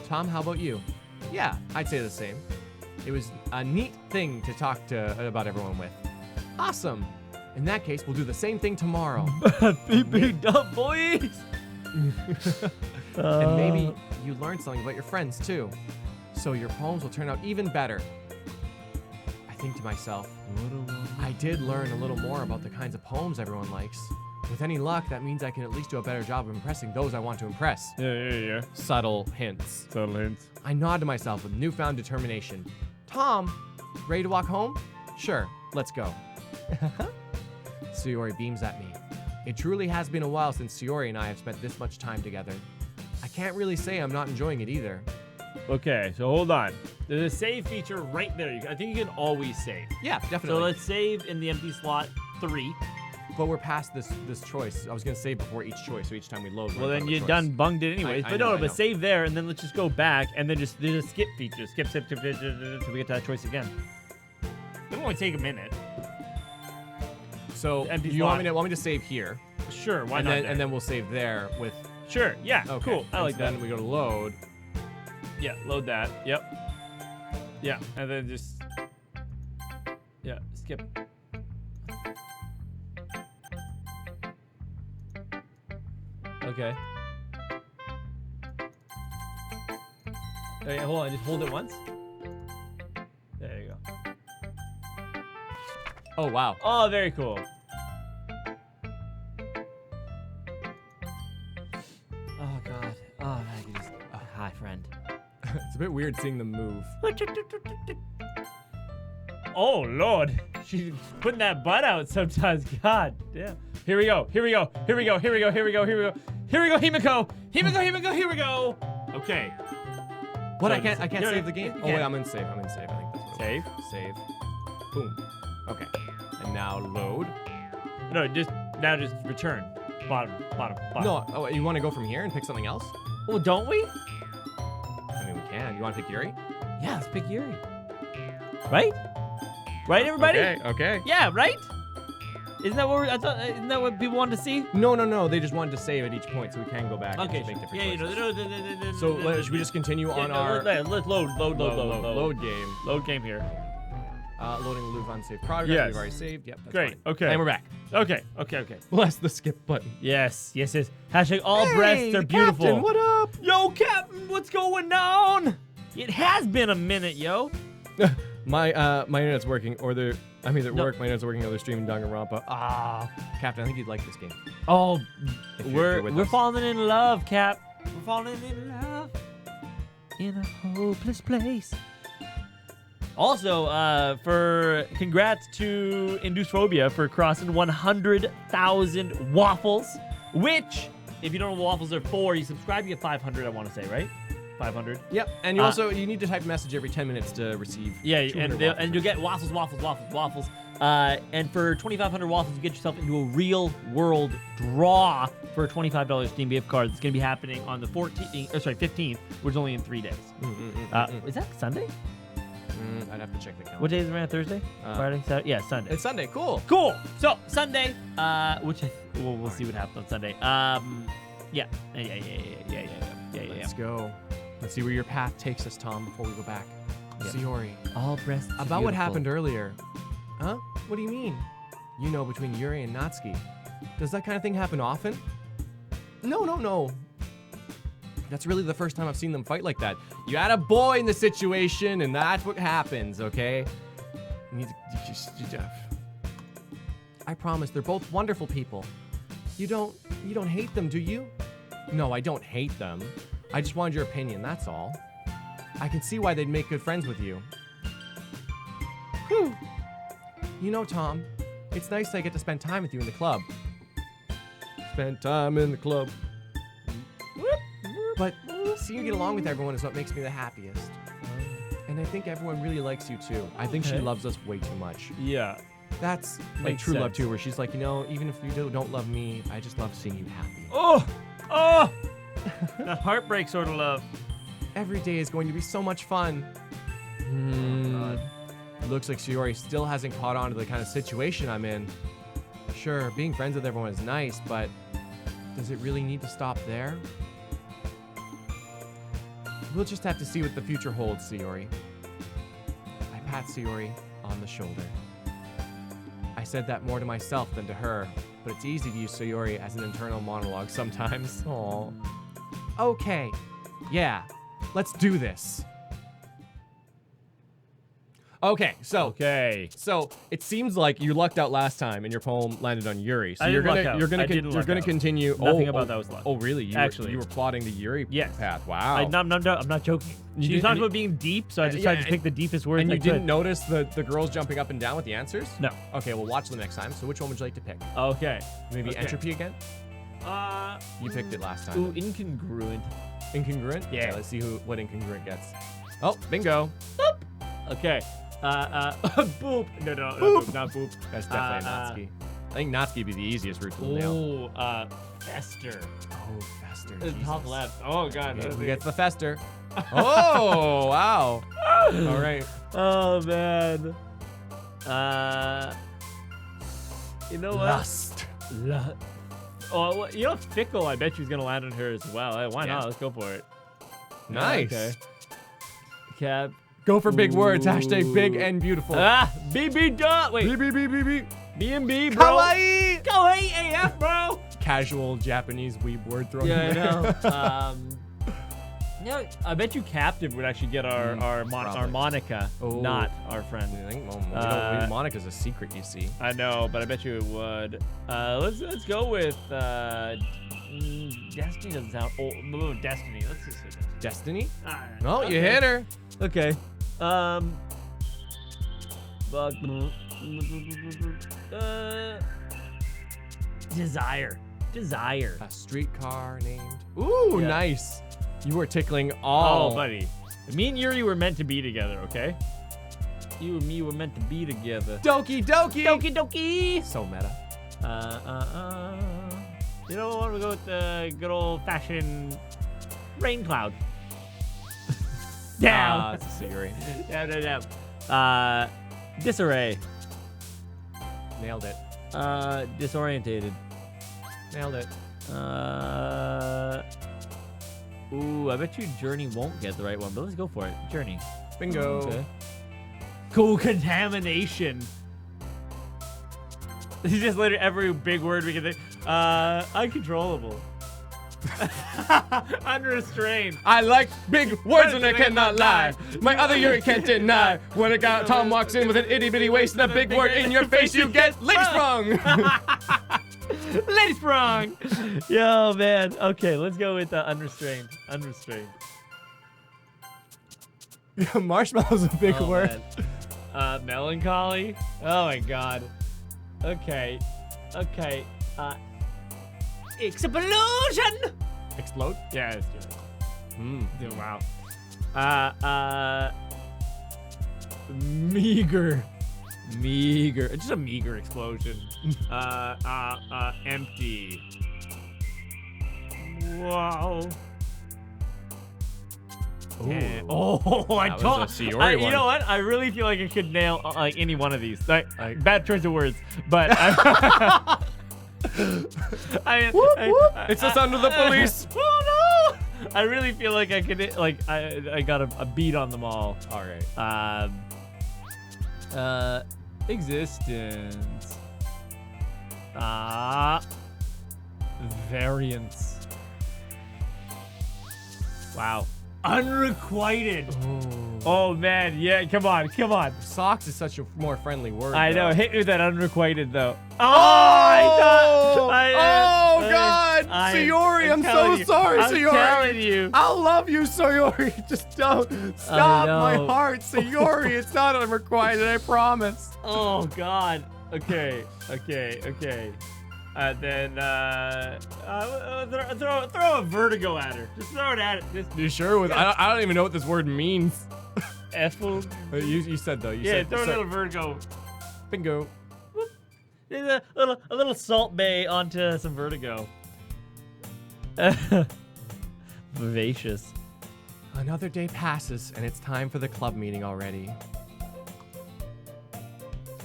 Tom, how about you? Yeah, I'd say the same. It was a neat thing to talk about everyone with. Awesome. In that case, we'll do the same thing tomorrow. Beep, up, boys. And maybe you learned something about your friends too. So your poems will turn out even better. I think to myself, I did learn a little more about the kinds of poems everyone likes. With any luck, that means I can at least do a better job of impressing those I want to impress. Yeah. Subtle hints. I nod to myself with newfound determination. Tom, ready to walk home? Sure, let's go. Sayori beams at me. It truly has been a while since Sayori and I have spent this much time together. I can't really say I'm not enjoying it either. Okay, so hold on. There's a save feature right there. I think you can always save. Yeah, definitely. So let's save in the empty slot 3. But we're past this choice. I was gonna save before each choice, so each time we load. Well, then you done bunged it anyways. I But know. but save there, and then let's just go back, and then just there's a skip feature. Skip, until we get to that choice again. It'll only take a minute. So Empty you slot. want me to save here? Sure, why not? And then we'll save there with. Sure, yeah, Okay. cool. I like that. Then we go to load. Yeah, load that. Yep. Yeah, and then just skip. Okay. Okay, hold on. Just hold it once. There you go. Oh wow. Oh, very cool. Oh god. Oh, I can just. Oh, hi, friend. It's a bit weird seeing them move. Oh lord, she's putting that butt out sometimes. God damn. Here we go. Himiko. Here we go. Okay. What? So I can't no, save the game? you Oh wait, can't. I'm in save. I think that's what Save. Save. Boom. Okay. And now load. No, just return. Bottom. No, oh, you want to go from here and pick something else? Well, don't we? I mean, we can. You want to pick Yuri? Yeah, let's pick Yuri. Right? Right, everybody? Okay. Yeah, right? Isn't that what isn't that what people wanted to see? No. They just wanted to save at each point so we can go back and make different choices. So should we just continue on our... Let's load game. Load game here. Loading Louvre unsafe progress. Yes. We've already saved. Yep, that's Great. fine. Okay. And we're back. Okay. Bless the skip button. Yes. Hashtag all breasts are beautiful. Captain, what up? Yo, Captain, what's going on? It has been a minute, yo. My internet's working, or they're work. My internet's working, or they're streaming Danganronpa. Captain, I think you'd like this game. Oh, If you're with we're us. falling in love, Cap. We're falling in love in a hopeless place. Also, for congrats to Induced Phobia for crossing 100,000 waffles, which, if you don't know what waffles are for, you subscribe, you get 500, I want to say, right? 500. Yep, and you need to type a message every 10 minutes to receive. Yeah, and you'll get waffles. And for 2,500 waffles, you get yourself into a real world draw for a $25 Steam gift card. It's going to be happening on the 15th, which is only in 3 days. Is that Sunday? I'd have to check the calendar. What day is it around? Thursday? Friday? Saturday? Yeah, Sunday. It's Sunday. Cool. So Sunday, we'll see what happens on Sunday. Yeah. Let's go. Let's see where your path takes us, Tom, before we go back. Yep. Sayori. All breasts. About what happened earlier. Huh? What do you mean? You know, between Yuri and Natsuki. Does that kind of thing happen often? No. That's really the first time I've seen them fight like that. You add a boy in the situation, and that's what happens, okay? I promise, they're both wonderful people. You don't hate them, do you? No, I don't hate them. I just wanted your opinion, that's all. I can see why they'd make good friends with you. Whew. You know, Tom, it's nice that I get to spend time with you in the club. Spend time in the club. But seeing you get along with everyone is what makes me the happiest. And I think everyone really likes you too. I think she loves us way too much. Yeah. That's like Makes true love sense. too, where she's like, you know, even if you don't love me, I just love seeing you happy. Oh! That heartbreak sort of love. Every day is going to be so much fun. Looks like Sayori still hasn't caught on to the kind of situation I'm in. Sure, being friends with everyone is nice, but does it really need to stop there? We'll just have to see what the future holds, Sayori. I pat Sayori on the shoulder. I said that more to myself than to her, but it's easy to use Sayori as an internal monologue sometimes. Aww. Okay. Yeah. Let's do this. Okay, so it seems like you lucked out last time and your poem landed on Yuri. So you're gonna continue. Nothing about that was luck. Oh, really? You were plotting the Yuri path. Wow. I'm not joking. She talked about being deep, so I just tried to pick the deepest words. And you I didn't could. notice the girls jumping up and down with the answers? No. Okay, well watch them next time. So which one would you like to pick? Okay. Maybe entropy again? You picked it last time. Ooh, incongruent. Incongruent? Yeah. Okay, let's see what incongruent gets. Oh, bingo. Boop. Okay. Boop. No, Boop. not boop. That's definitely Natsuki. I think Natsuki would be the easiest route to nail. Ooh, fester. Oh, fester. Top Jesus. left. Oh god. Okay, who gets the fester? Oh, wow. All right. Oh man. You know what? Lust. Oh, well, you know, fickle. I bet she's gonna land on her as well. Hey, why not? Let's go for it. Nice. Okay. Cab. Go for big words. Hashtag big and beautiful. BB dot. Wait. BB. B&B, bro. Kawaii. Kawaii AF, bro. Casual Japanese weeb word thrown. Yeah, in I there. know. I bet you Captain would actually get our Monika, not our friend. I think Monika's a secret, you see. I know, but I bet you it would. Let's go with Destiny doesn't sound. Oh, Destiny. Let's just say Destiny? Destiny. No, you hit her. Okay. Desire. A streetcar named. Ooh, Yeah. nice. You were tickling all. Oh, buddy. Me and Yuri were meant to be together, okay? You and me were meant to be together. Doki Doki! Doki Doki! So meta. You know what? We'll go with the good old-fashioned rain cloud. Down. It's a Sayori. Down. Disarray. Nailed it. Disorientated. Nailed it. Ooh, I bet you Journey won't get the right one, but let's go for it. Journey. Bingo. Okay. Cool. Contamination. This is just literally every big word we can think. Uncontrollable. Unrestrained. I like big words and I cannot lie. My other Yuri can't deny. When a guy Tom walks in with an itty bitty waist and a big word in your face, you get lady sprung. Lady sprung. Yo, man. Okay, let's go with unrestrained. Unrestrained. Marshmallow's a big word. Man. Melancholy. Oh my god. Okay. Okay. Explosion. Explode? Yeah, it's good. Wow. Meager. Meager. It's just a meager explosion. Empty. Wow. Ooh. Oh, I That told was a Sayori you one. know what? I really feel like I could nail like any one of these. Bad choice of words, but It's us under the police. Oh no! I really feel like I could like I got a beat on them all. All right. Existence. Variance. Wow. Unrequited. Oh man, yeah, come on. Socks is such a more friendly word. I know, though. hit me with that unrequited though. Oh I God, Sayori, I'm so sorry, Sayori. I'm telling you. I'll love you, Sayori. Just don't stop my heart, Sayori. It's not unrequited, I promise. Oh God. Okay. Then throw a vertigo at her. Just throw it at it. Just You sure? I don't even know what this word means. F-ful. You said though. You Yeah, said, throw a little vertigo. Bingo. There's a little salt bay onto some vertigo. Vivacious. Another day passes and it's time for the club meeting already.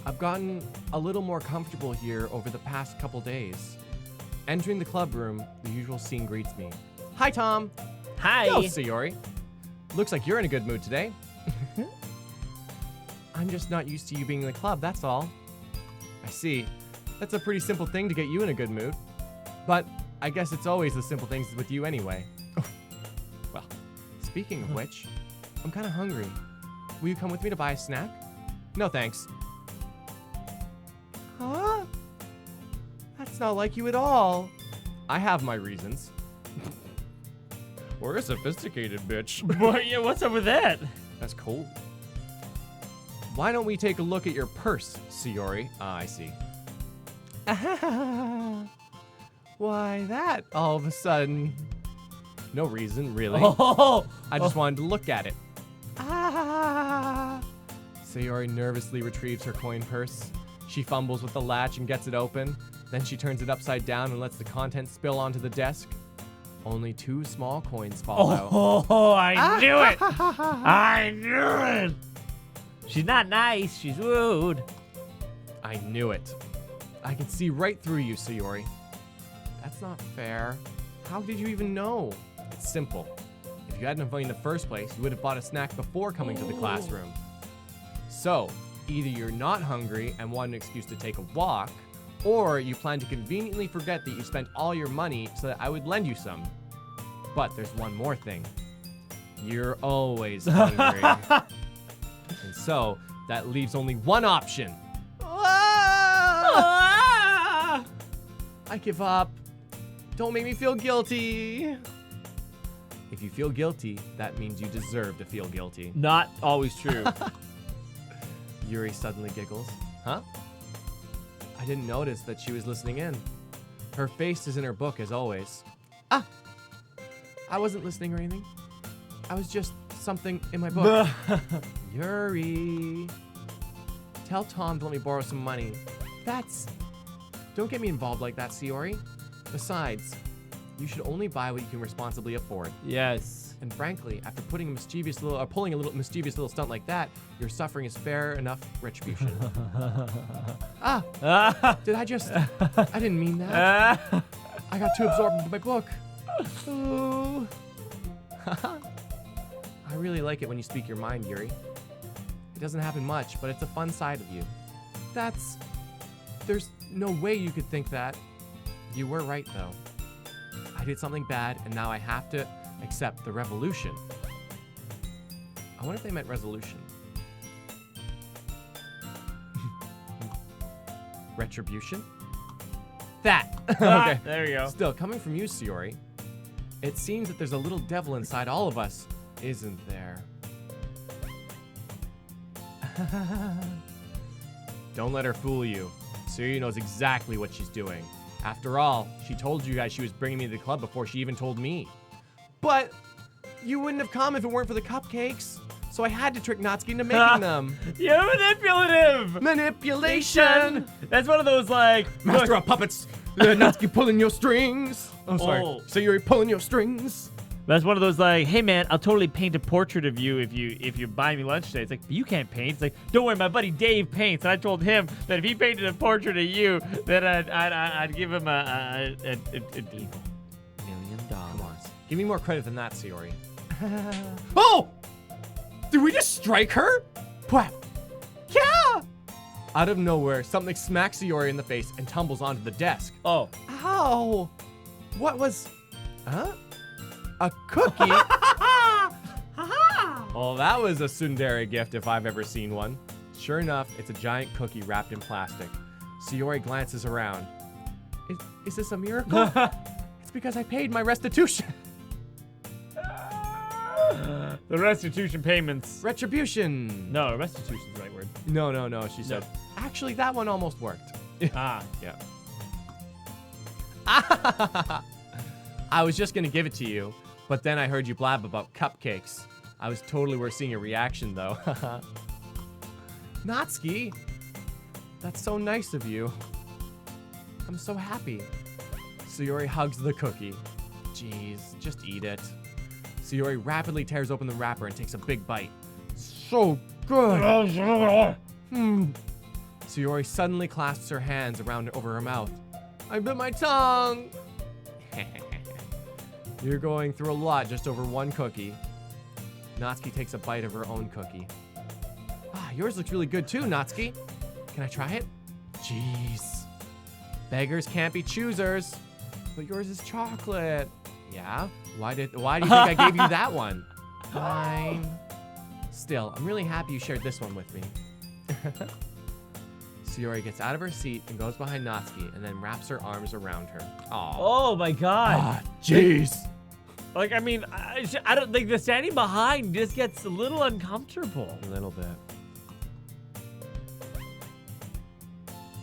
I've gotten a little more comfortable here over the past couple days. Entering the club room, the usual scene greets me. Hi, Tom. Hi. Yo, Sayori. Looks like you're in a good mood today. I'm just not used to you being in the club, that's all. I see. That's a pretty simple thing to get you in a good mood. But I guess it's always the simple things with you anyway. Well, speaking of which, I'm kind of hungry. Will you come with me to buy a snack? No, thanks. Huh? That's not like you at all. I have my reasons. We're a sophisticated bitch. Boy, yeah, what's up with that? That's cool. Why don't we take a look at your purse, Sayori? I see. Why that all of a sudden? No reason, really. Oh, I just wanted to look at it. Sayori nervously retrieves her coin purse. She fumbles with the latch and gets it open. Then she turns it upside down and lets the contents spill onto the desk. Only 2 small coins fall out. Oh, I knew it! I knew it! She's not nice, she's rude. I knew it. I can see right through you, Sayori. That's not fair. How did you even know? It's simple. If you hadn't have money in the first place, you would have bought a snack before coming to the classroom. So, either you're not hungry and want an excuse to take a walk, or you plan to conveniently forget that you spent all your money so that I would lend you some. But there's one more thing. You're always hungry. And so, that leaves only one option. I give up. Don't make me feel guilty. If you feel guilty, that means you deserve to feel guilty. Not always true. Yuri suddenly giggles. Huh? I didn't notice that she was listening in. Her face is in her book as always. Ah! I wasn't listening or anything. I was just something in my book. Yuri. Tell Tom to let me borrow some money. That's... Don't get me involved like that, Sayori. Besides, you should only buy what you can responsibly afford. Yes. And frankly, after pulling a mischievous little stunt like that, your suffering is fair enough retribution. Did I just... I didn't mean that. I got too absorbed into my book. Ooh. I really like it when you speak your mind, Yuri. It doesn't happen much, but it's a fun side of you. There's no way you could think that. You were right, though. I did something bad, and now I have to accept the revolution. I wonder if they meant resolution. Retribution? That! Okay. There you go. Still, coming from you, Sayori, it seems that there's a little devil inside all of us, isn't there? Don't let her fool you. Sayori knows exactly what she's doing. After all, she told you guys she was bringing me to the club before she even told me. But you wouldn't have come if it weren't for the cupcakes. So I had to trick Natsuki into making them. You're manipulative! Manipulation! That's one of those, like... Master of puppets! Natsuki pulling your strings! Oh, sorry. Oh. Sayori pulling your strings! That's one of those, like, hey, man, I'll totally paint a portrait of you if you buy me lunch today. It's like, you can't paint. It's like, don't worry, my buddy Dave paints. And I told him that if he painted a portrait of you, then I'd give him a $1 million. Come on. Give me more credit than that, Sayori. Oh! Did we just strike her? What? Yeah! Out of nowhere, something smacks Sayori in the face and tumbles onto the desk. Oh. Ow! What was... Huh? A cookie? Oh, that was a tsundere gift if I've ever seen one. Sure enough, it's a giant cookie wrapped in plastic. Sayori glances around. Is this a miracle? It's because I paid my restitution. The restitution payments. Retribution. No, restitution's the right word. No, she said. Actually, that one almost worked. Ah. Yeah. I was just gonna give it to you, but then I heard you blab about cupcakes. I was totally worth seeing your reaction, though. Natsuki, that's so nice of you. I'm so happy. Sayori hugs the cookie. Jeez, just eat it. Sayori rapidly tears open the wrapper and takes a big bite. So good. Sayori suddenly clasps her hands around over her mouth. I bit my tongue. You're going through a lot just over one cookie. Natsuki takes a bite of her own cookie. Ah, yours looks really good too, Natsuki. Can I try it? Jeez. Beggars can't be choosers. But yours is chocolate. Yeah? Why do you think I gave you that one? Fine. Still, I'm really happy you shared this one with me. Sayori gets out of her seat and goes behind Natsuki and then wraps her arms around her. Aww. Oh my god. Ah, jeez. Like, I mean, I don't think the standing behind just gets a little uncomfortable. A little bit.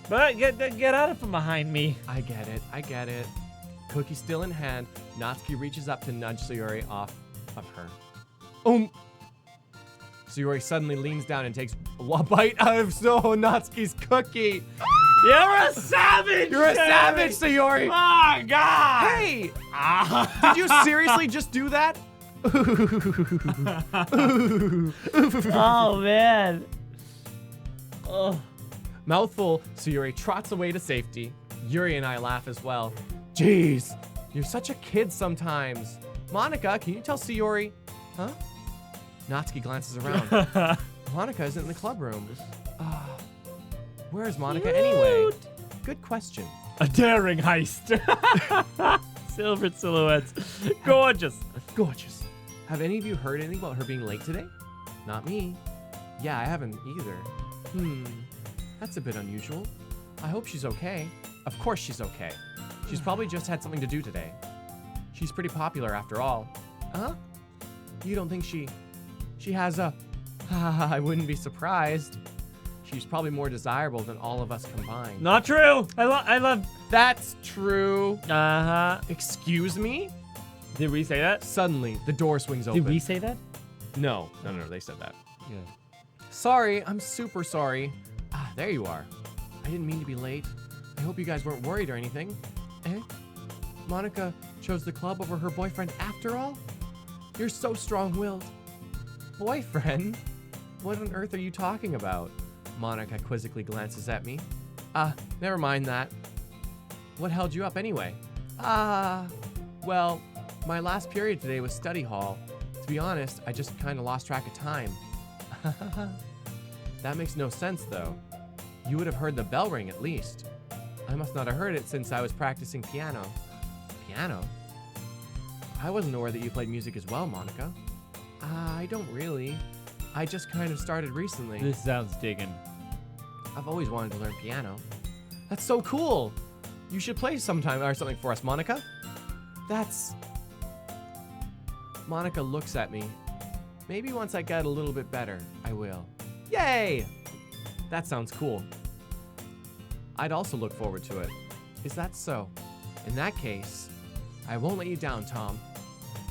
But get out of from behind me. I get it. Cookie still in hand, Natsuki reaches up to nudge Sayori off of her. Sayori suddenly leans down and takes a bite out of Natsuki's cookie. You're a savage! You're a savage, Sayori! Oh, God! Hey! Did you seriously just do that? Oh, man. Oh. Mouthful, Sayori trots away to safety. Yuri and I laugh as well. Jeez, you're such a kid sometimes. Monika, can you tell Sayori? Huh? Natsuki glances around. Monika isn't in the clubroom. Where's Monika anyway? Good question. A daring heist. Silver silhouettes. Gorgeous. Gorgeous. Have any of you heard anything about her being late today? Not me. Yeah, I haven't either. That's a bit unusual. I hope she's okay. Of course she's okay. She's probably just had something to do today. She's pretty popular after all. Huh? You don't think she has a... I wouldn't be surprised. She's probably more desirable than all of us combined. Not true. I love... That's true. Uh-huh. Excuse me? Did we say that? Suddenly, the door swings open. Did we say that? No, they said that. Yeah. Sorry, I'm super sorry. there you are. I didn't mean to be late. I hope you guys weren't worried or anything. Eh? Monika chose the club over her boyfriend after all? You're so strong-willed. Boyfriend? What on earth are you talking about? Monika quizzically glances at me. Never mind that. What held you up anyway? Well, my last period today was study hall. To be honest, I just kind of lost track of time. That makes no sense, though. You would have heard the bell ring at least. I must not have heard it since I was practicing piano. Piano? I wasn't aware that you played music as well, Monika. I don't really. I just kind of started recently. This sounds digging. I've always wanted to learn piano. That's so cool! You should play sometime or something for us, Monika. That's... Monika looks at me. Maybe once I get a little bit better, I will. Yay! That sounds cool. I'd also look forward to it. Is that so? In that case, I won't let you down, Tom.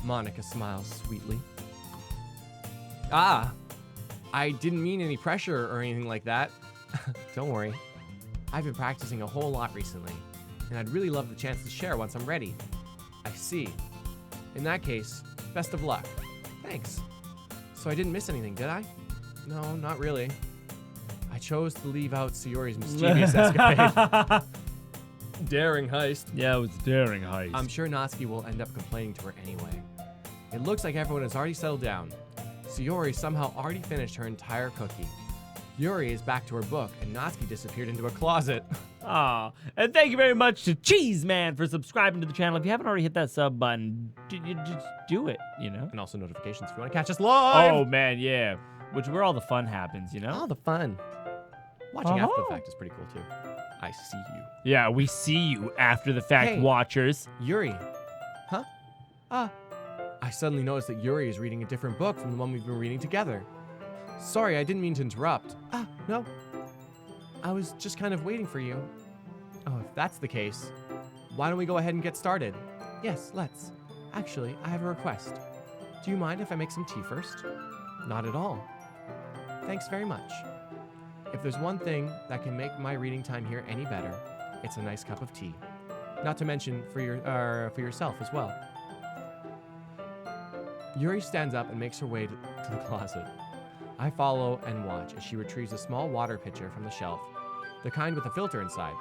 Monika smiles sweetly. I didn't mean any pressure or anything like that. Don't worry. I've been practicing a whole lot recently, and I'd really love the chance to share once I'm ready. I see. In that case, best of luck. Thanks. So I didn't miss anything, did I? No, not really. I chose to leave out Sayori's mischievous escapade. Daring heist. Yeah, it was daring heist. I'm sure Natsuki will end up complaining to her anyway. It looks like everyone has already settled down. Sayori somehow already finished her entire cookie. Yuri is back to her book, and Natsuki disappeared into a closet. Aw, and thank you very much to Cheese Man for subscribing to the channel. If you haven't already hit that sub button, you just do it, you know? And also notifications if you want to catch us live. Oh, man, yeah. Where all the fun happens, you know? All the fun. Watching after the fact is pretty cool, too. I see you. Yeah, we see you after the fact, Hey. watchers. Yuri. Huh? I suddenly noticed that Yuri is reading a different book from the one we've been reading together. Sorry, I didn't mean to interrupt. No. I was just kind of waiting for you. Oh, if that's the case, why don't we go ahead and get started? Yes, let's. Actually, I have a request. Do you mind if I make some tea first? Not at all. Thanks very much. If there's one thing that can make my reading time here any better, it's a nice cup of tea. Not to mention for yourself as well. Yuri stands up and makes her way to the closet. I follow and watch as she retrieves a small water pitcher from the shelf, the kind with a filter inside.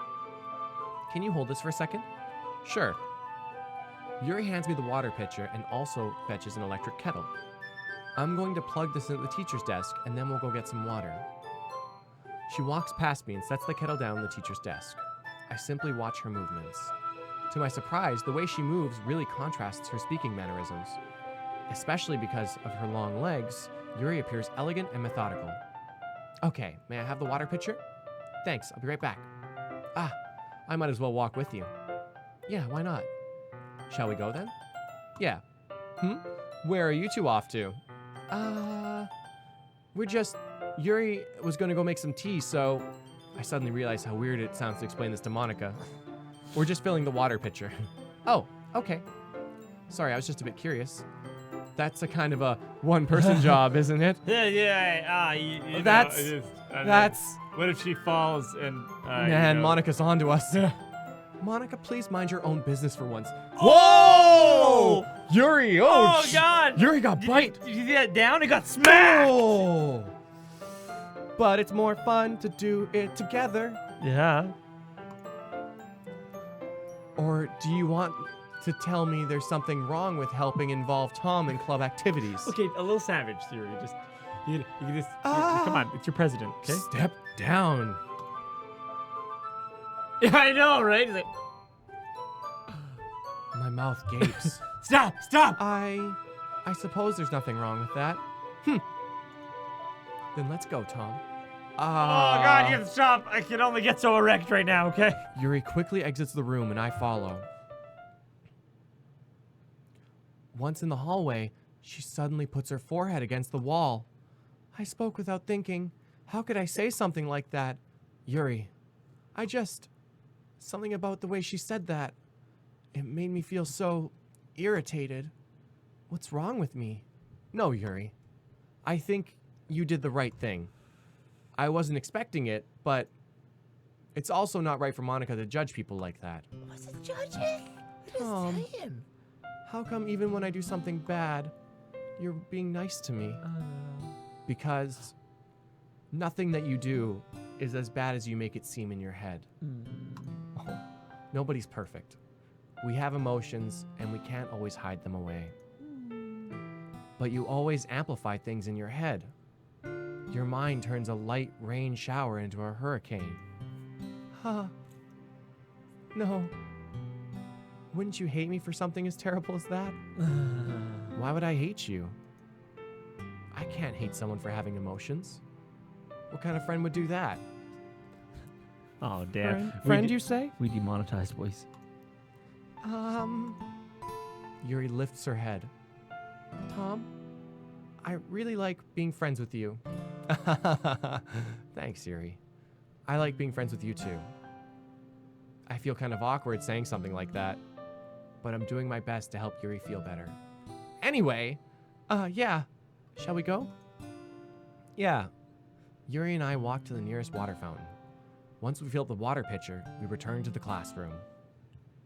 Can you hold this for a second? Sure. Yuri hands me the water pitcher and also fetches an electric kettle. I'm going to plug this into the teacher's desk and then we'll go get some water. She walks past me and sets the kettle down on the teacher's desk. I simply watch her movements. To my surprise, the way she moves really contrasts her speaking mannerisms. Especially because of her long legs, Yuri appears elegant and methodical. Okay, may I have the water pitcher? Thanks, I'll be right back. I might as well walk with you. Yeah, why not? Shall we go then? Yeah. Where are you two off to? Yuri was gonna go make some tea, so... I suddenly realized how weird it sounds to explain this to Monika. We're just filling the water pitcher. Oh, okay. Sorry, I was just a bit curious. That's a kind of a one-person job, isn't it? Yeah. That's... What if she falls and... Man, Monika's on to us. Monika, please mind your own business for once. Whoa! Yuri, Oh, God! Yuri got bite. Did you see that down? It got smacked! Oh! But it's more fun to do it together. Yeah. Or do you want to tell me there's something wrong with helping involve Tom in club activities? Okay, a little savage theory. You can just come on, it's your president, okay? Step down. Yeah, I know, right? He's like, My mouth gapes. Stop! I suppose there's nothing wrong with that. Then let's go, Tom. Oh, God, you have to stop. I can only get so erect right now, okay? Yuri quickly exits the room and I follow. Once in the hallway, she suddenly puts her forehead against the wall. I spoke without thinking. How could I say something like that? Yuri, something about the way she said that. It made me feel so irritated. What's wrong with me? No, Yuri. I think you did the right thing. I wasn't expecting it, but It's also not right for Monika to judge people like that. What's it judging? Tom, how come even when I do something bad, you're being nice to me? Because nothing that you do is as bad as you make it seem in your head. Oh, nobody's perfect. We have emotions, and we can't always hide them away. But you always amplify things in your head. Your mind turns a light rain shower into a hurricane. No. Wouldn't you hate me for something as terrible as that? Why would I hate you? I can't hate someone for having emotions. What kind of friend would do that? Oh, damn. Friend, you say? We demonetized, boys. Yuri lifts her head. Tom, I really like being friends with you. Thanks, Yuri. I like being friends with you, too. I feel kind of awkward saying something like that, but I'm doing my best to help Yuri feel better. Anyway, yeah. Shall we go? Yeah. Yuri and I walked to the nearest water fountain. Once we filled the water pitcher, we returned to the classroom.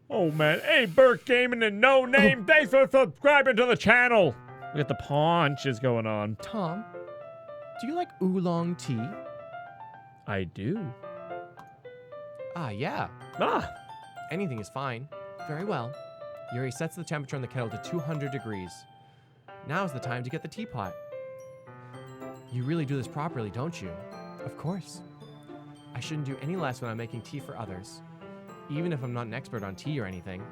Oh man, hey Burke Gaming and No Name, thanks for subscribing to the channel. We got the paunches going on. Tom, do you like oolong tea? I do. Yeah. Anything is fine. Very well. Yuri sets the temperature on the kettle to 200 degrees. Now's the time to get the teapot. You really do this properly, don't you? Of course. I shouldn't do any less when I'm making tea for others, even if I'm not an expert on tea or anything.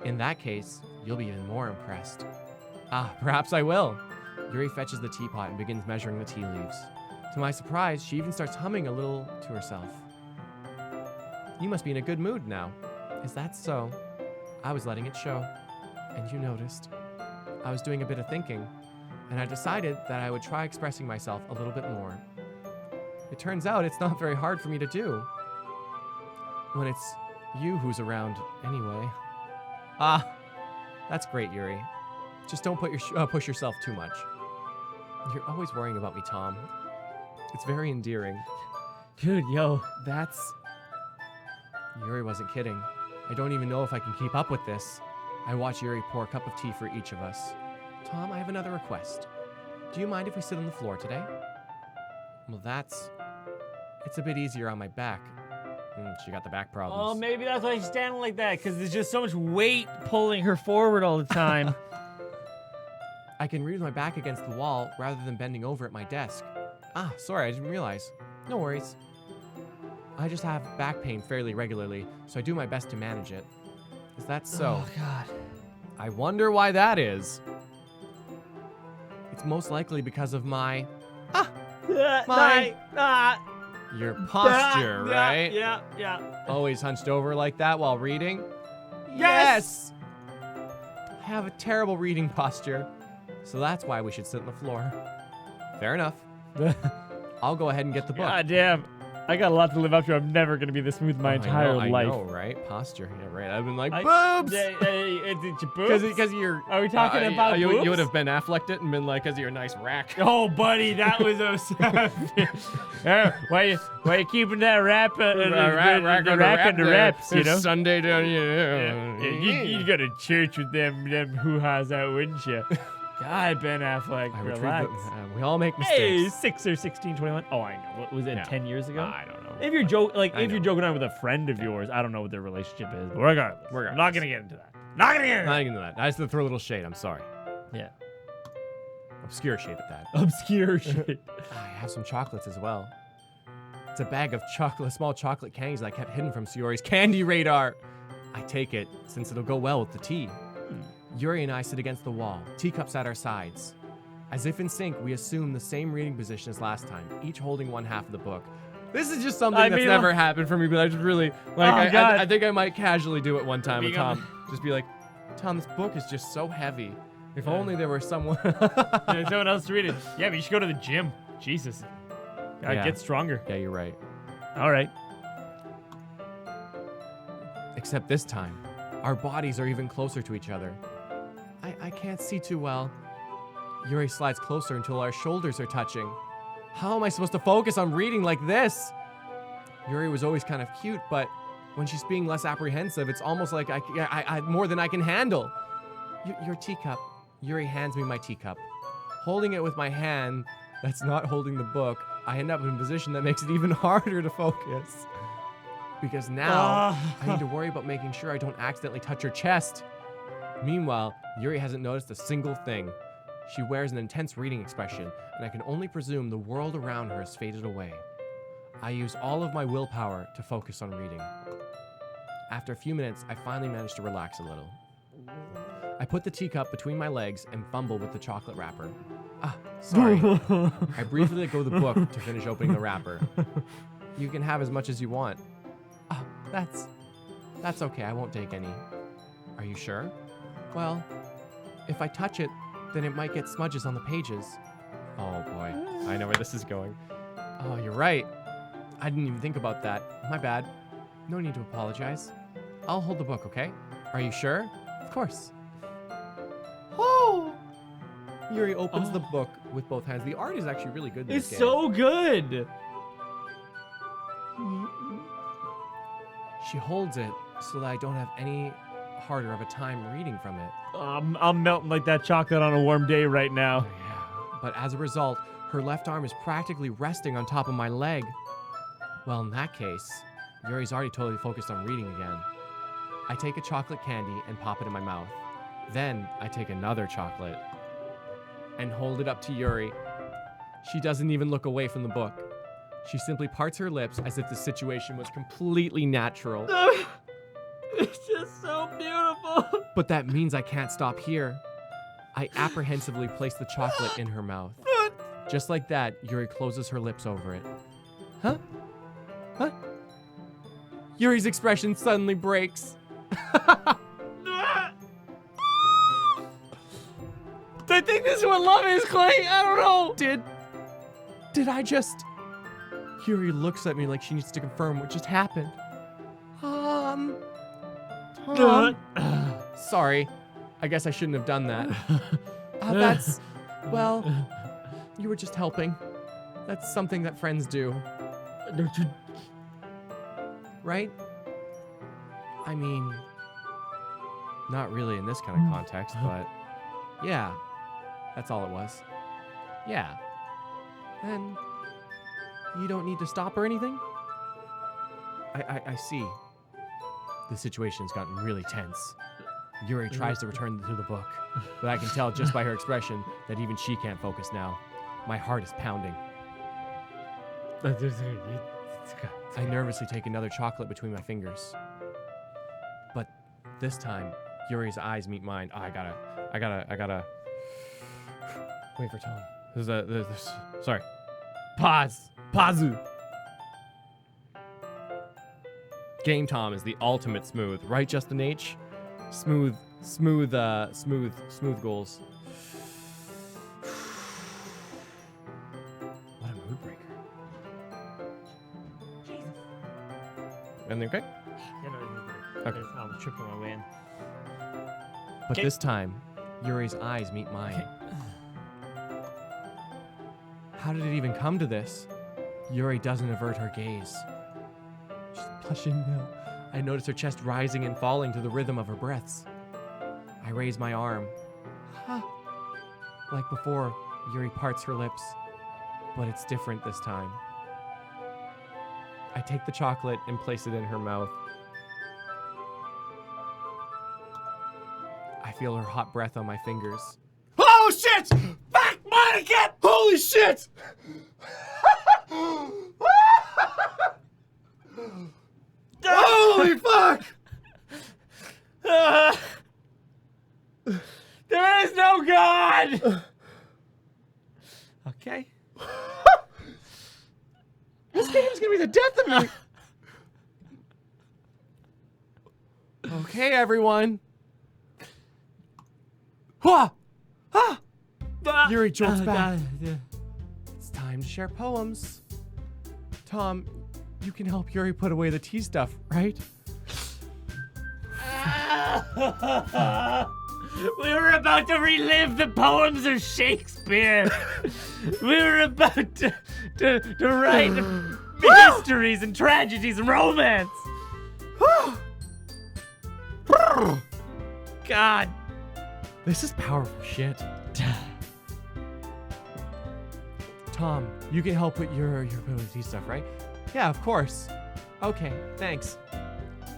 In that case, you'll be even more impressed. Perhaps I will. Yuri fetches the teapot and begins measuring the tea leaves. To my surprise, she even starts humming a little to herself. You must be in a good mood now. Is that so? I was letting it show, and you noticed. I was doing a bit of thinking, and I decided that I would try expressing myself a little bit more. It turns out it's not very hard for me to do. When it's you who's around, anyway. That's great, Yuri. Just don't push yourself too much. You're always worrying about me, Tom. It's very endearing. Dude, yo. Yuri wasn't kidding. I don't even know if I can keep up with this. I watch Yuri pour a cup of tea for each of us. Tom, I have another request. Do you mind if we sit on the floor today? Well, it's a bit easier on my back. She got the back problems. Oh, maybe that's why she's standing like that, because there's just so much weight pulling her forward all the time. I can read with my back against the wall rather than bending over at my desk. Sorry, I didn't realize. No worries. I just have back pain fairly regularly, so I do my best to manage it. Is that so? Oh, God. I wonder why that is. It's most likely because of my... Your posture, right? Yeah. Always hunched over like that while reading? Yes! I have a terrible reading posture, so that's why we should sit on the floor. Fair enough. I'll go ahead and get the book. God damn. I got a lot to live up to. I'm never going to be this smooth my entire life. I know, right? Posture. Yeah, right. I've been like, boobs! Because you're... Are we talking about boobs? You would have Ben Afflecked it and been like, because of your nice rack. Oh, buddy, that was why you keeping that rack on the wraps, you know? It's Sunday down here. You'd go to church with them hoo-has out, wouldn't you? God, Ben Affleck, relax. We all make Hey, mistakes. 6 or 16, 21. Oh, I know. What was it, 10 years ago? I don't know. If you're joking around with a friend of yours, I don't know what their relationship is, but regardless. I'm not gonna get into that. Not into that. I just had to throw a little shade. I'm sorry. Yeah. Obscure shade at that. Obscure shit. I have some chocolates as well. It's a bag of small chocolate candies that I kept hidden from Sayori's candy radar. I take it since it'll go well with the tea. Yuri and I sit against the wall, teacups at our sides. As if in sync, we assume the same reading position as last time, each holding one half of the book. This is just something that's never happened for me, but I just really, I think I might casually do it one time with Tom. Just be like, Tom, this book is just so heavy. If only there were someone... someone else to read it. Yeah, but you should go to the gym. Jesus. Gotta get stronger. Yeah, you're right. All right. Except this time, our bodies are even closer to each other. I can't see too well. Yuri slides closer until our shoulders are touching. How am I supposed to focus on reading like this? Yuri was always kind of cute, but when she's being less apprehensive, it's almost like I more than I can handle. Your teacup. Yuri hands me my teacup. Holding it with my hand that's not holding the book, I end up in a position that makes it even harder to focus. Because now, I need to worry about making sure I don't accidentally touch her chest. Meanwhile, Yuri hasn't noticed a single thing. She wears an intense reading expression, and I can only presume the world around her has faded away. I use all of my willpower to focus on reading. After a few minutes, I finally manage to relax a little. I put the teacup between my legs and fumble with the chocolate wrapper. Sorry. I briefly let go of the book to finish opening the wrapper. You can have as much as you want. That's okay, I won't take any. Are you sure? Well, if I touch it, then it might get smudges on the pages. Oh boy, I know where this is going. Oh, you're right. I didn't even think about that. My bad. No need to apologize. I'll hold the book, okay? Are you sure? Of course. Oh! Yuri opens the book with both hands. The art is actually really good in this game. It's so good! She holds it so that I don't have any harder of a time reading from it. I'm melting like that chocolate on a warm day right now. Oh, yeah. But as a result, her left arm is practically resting on top of my leg. Well, in that case, Yuri's already totally focused on reading again. I take a chocolate candy and pop it in my mouth. Then I take another chocolate and hold it up to Yuri. She doesn't even look away from the book. She simply parts her lips as if the situation was completely natural. It's just so beautiful. But that means I can't stop here. I apprehensively place the chocolate in her mouth. Just like that, Yuri closes her lips over it. Huh? Huh? Yuri's expression suddenly breaks. I think this is what love is, Clay. I don't know. Did I just... Yuri looks at me like she needs to confirm what just happened. Tom. Sorry. I guess I shouldn't have done that. Well, you were just helping. That's something that friends do. Don't you... Right? I mean, not really in this kind of context, but yeah, that's all it was. Yeah. And you don't need to stop or anything? I see. The situation's gotten really tense. Yuri tries to return to the book, but I can tell just by her expression that even she can't focus now. My heart is pounding. I nervously take another chocolate between my fingers. But this time, Yuri's eyes meet mine. Oh, I gotta wait for Tom. Sorry. Pazu. Game Tom is the ultimate smooth, right, Justin H? Smooth goals. What a mood breaker. Jesus. Everything okay? Yeah, no, Okay. I'm tripping my way in. But this time, Yuri's eyes meet mine. How did it even come to this? Yuri doesn't avert her gaze. She's blushing now. I notice her chest rising and falling to the rhythm of her breaths. I raise my arm. Like before, Yuri parts her lips, but it's different this time. I take the chocolate and place it in her mouth. I feel her hot breath on my fingers. Oh shit! Back, Monika! Holy shit! Holy fuck! There is no God! Okay. This game's gonna be the death of me! Okay, everyone. Yuri jolts back. It's time to share poems. Tom, you can help Yuri put away the tea stuff, right? We were about to relive the poems of Shakespeare. We were about to write mysteries and tragedies and romance. God. This is powerful shit. Tom, you can help with your ability stuff, right? Yeah, of course. Okay, thanks.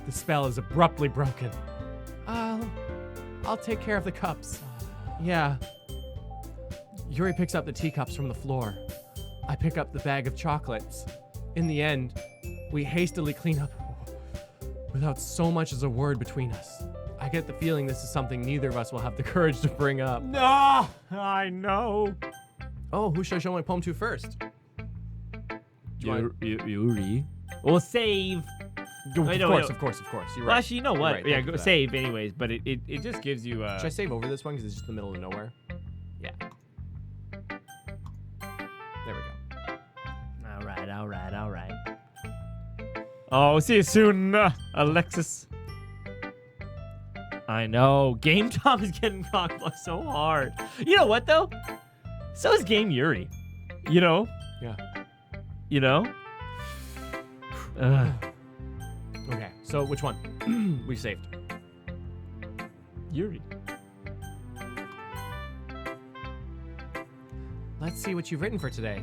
The spell is abruptly broken. I'll take care of the cups. Yeah. Yuri picks up the teacups from the floor. I pick up the bag of chocolates. In the end, we hastily clean up without so much as a word between us. I get the feeling this is something neither of us will have the courage to bring up. No, I know. Oh, who should I show my poem to first? Yuri. We'll save. Of course. You're Well, right. actually, you know what? Right, Yeah, thank you go for that. save anyways, but it just gives you. Should I save over this one because it's just in the middle of nowhere? Yeah. There we go. All right. Oh, see you soon, Alexis. I know. Game Tom is getting cockblocked so hard. You know what though? So is Game Yuri. You know? Yeah. You know? Okay, so which one? We saved. Yuri. Let's see what you've written for today.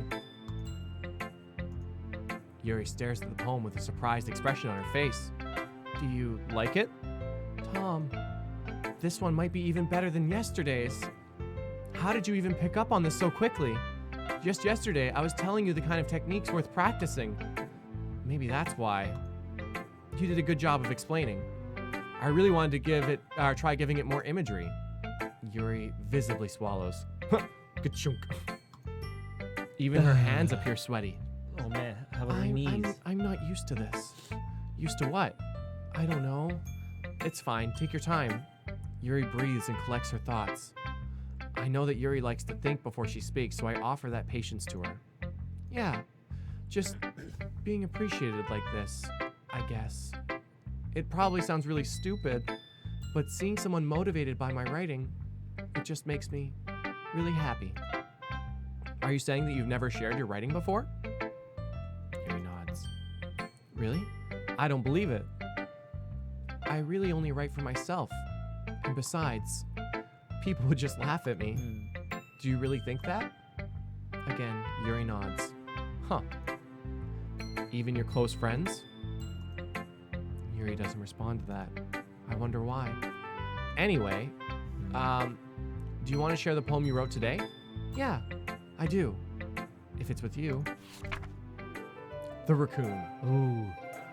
Yuri stares at the poem with a surprised expression on her face. Do you like it? Tom, this one might be even better than yesterday's. How did you even pick up on this so quickly? Just yesterday, I was telling you the kind of techniques worth practicing. Maybe that's why. You did a good job of explaining. I really wanted to try giving it more imagery. Yuri visibly swallows. Good chunk. Even her hands appear sweaty. Oh man, how about her knees? I'm not used to this. Used to what? I don't know. It's fine. Take your time. Yuri breathes and collects her thoughts. I know that Yuri likes to think before she speaks, so I offer that patience to her. Yeah, just being appreciated like this, I guess. It probably sounds really stupid, but seeing someone motivated by my writing, it just makes me really happy. Are you saying that you've never shared your writing before? Yuri nods. Really? I don't believe it. I really only write for myself. And besides, people would just laugh at me. Do you really think that? Again, Yuri nods. Huh. Even your close friends? Yuri doesn't respond to that. I wonder why. Anyway, do you want to share the poem you wrote today? Yeah, I do. If it's with you. The Raccoon. Ooh.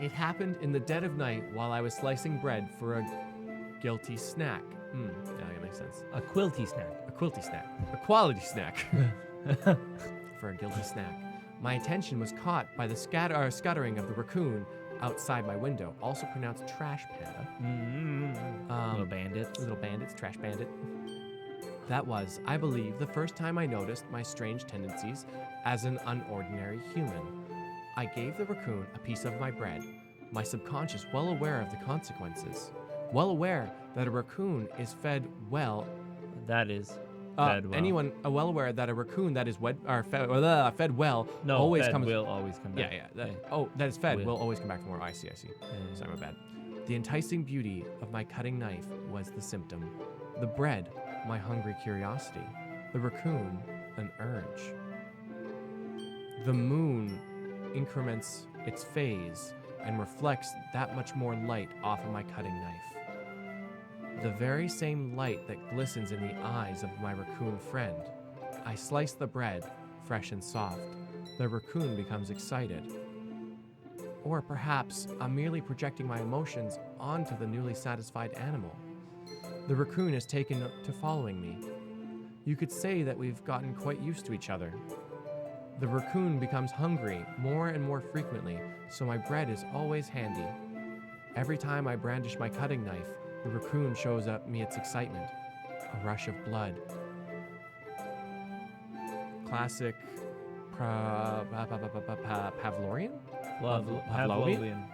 It happened in the dead of night while I was slicing bread for a guilty snack. Yeah, that makes sense. A quilty snack. A quilty snack. A quality snack. For a guilty snack. My attention was caught by the scuttering of the raccoon outside my window, also pronounced trash panda. Little bandits. Little bandits, trash bandit. That was, I believe, the first time I noticed my strange tendencies as an unordinary human. I gave the raccoon a piece of my bread, my subconscious well aware of the consequences, well aware that a raccoon is fed well. That is fed well. Anyone well aware that a raccoon that is fed well always comes. will always come back. That is fed Will. will always come back for more. I see. Sorry, my bad. The enticing beauty of my cutting knife was the symptom. The bread, my hungry curiosity. The raccoon, an urge. The moon increments its phase and reflects that much more light off of my cutting knife. The very same light that glistens in the eyes of my raccoon friend. I slice the bread, fresh and soft. The raccoon becomes excited. Or perhaps I'm merely projecting my emotions onto the newly satisfied animal. The raccoon has taken to following me. You could say that we've gotten quite used to each other. The raccoon becomes hungry more and more frequently, so my bread is always handy. Every time I brandish my cutting knife, the raccoon shows me its excitement. A rush of blood. Classic Pavlovian?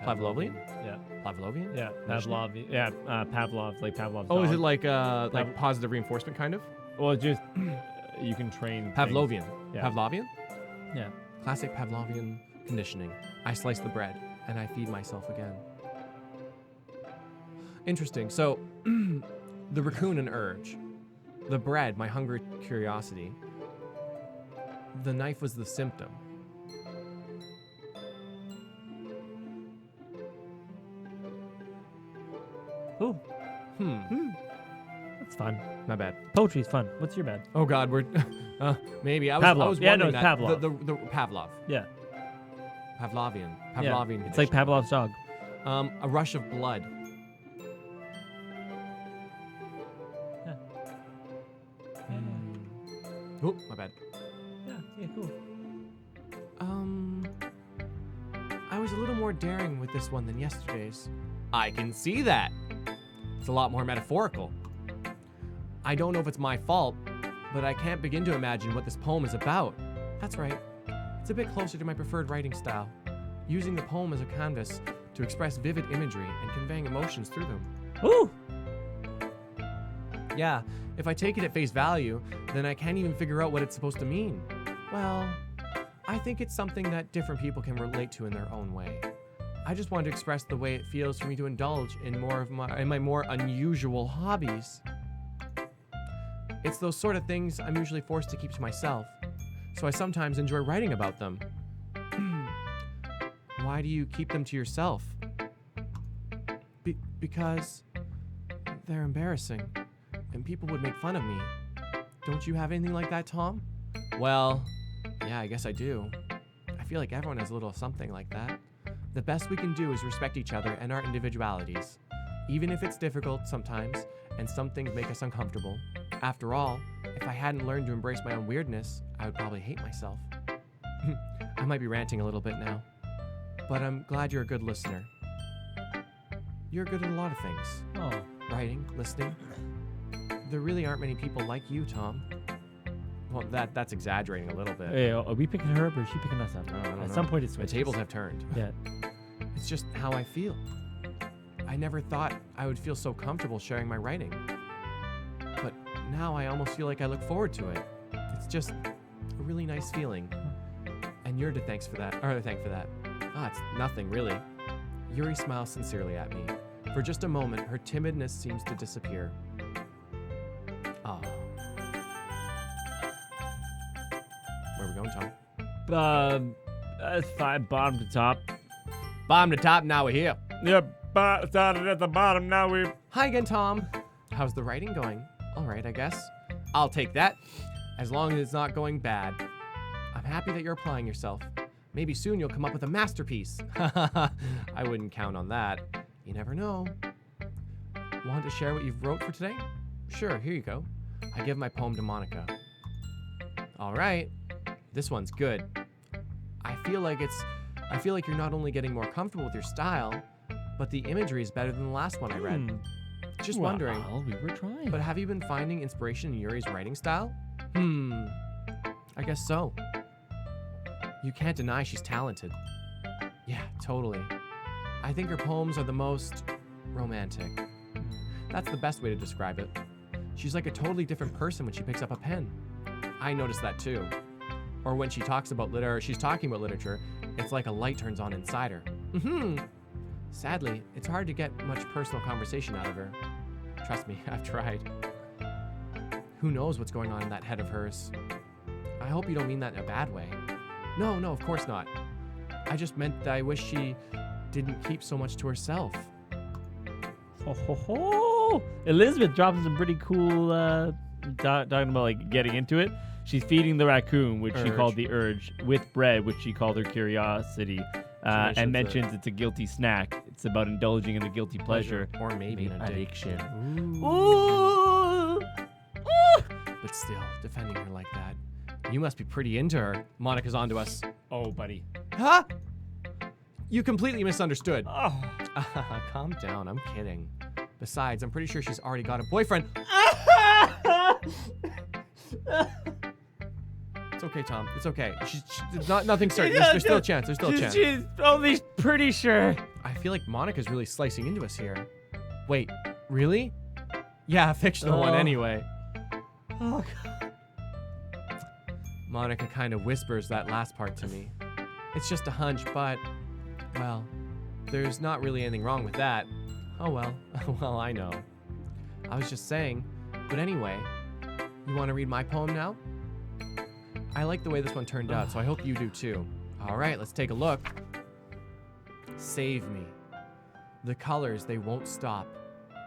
Pavlovian? Yeah. Pavlovian? Yeah. Pavlov. Yeah. Pavlov. Like Pavlov's Oh, dog. is it like positive reinforcement kind of? Well, just you can train Pavlovian. Yeah. Pavlovian? Yeah. Classic Pavlovian conditioning. I slice the bread, and I feed myself again. Interesting. So, the raccoon, an urge. The bread, my hungry curiosity. The knife was the symptom. Ooh, that's fun. My bad. Poetry's fun. What's your bad? Oh God, we're maybe I was Pavlov. I was Yeah, no, wondering it's that. Pavlov. The Pavlov. Yeah. Pavlovian. Yeah. Pavlovian. It's like Pavlov's dog. A rush of blood. Yeah. Oh, my bad. Yeah, cool. I was a little more daring with this one than yesterday's. I can see that. It's a lot more metaphorical. I don't know if it's my fault, but I can't begin to imagine what this poem is about. That's right. It's a bit closer to my preferred writing style, using the poem as a canvas to express vivid imagery and conveying emotions through them. Ooh! Yeah, if I take it at face value, then I can't even figure out what it's supposed to mean. Well, I think it's something that different people can relate to in their own way. I just want to express the way it feels for me to indulge in my more unusual hobbies. It's those sort of things I'm usually forced to keep to myself, so I sometimes enjoy writing about them. Why do you keep them to yourself? Because they're embarrassing, and people would make fun of me. Don't you have anything like that, Tom? Well, yeah, I guess I do. I feel like everyone has a little something like that. The best we can do is respect each other and our individualities, even if it's difficult sometimes, and some things make us uncomfortable. After all, if I hadn't learned to embrace my own weirdness, I would probably hate myself. I might be ranting a little bit now, but I'm glad you're a good listener. You're good at a lot of things. Oh. Writing, listening. There really aren't many people like you, Tom. Well, that's exaggerating a little bit. Hey, are we picking her up or is she picking us up? I don't At know. some point, it's The switches. tables have turned. Yeah. It's just how I feel. I never thought I would feel so comfortable sharing my writing. But now I almost feel like I look forward to it. It's just a really nice feeling. And you're to thank for that. Ah, it's nothing really. Yuri smiles sincerely at me. For just a moment, her timidness seems to disappear. Ah. Where are we going, Tom? That's fine. Bottom to top. Bottom to top, now we're here. Yep, started at the bottom, now we... Hi again, Tom. How's the writing going? All right, I guess. I'll take that, as long as it's not going bad. I'm happy that you're applying yourself. Maybe soon you'll come up with a masterpiece. I wouldn't count on that. You never know. Want to share what you've wrote for today? Sure, here you go. I give my poem to Monika. All right, this one's good. I feel like you're not only getting more comfortable with your style, but the imagery is better than the last one I read. Just wondering. Well, we were trying. But have you been finding inspiration in Yuri's writing style? I guess so. You can't deny she's talented. Yeah, totally. I think her poems are the most romantic. That's the best way to describe it. She's like a totally different person when she picks up a pen. I noticed that too. Or when she talks about she's talking about literature, it's like a light turns on inside her. Sadly, it's hard to get much personal conversation out of her. Trust me, I've tried. Who knows what's going on in that head of hers? I hope you don't mean that in a bad way. No, of course not. I just meant that I wish she didn't keep so much to herself. Elizabeth drops some pretty cool, talking about like getting into it. She's feeding the raccoon, which she called the urge, with bread, which she called her curiosity, and mentions it's a guilty snack. It's about indulging in a guilty pleasure. Or maybe an addiction. Ooh. But still, defending her like that. You must be pretty into her. Monika's onto us. Oh, buddy. Huh? You completely misunderstood. Oh. Calm down, I'm kidding. Besides, I'm pretty sure she's already got a boyfriend. It's okay, Tom. It's okay. She's nothing certain. There's still a chance. There's still a chance. She's only pretty sure. I feel like Monika's really slicing into us here. Wait, really? Yeah, a fictional one anyway. Oh, God. Monika kind of whispers that last part to me. It's just a hunch, but, well, there's not really anything wrong with that. Oh well, well, I know. I was just saying, but anyway, you want to read my poem now? I like the way this one turned out, so I hope you do too. All right, let's take a look. Save me. The colors, they won't stop.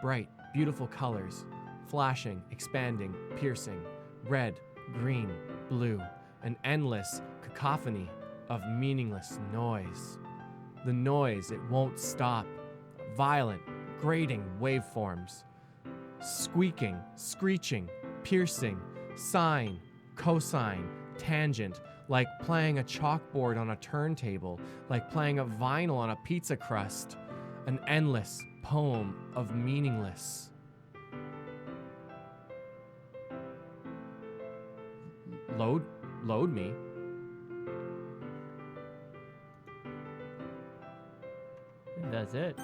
Bright, beautiful colors. Flashing, expanding, piercing. Red, green, blue. An endless cacophony of meaningless noise. The noise, it won't stop. Violent, grating waveforms. Squeaking, screeching, piercing, sine, cosine, tangent, like playing a chalkboard on a turntable, like playing a vinyl on a pizza crust. An endless poem of meaningless. Load me. That's it.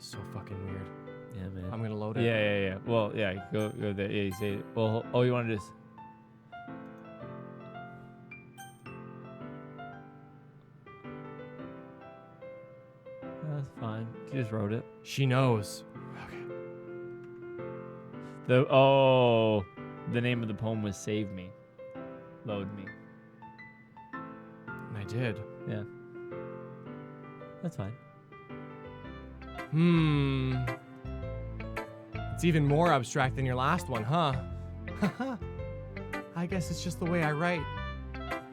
So fucking weird. Yeah, man. I'm gonna load it. Yeah. Well, yeah, go there. Yeah, you say it. Well, oh, you want to just... That's fine. You just wrote it. She knows. The name of the poem was Save Me. Load Me. And I did. Yeah. That's fine. It's even more abstract than your last one, huh? I guess it's just the way I write.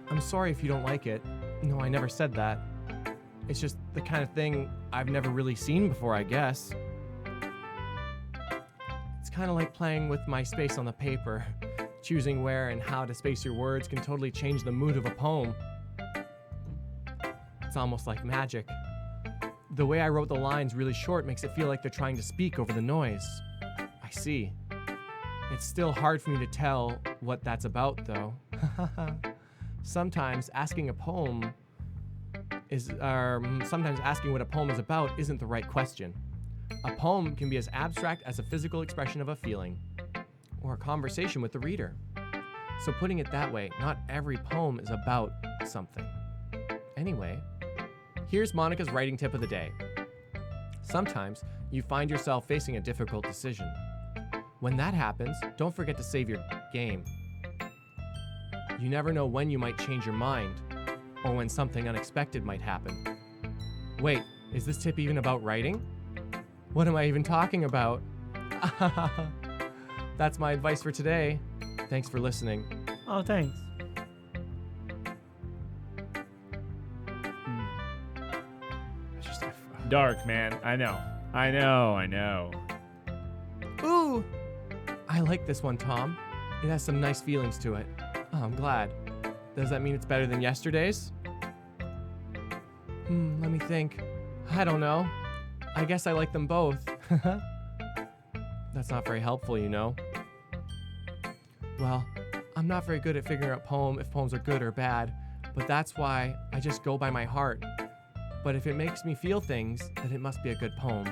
I'm sorry if you don't like it. No, I never said that. It's just the kind of thing I've never really seen before, I guess. It's kind of like playing with my space on the paper. Choosing where and how to space your words can totally change the mood of a poem. It's almost like magic. The way I wrote the lines really short makes it feel like they're trying to speak over the noise. I see. It's still hard for me to tell what that's about, though. Sometimes asking what a poem is about isn't the right question. A poem can be as abstract as a physical expression of a feeling, or a conversation with the reader. So putting it that way, not every poem is about something. Anyway, here's Monika's writing tip of the day. Sometimes you find yourself facing a difficult decision. When that happens, don't forget to save your game. You never know when you might change your mind, or when something unexpected might happen. Wait, is this tip even about writing? What am I even talking about? That's my advice for today. Thanks for listening. Oh, thanks. Dark, man. I know. Ooh! I like this one, Tom. It has some nice feelings to it. Oh, I'm glad. Does that mean it's better than yesterday's? Let me think. I don't know. I guess I like them both. That's not very helpful, you know. Well, I'm not very good at figuring out if poems are good or bad, but that's why I just go by my heart. But if it makes me feel things, then it must be a good poem.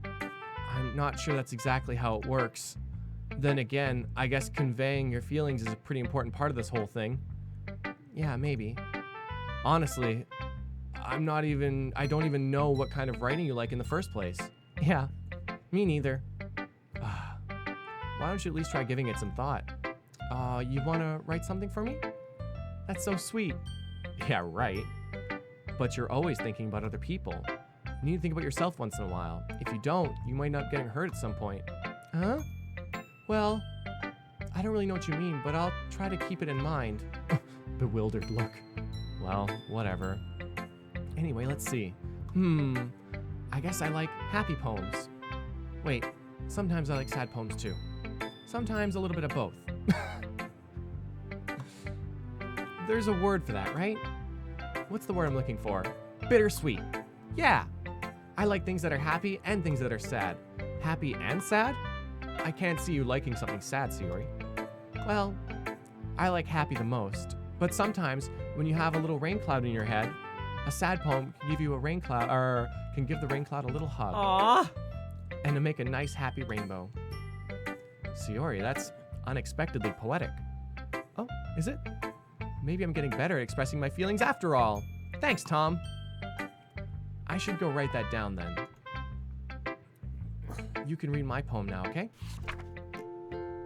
I'm not sure that's exactly how it works. Then again, I guess conveying your feelings is a pretty important part of this whole thing. Yeah, maybe. Honestly, I don't even know what kind of writing you like in the first place. Yeah, me neither. Why don't you at least try giving it some thought? You wanna write something for me? That's so sweet. Yeah, right. But you're always thinking about other people. You need to think about yourself once in a while. If you don't, you might end up getting hurt at some point. Huh? Well, I don't really know what you mean, but I'll try to keep it in mind. Bewildered look. Well, whatever. Anyway, let's see. I guess I like happy poems. Wait, sometimes I like sad poems too. Sometimes a little bit of both. There's a word for that, right? What's the word I'm looking for? Bittersweet. Yeah. I like things that are happy and things that are sad. Happy and sad? I can't see you liking something sad, Sayori. Well, I like happy the most. But sometimes, when you have a little rain cloud in your head, A sad poem can give you a rain cloud, or can give the rain cloud a little hug. Aww. And to make a nice, happy rainbow. Sayori, that's unexpectedly poetic. Oh, is it? Maybe I'm getting better at expressing my feelings after all. Thanks, Tom. I should go write that down then. You can read my poem now, okay?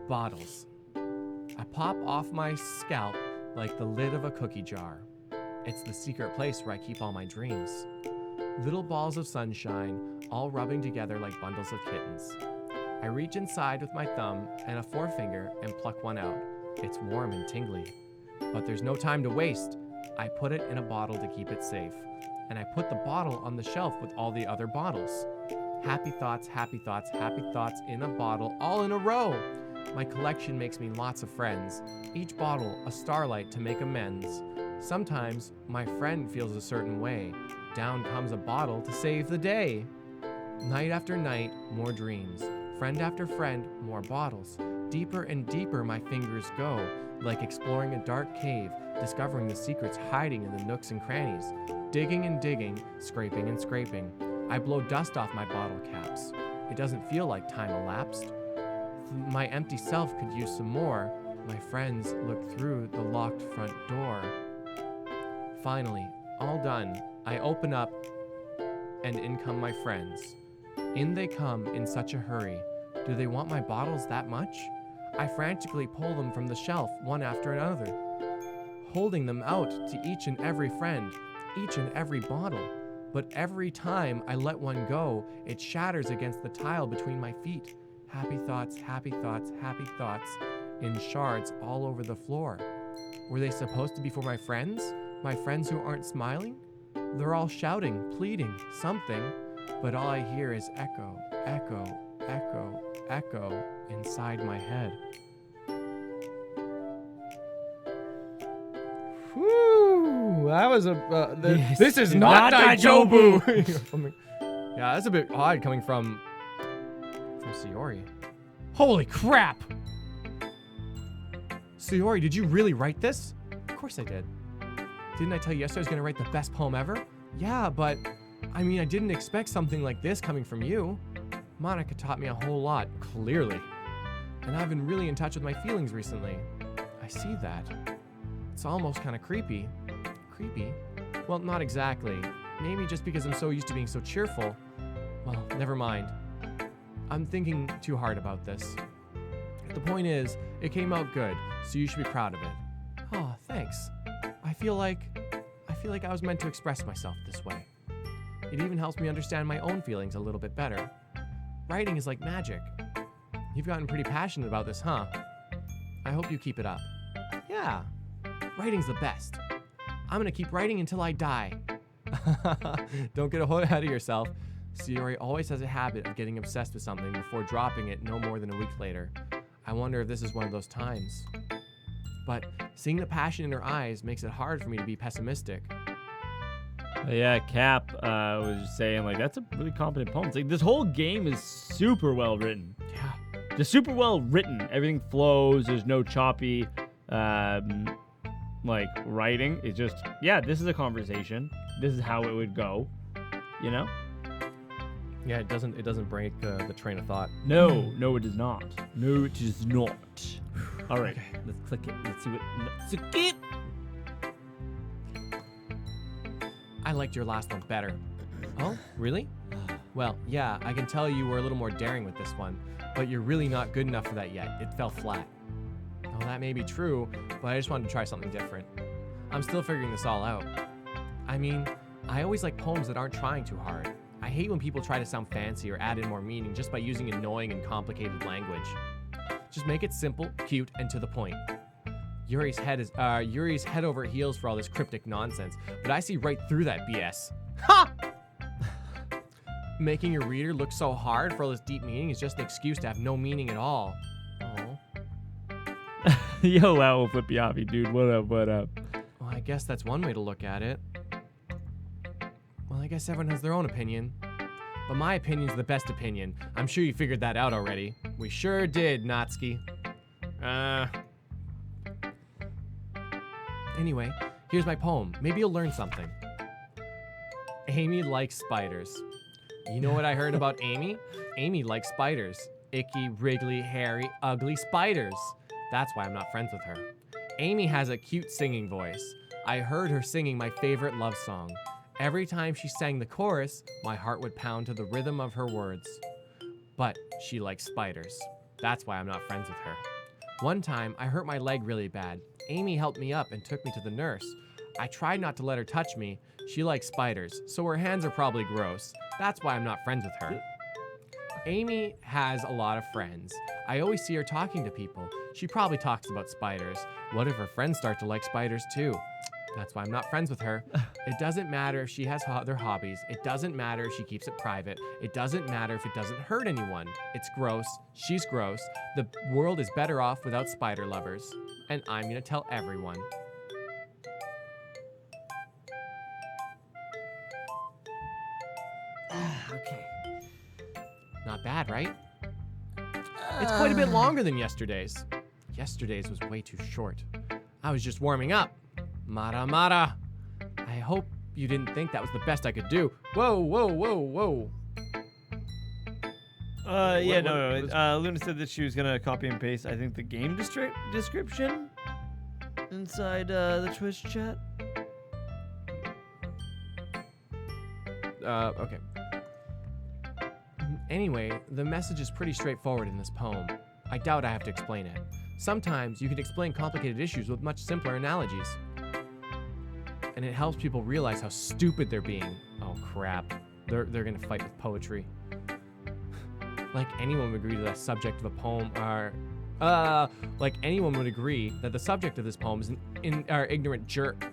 Bottles. I pop off my scalp like the lid of a cookie jar. It's the secret place where I keep all my dreams. Little balls of sunshine, all rubbing together like bundles of kittens. I reach inside with my thumb and a forefinger and pluck one out. It's warm and tingly. But there's no time to waste. I put it in a bottle to keep it safe. And I put the bottle on the shelf with all the other bottles. Happy thoughts, happy thoughts, happy thoughts in a bottle, all in a row. My collection makes me lots of friends. Each bottle a starlight to make amends. Sometimes my friend feels a certain way. Down comes a bottle to save the day. Night after night, more dreams. Friend after friend, more bottles. Deeper and deeper my fingers go, like exploring a dark cave, discovering the secrets hiding in the nooks and crannies. Digging and digging, scraping and scraping. I blow dust off my bottle caps. It doesn't feel like time elapsed. My empty self could use some more. My friends look through the locked front door. Finally, all done, I open up, and in come my friends. In they come in such a hurry. Do they want my bottles that much? I frantically pull them from the shelf, one after another, holding them out to each and every friend, each and every bottle. But every time I let one go, it shatters against the tile between my feet. Happy thoughts, happy thoughts, happy thoughts, in shards all over the floor. Were they supposed to be for my friends? My friends who aren't smiling? They're all shouting, pleading, something, but all I hear is echo, echo, echo, echo inside my head. Whew, that was a. This is not Daijobu! Yeah, that's a bit odd coming from Sayori. Holy crap! Sayori, did you really write this? Of course I did. Didn't I tell you yesterday I was going to write the best poem ever? Yeah, but I mean, I didn't expect something like this coming from you. Monika taught me a whole lot, clearly. And I've been really in touch with my feelings recently. I see that. It's almost kind of creepy. Creepy? Well, not exactly. Maybe just because I'm so used to being so cheerful. Well, never mind. I'm thinking too hard about this. The point is, it came out good, so you should be proud of it. Oh, thanks. I feel like I was meant to express myself this way. It even helps me understand my own feelings a little bit better. Writing is like magic. You've gotten pretty passionate about this, huh? I hope you keep it up. Yeah, writing's the best. I'm gonna keep writing until I die. Don't get ahead of yourself. Sayori always has a habit of getting obsessed with something before dropping it no more than a week later. I wonder if this is one of those times. But seeing the passion in her eyes makes it hard for me to be pessimistic. Yeah, Cap was just saying, like, that's a really competent poem. It's like, this whole game is super well written. Yeah. Just super well written. Everything flows. There's no choppy, like, writing. It's just, yeah, this is a conversation. This is how it would go, you know? Yeah, it doesn't break the train of thought. No, it does not. No, it does not. All right, okay. Let's click it. Let's see what Natsuki. I liked your last one better. Oh, really? Well, yeah, I can tell you were a little more daring with this one, but you're really not good enough for that yet. It fell flat. Oh, that may be true, but I just wanted to try something different. I'm still figuring this all out. I mean, I always like poems that aren't trying too hard. I hate when people try to sound fancy or add in more meaning just by using annoying and complicated language. Just make it simple, cute, and to the point. Yuri's head over heels for all this cryptic nonsense, but I see right through that BS. Ha! Making your reader look so hard for all this deep meaning is just an excuse to have no meaning at all. Oh. Yo, that will flip you off, dude. What up? Well, I guess that's one way to look at it. Well, I guess everyone has their own opinion. But my opinion's the best opinion. I'm sure you figured that out already. We sure did, Natsuki. Anyway, here's my poem. Maybe you'll learn something. Amy likes spiders. You know what I heard about Amy? Amy likes spiders. Icky, wriggly, hairy, ugly spiders. That's why I'm not friends with her. Amy has a cute singing voice. I heard her singing my favorite love song. Every time she sang the chorus, my heart would pound to the rhythm of her words. But she likes spiders. That's why I'm not friends with her. One time, I hurt my leg really bad. Amy helped me up and took me to the nurse. I tried not to let her touch me. She likes spiders, so her hands are probably gross. That's why I'm not friends with her. Amy has a lot of friends. I always see her talking to people. She probably talks about spiders. What if her friends start to like spiders too? That's why I'm not friends with her. It doesn't matter if she has other hobbies. It doesn't matter if she keeps it private. It doesn't matter if it doesn't hurt anyone. It's gross. She's gross. The world is better off without spider lovers. And I'm gonna tell everyone. Okay. Not bad, right? It's quite a bit longer than yesterday's. Yesterday's was way too short. I was just warming up. Mara Mara. I hope you didn't think that was the best I could do. Whoa, whoa, whoa, whoa. Luna said that she was gonna copy and paste, I think, the game description inside the Twitch chat. Okay. Anyway, the message is pretty straightforward in this poem. I doubt I have to explain it. Sometimes you can explain complicated issues with much simpler analogies. And it helps people realize how stupid they're being. Oh crap. They're gonna fight with poetry. Like anyone would agree to the subject of a poem like anyone would agree that the subject of this poem is an ignorant jerk.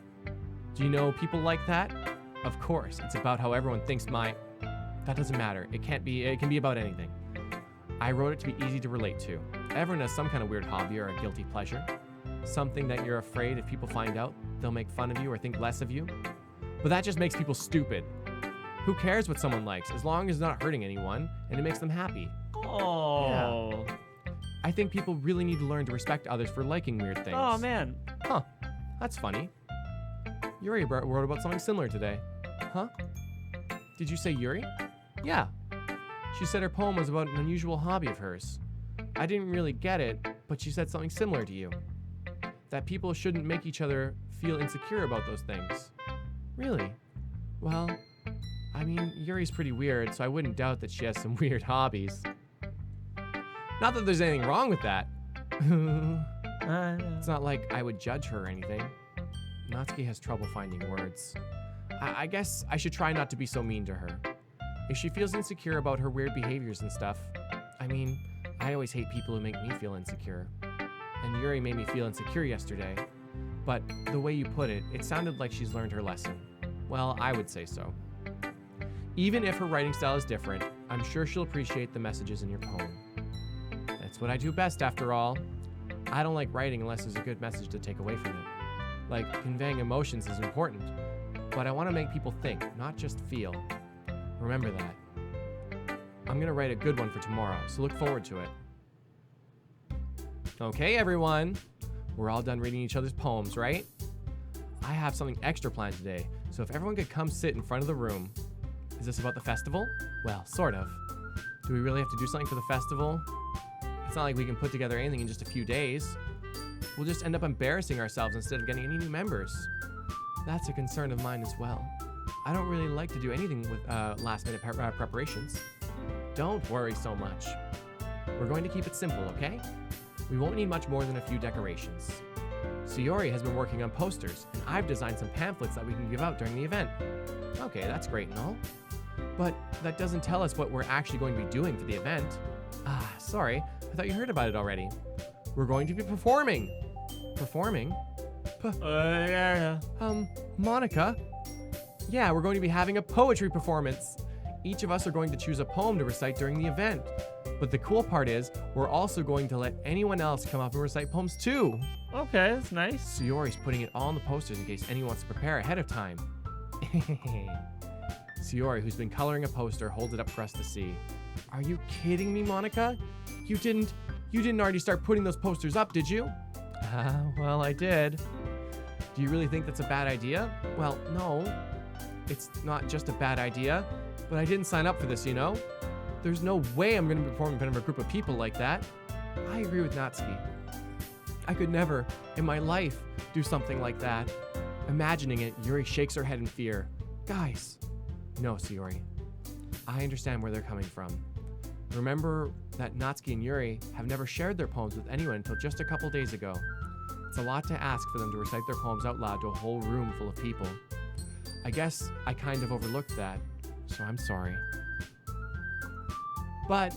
Do you know people like that? Of course, it's about how everyone thinks that doesn't matter. It can be about anything. I wrote it to be easy to relate to. Everyone has some kind of weird hobby or a guilty pleasure. Something that you're afraid if people find out, they'll make fun of you or think less of you. But that just makes people stupid. Who cares what someone likes, as long as it's not hurting anyone and it makes them happy? Oh. Yeah. I think people really need to learn to respect others for liking weird things. Oh, man. Huh. That's funny. Yuri wrote about something similar today. Huh? Did you say Yuri? Yeah. She said her poem was about an unusual hobby of hers. I didn't really get it, but she said something similar to you. That people shouldn't make each other feel insecure about those things. Really? Well, I mean, Yuri's pretty weird, so I wouldn't doubt that she has some weird hobbies. Not that there's anything wrong with that. It's not like I would judge her or anything. Natsuki has trouble finding words. I guess I should try not to be so mean to her. If she feels insecure about her weird behaviors and stuff, I mean, I always hate people who make me feel insecure. And Yuri made me feel insecure yesterday. But the way you put it, it sounded like she's learned her lesson. Well, I would say so. Even if her writing style is different, I'm sure she'll appreciate the messages in your poem. That's what I do best, after all. I don't like writing unless there's a good message to take away from it. Like, conveying emotions is important, but I want to make people think, not just feel. Remember that. I'm going to write a good one for tomorrow, so look forward to it. Okay, everyone. We're all done reading each other's poems, right? I have something extra planned today, so if everyone could come sit in front of the room. Is this about the festival? Well, sort of. Do we really have to do something for the festival? It's not like we can put together anything in just a few days. We'll just end up embarrassing ourselves instead of getting any new members. That's a concern of mine as well. I don't really like to do anything with last-minute preparations. Don't worry so much. We're going to keep it simple, okay? We won't need much more than a few decorations. Sayori has been working on posters, and I've designed some pamphlets that we can give out during the event. Okay, that's great and all. But that doesn't tell us what we're actually going to be doing for the event. Sorry. I thought you heard about it already. We're going to be performing. Performing? Monika? Yeah, we're going to be having a poetry performance. Each of us are going to choose a poem to recite during the event. But the cool part is, we're also going to let anyone else come up and recite poems too. Okay, that's nice. Sayori's putting it all on the posters in case anyone wants to prepare ahead of time. Sayori, who's been coloring a poster, holds it up for us to see. Are you kidding me, Monika? You didn't already start putting those posters up, did you? Well, I did. Do you really think that's a bad idea? Well, no. it's not just a bad idea, but I didn't sign up for this, you know? There's no way I'm going to be performing in front of a group of people like that. I agree with Natsuki. I could never, in my life, do something like that. Imagining it, Yuri shakes her head in fear. Guys. No, Sayori. I understand where they're coming from. Remember that Natsuki and Yuri have never shared their poems with anyone until just a couple days ago. It's a lot to ask for them to recite their poems out loud to a whole room full of people. I guess I kind of overlooked that, so I'm sorry. But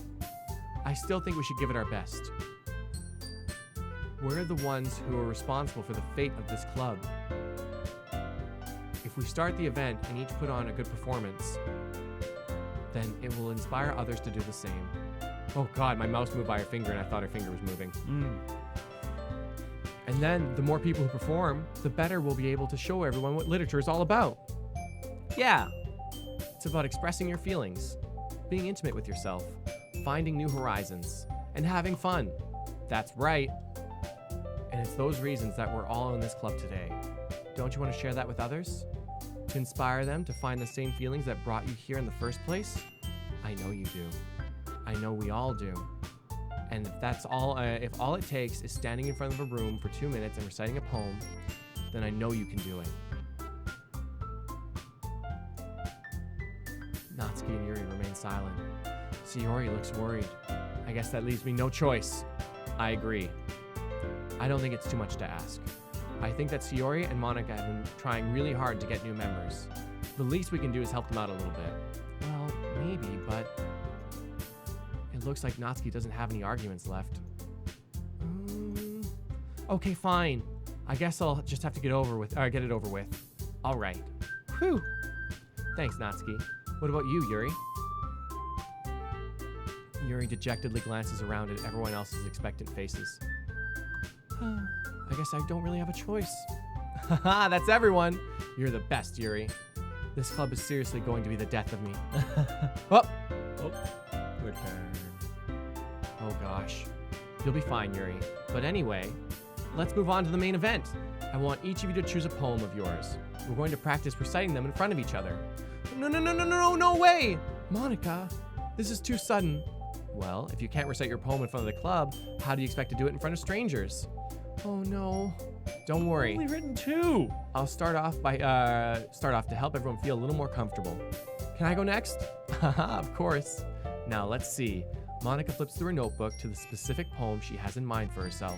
I still think we should give it our best. We're the ones who are responsible for the fate of this club. If we start the event and each put on a good performance, then it will inspire others to do the same. Oh God, my mouse moved by her finger and I thought her finger was moving. And then the more people who perform, the better we'll be able to show everyone what literature is all about. Yeah, it's about expressing your feelings, being intimate with yourself, finding new horizons, and having fun. That's right. And it's those reasons that we're all in this club today. Don't you want to share that with others? To inspire them to find the same feelings that brought you here in the first place? I know you do. I know we all do. And if that's all, if all it takes is standing in front of a room for 2 minutes and reciting a poem, then I know you can do it. Natsuki and Yuri remain silent. Sayori looks worried. I guess that leaves me no choice. I agree. I don't think it's too much to ask. I think that Sayori and Monika have been trying really hard to get new members. The least we can do is help them out a little bit. Well, maybe, but it looks like Natsuki doesn't have any arguments left. Okay, fine. I guess I'll just have to get it over with. All right. Whew. Thanks, Natsuki. What about you, Yuri? Yuri dejectedly glances around at everyone else's expectant faces. I guess I don't really have a choice. Haha, that's everyone. You're the best, Yuri. This club is seriously going to be the death of me. Oh, Return. Oh gosh. You'll be fine, Yuri. But anyway, let's move on to the main event. I want each of you to choose a poem of yours. We're going to practice reciting them in front of each other. No way! Monika, this is too sudden. Well, if you can't recite your poem in front of the club, how do you expect to do it in front of strangers? Oh no. Don't worry. I've only written 2. I'll start off to help everyone feel a little more comfortable. Can I go next? Haha, of course. Now let's see. Monika flips through her notebook to the specific poem she has in mind for herself.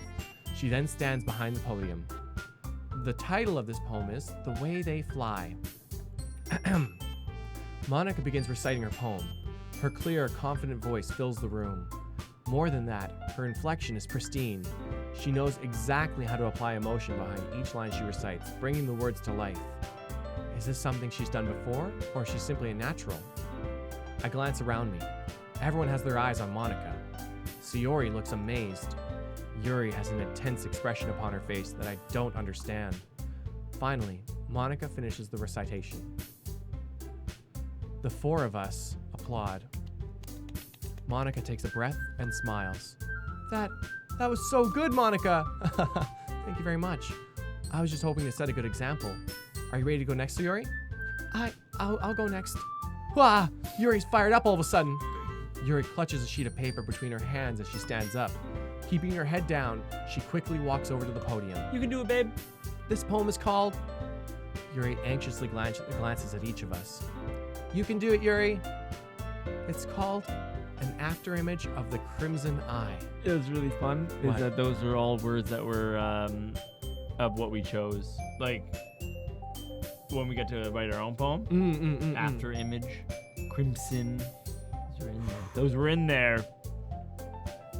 She then stands behind the podium. The title of this poem is The Way They Fly. Monika begins reciting her poem. Her clear, confident voice fills the room. More than that, her inflection is pristine. She knows exactly how to apply emotion behind each line she recites, bringing the words to life. Is this something she's done before, or is she simply a natural? I glance around me. Everyone has their eyes on Monika. Sayori looks amazed. Yuri has an intense expression upon her face that I don't understand. Finally, Monika finishes the recitation. The 4 of us applaud. Monika takes a breath and smiles. That was so good, Monika! Thank you very much. I was just hoping to set a good example. Are you ready to go next, Yuri? I'll go next. Wah! Yuri's fired up all of a sudden. Yuri clutches a sheet of paper between her hands as she stands up. Keeping her head down, she quickly walks over to the podium. You can do it, babe. This poem is called... Yuri anxiously glances at each of us. You can do it, Yuri. It's called An Afterimage of the Crimson Eye. It was really fun. What? Is that those were all words that were of what we chose. Like when we get to write our own poem. After image, crimson. Those were in there.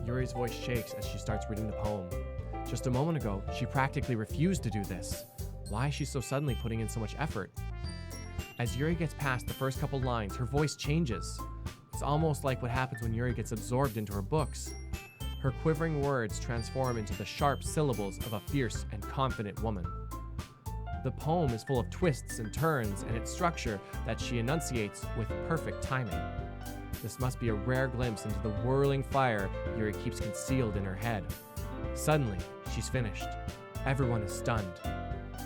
Yuri's voice shakes as she starts reading the poem. Just a moment ago, she practically refused to do this. Why is she so suddenly putting in so much effort? As Yuri gets past the first couple lines, her voice changes. It's almost like what happens when Yuri gets absorbed into her books. Her quivering words transform into the sharp syllables of a fierce and confident woman. The poem is full of twists and turns and its structure that she enunciates with perfect timing. This must be a rare glimpse into the whirling fire Yuri keeps concealed in her head. Suddenly, she's finished. Everyone is stunned.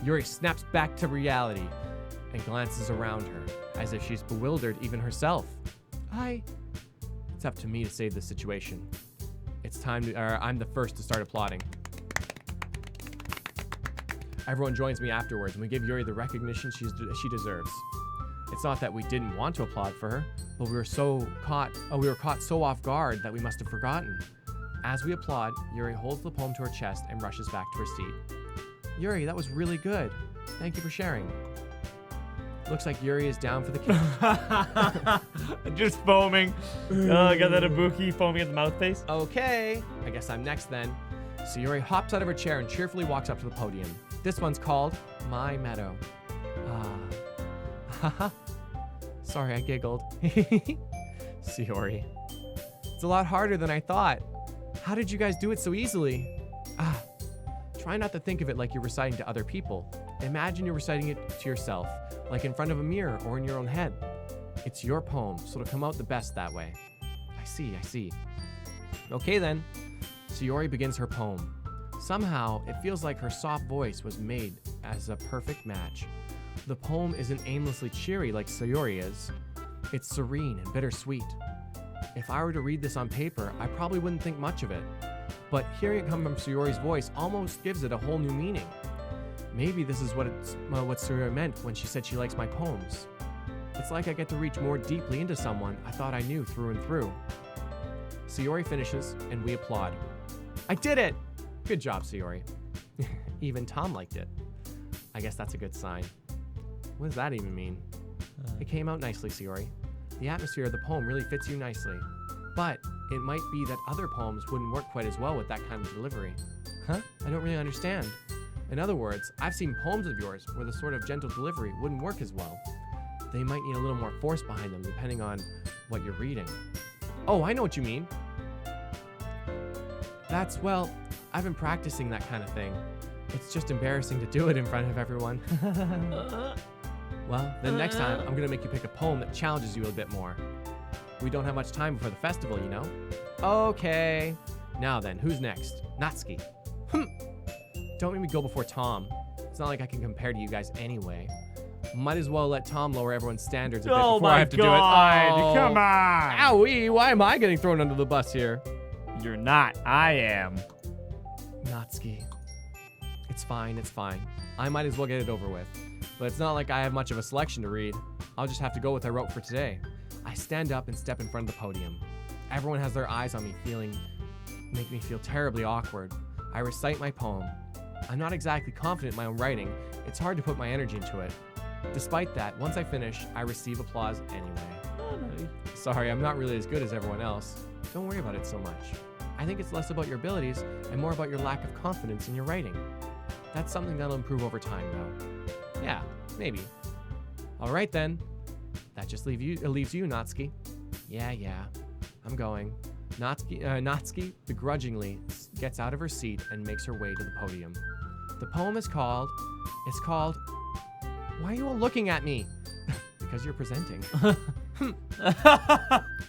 Yuri snaps back to reality and glances around her, as if she's bewildered even herself. It's up to me to save this situation. It's time to, I'm the first to start applauding. Everyone joins me afterwards, and we give Yuri the recognition she deserves. It's not that we didn't want to applaud for her, but we were caught so off guard that we must have forgotten. As we applaud, Yuri holds the poem to her chest and rushes back to her seat. Yuri, that was really good. Thank you for sharing. Looks like Yuri is down for the count. Just foaming. Oh, got that Ibuki foaming at the mouth face. Okay, I guess I'm next then. Sayori hops out of her chair and cheerfully walks up to the podium. This one's called My Meadow. Sorry, I giggled. Sayori. It's a lot harder than I thought. How did you guys do it so easily? Try not to think of it like you're reciting to other people. Imagine you're reciting it to yourself, like in front of a mirror or in your own head. It's your poem, so it'll come out the best that way. I see. Okay then. Sayori begins her poem. Somehow, it feels like her soft voice was made as a perfect match. The poem isn't aimlessly cheery like Sayori is. It's serene and bittersweet. If I were to read this on paper, I probably wouldn't think much of it. But hearing it come from Sayori's voice almost gives it a whole new meaning. Maybe this is what Sayori meant when she said she likes my poems. It's like I get to reach more deeply into someone I thought I knew through and through. Sayori finishes, and we applaud. I did it! Good job, Sayori. Even Tom liked it. I guess that's a good sign. What does that even mean? It came out nicely, Sayori. The atmosphere of the poem really fits you nicely. But it might be that other poems wouldn't work quite as well with that kind of delivery. Huh? I don't really understand. In other words, I've seen poems of yours where the sort of gentle delivery wouldn't work as well. They might need a little more force behind them depending on what you're reading. Oh, I know what you mean. Well, I've been practicing that kind of thing. It's just embarrassing to do it in front of everyone. Well, then next time, I'm gonna make you pick a poem that challenges you a bit more. We don't have much time before the festival, you know? Okay. Now then, who's next? Natsuki. Don't make me go before Tom. It's not like I can compare to you guys anyway. Might as well let Tom lower everyone's standards a bit before I have to do it. Oh, come on! Owie, why am I getting thrown under the bus here? You're not. I am. Natsuki. It's fine. I might as well get it over with. But it's not like I have much of a selection to read. I'll just have to go with what I wrote for today. I stand up and step in front of the podium. Everyone has their eyes on me, make me feel terribly awkward. I recite my poem. I'm not exactly confident in my own writing. It's hard to put my energy into it. Despite that, once I finish, I receive applause anyway. Sorry, I'm not really as good as everyone else. Don't worry about it so much. I think it's less about your abilities and more about your lack of confidence in your writing. That's something that'll improve over time, though. Yeah, maybe. All right, then. That just leaves you, Natsuki. Yeah. I'm going. Natsuki begrudgingly gets out of her seat and makes her way to the podium. The poem is called... Why are you all looking at me? Because you're presenting.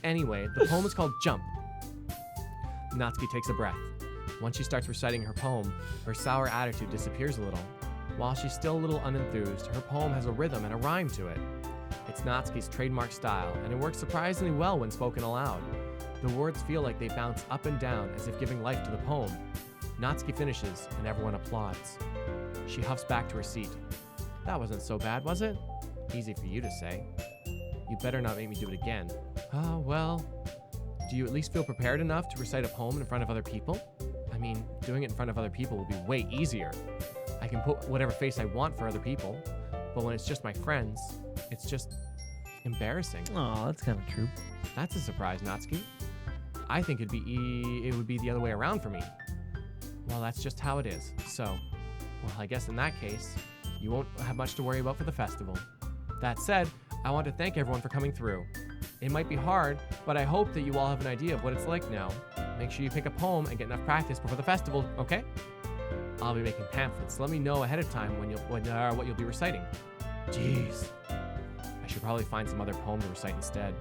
Anyway, the poem is called Jump. Natsuki takes a breath. Once she starts reciting her poem, her sour attitude disappears a little. While she's still a little unenthused, her poem has a rhythm and a rhyme to it. It's Natsuki's trademark style, and it works surprisingly well when spoken aloud. The words feel like they bounce up and down as if giving life to the poem. Natsuki finishes, and everyone applauds. She huffs back to her seat. That wasn't so bad, was it? Easy for you to say. You better not make me do it again. Well, do you at least feel prepared enough to recite a poem in front of other people? I mean, doing it in front of other people will be way easier. I can put whatever face I want for other people, but when it's just my friends, it's just embarrassing. Oh, that's kind of true. That's a surprise, Natsuki. I think it would be the other way around for me. Well, that's just how it is. So, well, I guess in that case, you won't have much to worry about for the festival. That said, I want to thank everyone for coming through. It might be hard, but I hope that you all have an idea of what it's like now. Make sure you pick a poem and get enough practice before the festival, okay? I'll be making pamphlets. Let me know ahead of time what you'll be reciting. Jeez. I should probably find some other poem to recite instead.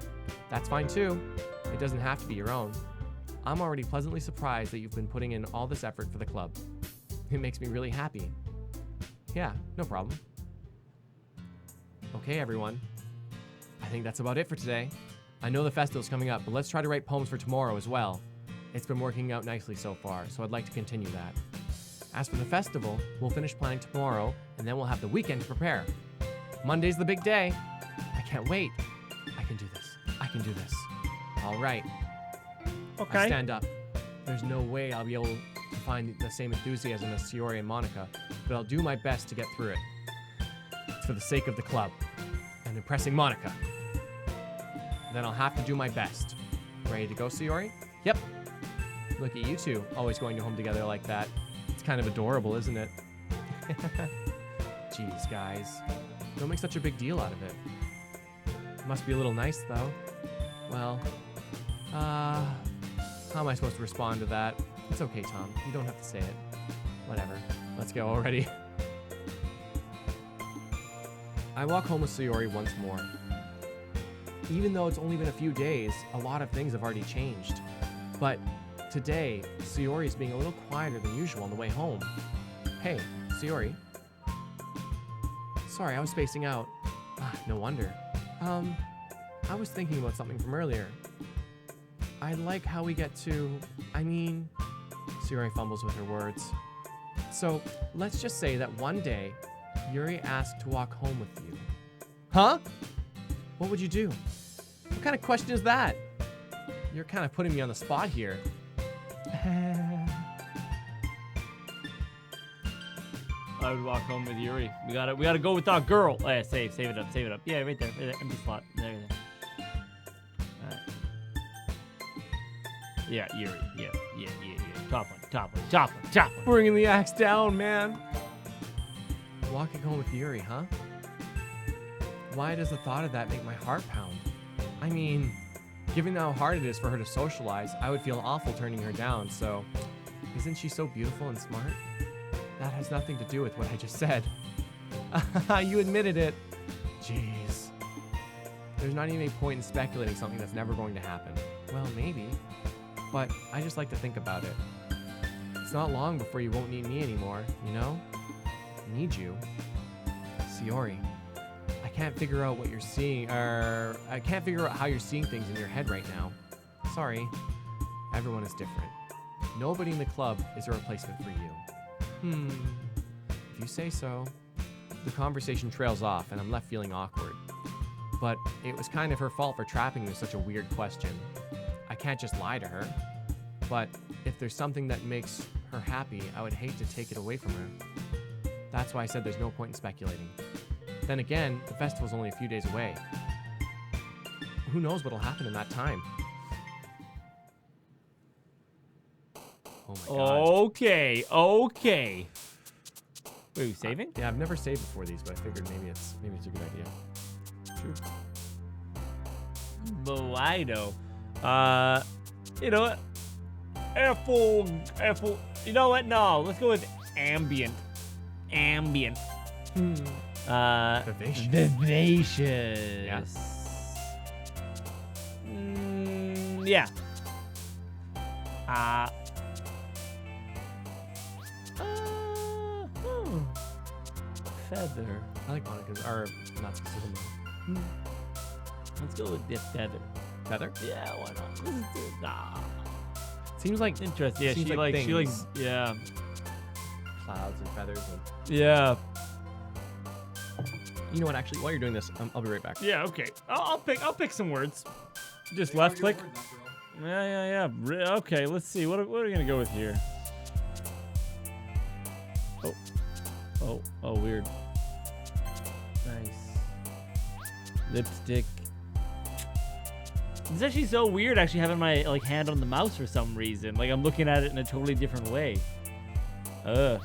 That's fine too. It doesn't have to be your own. I'm already pleasantly surprised that you've been putting in all this effort for the club. It makes me really happy. Yeah, no problem. Okay, everyone. I think that's about it for today. I know the festival's coming up, but let's try to write poems for tomorrow as well. It's been working out nicely so far, so I'd like to continue that. As for the festival, we'll finish planning tomorrow, and then we'll have the weekend to prepare. Monday's the big day. I can't wait. I can do this. I can do this. All right. Okay. I stand up. There's no way I'll be able to find the same enthusiasm as Sayori and Monika, but I'll do my best to get through it. It's for the sake of the club and impressing Monika. Then I'll have to do my best. Ready to go, Sayori? Yep. Look at you two, always going home together like that. It's kind of adorable, isn't it? Jeez, guys. Don't make such a big deal out of it. Must be a little nice, though. Well, how am I supposed to respond to that? It's okay, Tom. You don't have to say it. Whatever. Let's go already. I walk home with Sayori once more. Even though it's only been a few days, a lot of things have already changed. But today, Sayori's being a little quieter than usual on the way home. Hey, Sayori. Sorry, I was spacing out. No wonder. I was thinking about something from earlier. I like how we get to... Sayori fumbles with her words. So, let's just say that one day, Yuri asked to walk home with you. Huh? What would you do? What kind of question is that? You're kind of putting me on the spot here. I would walk home with Yuri. We gotta go with our girl. Oh, yeah, save it up. Yeah, right there, empty slot. There. Alright. Yeah, Yuri. Yeah. Top one. Bringing the axe down, man. Walking home with Yuri, huh? Why does the thought of that make my heart pound? Given how hard it is for her to socialize, I would feel awful turning her down, so... Isn't she so beautiful and smart? That has nothing to do with what I just said. You admitted it. Jeez. There's not even a point in speculating something that's never going to happen. Well, maybe. But I just like to think about it. It's not long before you won't need me anymore, you know? I need you. Sayori. I can't figure out what you're seeing, I can't figure out how you're seeing things in your head right now. Sorry. Everyone is different. Nobody in the club is a replacement for you. If you say so. The conversation trails off, and I'm left feeling awkward. But it was kind of her fault for trapping me with such a weird question. I can't just lie to her. But if there's something that makes her happy, I would hate to take it away from her. That's why I said there's no point in speculating. Then again, the festival's only a few days away. Who knows what'll happen in that time? Oh my god. Okay. Wait, are you saving? Yeah, I've never saved before these, but I figured maybe it's a good idea. True. Bueno. You know what? Apple. You know what? No, let's go with ambient. Vivacious. Vivacious. Yes. Yeah. Feather. I like Monika's, or Natsuki's. Let's go with this feather. Feather? Yeah, why not? Let's do it. Nah. Seems like Interesting. Yeah, seems she like likes, things. yeah. Clouds and feathers. And... Yeah. You know what? Actually, while you're doing this, I'll be right back. Yeah. Okay. I'll pick some words. Just left click. Yeah. Okay. Let's see. What are we gonna go with here? Oh. Weird. Nice. Lipstick. It's actually so weird. Actually having my hand on the mouse for some reason. Like I'm looking at it in a totally different way. Okay.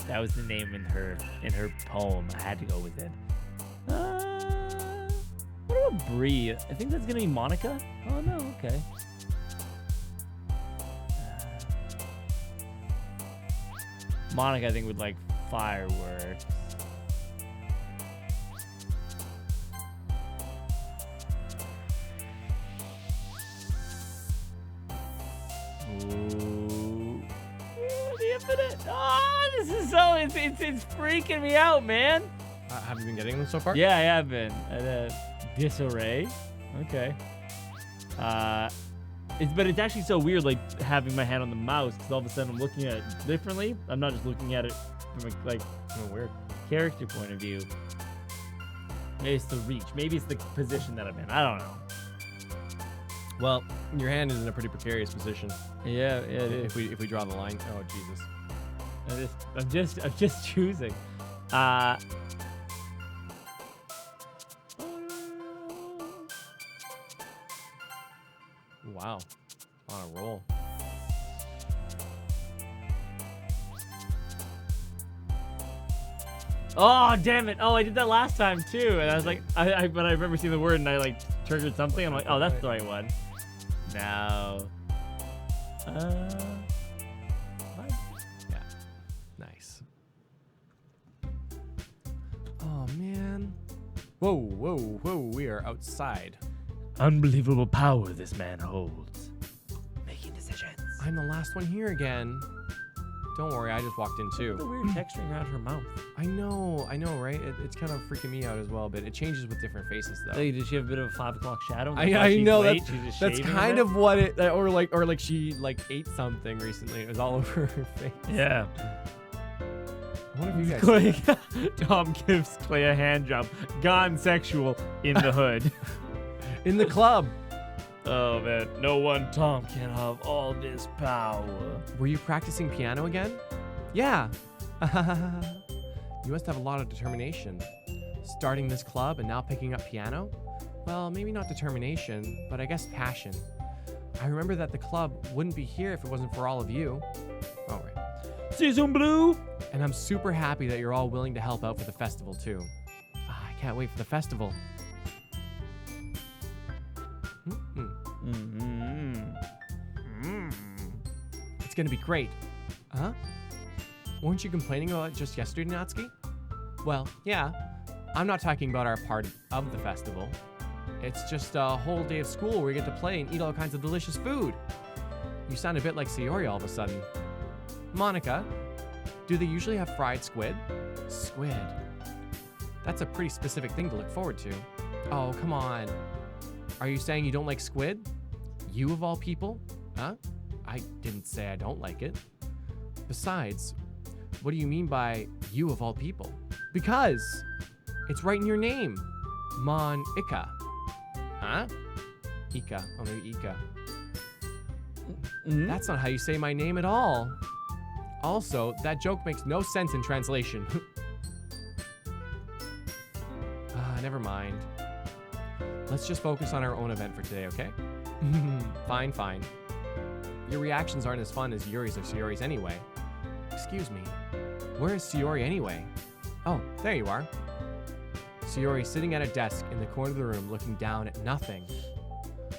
That was the name in her poem. I had to go with it. What about Bree? I think that's gonna be Monika. Oh no, okay. Monika, I think, would like fireworks. minute. Oh, this is so, it's freaking me out, man. Have you been getting them so far? Yeah, I have been. Disarray. Okay. But it's actually so weird, like, having my hand on the mouse, because all of a sudden I'm looking at it differently. I'm not just looking at it from a, like, Oh, weird. character point of view. Maybe it's the reach. Maybe it's the position that I'm in. I don't know. Well, your hand is in a pretty precarious position. Yeah, it is. If we draw the line. Oh, Jesus. I'm just choosing. Wow. On a roll. Oh, damn it. Oh, I did that last time, too. And I was like, but I remember seeing the word, and I, like, triggered something. I'm like, oh, that's the right one. Now. What? Yeah. Nice. Oh, man. Whoa, whoa, whoa. We are outside. Unbelievable power this man holds. Making decisions. I'm the last one here again. Don't worry, I just walked in too. The weird texturing around her mouth. I know, right? It's kind of freaking me out as well, but it changes with different faces though. Hey, did she have a bit of a 5 o'clock shadow? I know late? that's kind of what it, or like she like ate something recently. It was all over her face. Yeah. I wonder if you guys. Clay, Tom gives Clay a hand job. Gone sexual in the hood. In the club. Oh man, no one Tom can have all this power. Were you practicing piano again? Yeah. You must have a lot of determination. Starting this club and now picking up piano? Well, maybe not determination, but I guess passion. I remember that the club wouldn't be here if it wasn't for all of you. Oh, right. Season blue. And I'm super happy that you're all willing to help out for the festival too. I can't wait for the festival. It's gonna be great. Huh? Weren't you complaining about it just yesterday, Natsuki? Well, yeah. I'm not talking about our part of the festival. It's just a whole day of school where you get to play and eat all kinds of delicious food. You sound a bit like Sayori all of a sudden. Monika, do they usually have fried squid? Squid. That's a pretty specific thing to look forward to. Oh, come on. Are you saying you don't like squid? You of all people? Huh? I didn't say I don't like it. Besides, what do you mean by you of all people? Because it's right in your name. Monika. Huh? Ika. Oh, maybe Ika. That's not how you say my name at all. Also, that joke makes no sense in translation. Never mind. Let's just focus on our own event for today, okay? Fine, fine. Your reactions aren't as fun as Yuri's or Sayori's anyway. Excuse me. Where is Sayori anyway? Oh, there you are. Sayori sitting at a desk in the corner of the room looking down at nothing.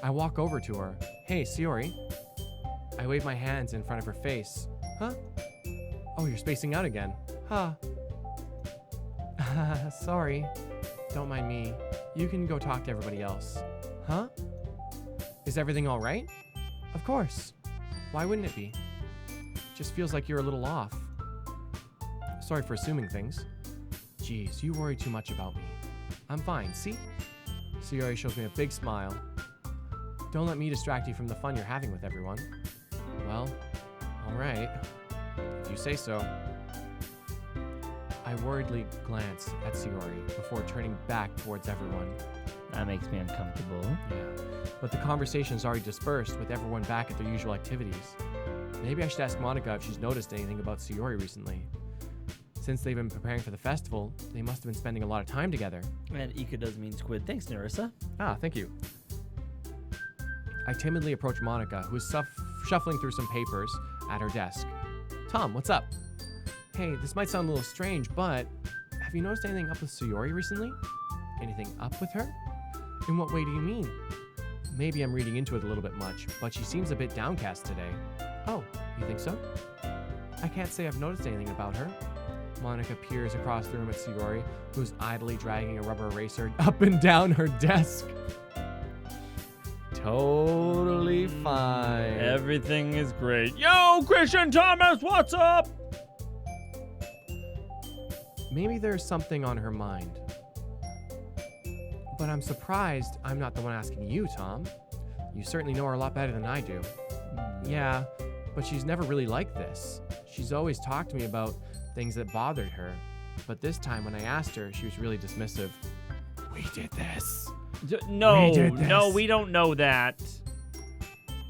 I walk over to her. Hey, Sayori. I wave my hands in front of her face. Huh? Oh, you're spacing out again. Huh. Sorry. Don't mind me. You can go talk to everybody else. Huh? Is everything all right? Of course. Why wouldn't it be? Just feels like you're a little off. Sorry for assuming things. Geez, you worry too much about me. I'm fine, see? Sayori shows me a big smile. Don't let me distract you from the fun you're having with everyone. Well, all right. If you say so. I worriedly glance at Sayori before turning back towards everyone. That makes me uncomfortable. Yeah, but the conversation's already dispersed with everyone back at their usual activities. Maybe I should ask Monika if she's noticed anything about Sayori recently. Since they've been preparing for the festival, they must have been spending a lot of time together. And Ika does mean squid. Thanks, Narissa. Ah, thank you. I timidly approach Monika, who is shuffling through some papers at her desk. Tom, what's up? Hey, this might sound a little strange, but have you noticed anything up with Sayori recently? Anything up with her? In what way do you mean? Maybe I'm reading into it a little bit much, but she seems a bit downcast today. Oh, you think so? I can't say I've noticed anything about her. Monika peers across the room at Sayori, who's idly dragging a rubber eraser up and down her desk. totally fine. Everything is great. Yo, Christian Thomas, what's up? Maybe there's something on her mind. But I'm surprised I'm not the one asking you, Tom. You certainly know her a lot better than I do. Yeah, but she's never really like this. She's always talked to me about things that bothered her. But this time when I asked her, she was really dismissive. We did this. No, We did this. no, we don't know that.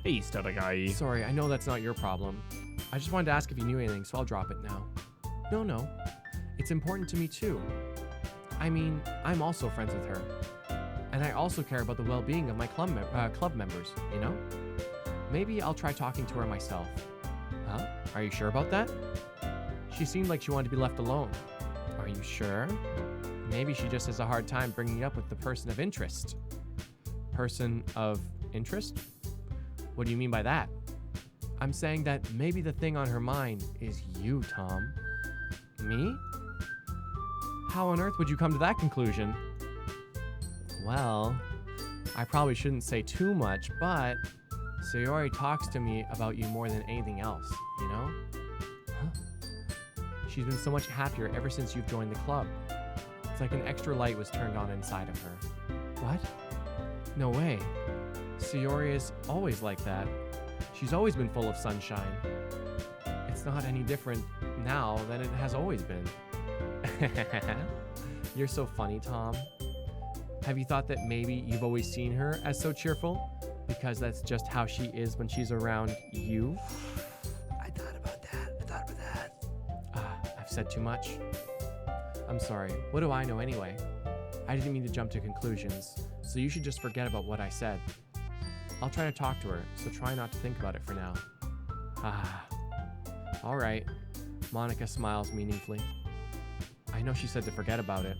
Hey, stutter guy. Sorry, I know that's not your problem. I just wanted to ask if you knew anything, so I'll drop it now. No. It's important to me too. I mean, I'm also friends with her. And I also care about the well-being of my club members, you know? Maybe I'll try talking to her myself. Huh? Are you sure about that? She seemed like she wanted to be left alone. Are you sure? Maybe she just has a hard time bringing up with the person of interest. Person of interest? What do you mean by that? I'm saying that maybe the thing on her mind is you, Tom. Me? How on earth would you come to that conclusion? Well, I probably shouldn't say too much, but Sayori talks to me about you more than anything else, you know? Huh? She's been so much happier ever since you've joined the club. It's like an extra light was turned on inside of her. What? No way. Sayori is always like that. She's always been full of sunshine. It's not any different now than it has always been. You're so funny, Tom. Have you thought that maybe you've always seen her as so cheerful? Because that's just how she is when she's around you? I thought about that. I've said too much. I'm sorry. What do I know anyway? I didn't mean to jump to conclusions, so you should just forget about what I said. I'll try to talk to her, so try not to think about it for now. All right. Monika smiles meaningfully. I know she said to forget about it,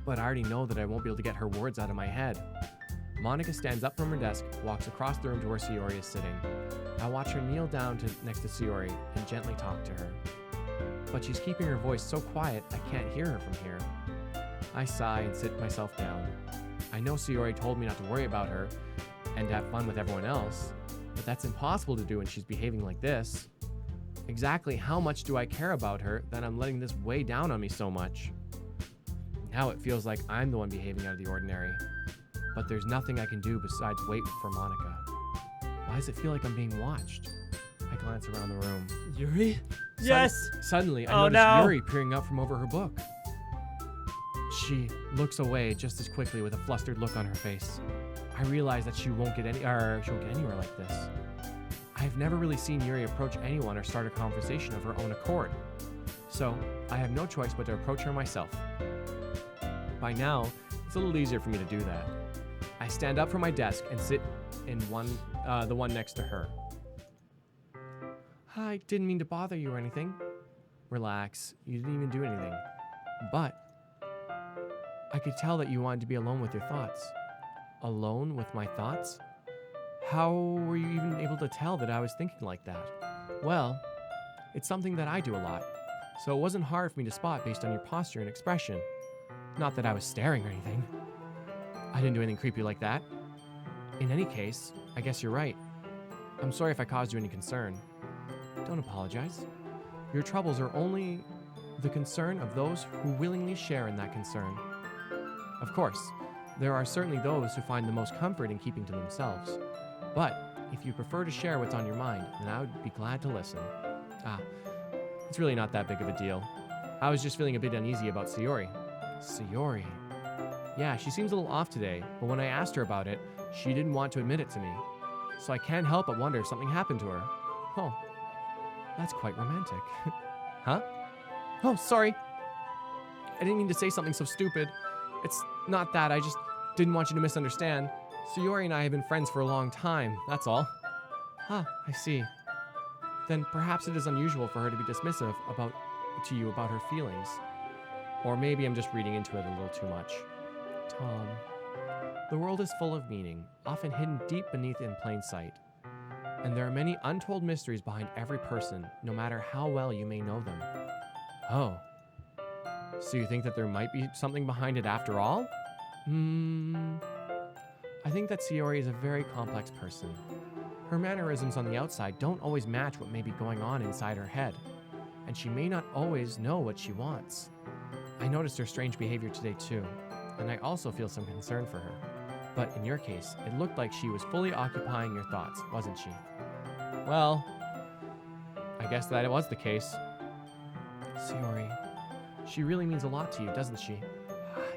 but I already know that I won't be able to get her words out of my head. Monika stands up from her desk, walks across the room to where Sayori is sitting. I watch her kneel down next to Sayori and gently talk to her. But she's keeping her voice so quiet I can't hear her from here. I sigh and sit myself down. I know Sayori told me not to worry about her and to have fun with everyone else, but that's impossible to do when she's behaving like this. Exactly how much do I care about her that I'm letting this weigh down on me so much? Now it feels like I'm the one behaving out of the ordinary, but there's nothing I can do besides wait for Monika. Why does it feel like I'm being watched? I glance around the room. Yuri? Yes. Suddenly, I Oh, notice no. Yuri peering up from over her book. She looks away just as quickly with a flustered look on her face. I realize that she won't get anywhere like this. I've never really seen Yuri approach anyone or start a conversation of her own accord. So, I have no choice but to approach her myself. By now, it's a little easier for me to do that. I stand up from my desk and sit in the one next to her. I didn't mean to bother you or anything. Relax, you didn't even do anything. But I could tell that you wanted to be alone with your thoughts. Alone with my thoughts? How were you even able to tell that I was thinking like that? Well, it's something that I do a lot, so it wasn't hard for me to spot based on your posture and expression. Not that I was staring or anything. I didn't do anything creepy like that. In any case, I guess you're right. I'm sorry if I caused you any concern. Don't apologize. Your troubles are only the concern of those who willingly share in that concern. Of course, there are certainly those who find the most comfort in keeping to themselves. But if you prefer to share what's on your mind, then I would be glad to listen. It's really not that big of a deal. I was just feeling a bit uneasy about Sayori. Sayori? Yeah, she seems a little off today, but when I asked her about it, she didn't want to admit it to me. So I can't help but wonder if something happened to her. Oh, that's quite romantic. Huh? Oh, sorry. I didn't mean to say something so stupid. It's not that, I just didn't want you to misunderstand. Sayori and I have been friends for a long time, that's all. I see. Then perhaps it is unusual for her to be dismissive to you about her feelings. Or maybe I'm just reading into it a little too much. Tom, the world is full of meaning, often hidden deep beneath in plain sight. And there are many untold mysteries behind every person, no matter how well you may know them. Oh. So you think that there might be something behind it after all? I think that Sayori is a very complex person. Her mannerisms on the outside don't always match what may be going on inside her head, and she may not always know what she wants. I noticed her strange behavior today too, and I also feel some concern for her. But in your case, it looked like she was fully occupying your thoughts, wasn't she? Well, I guess that it was the case. Sayori, she really means a lot to you, doesn't she?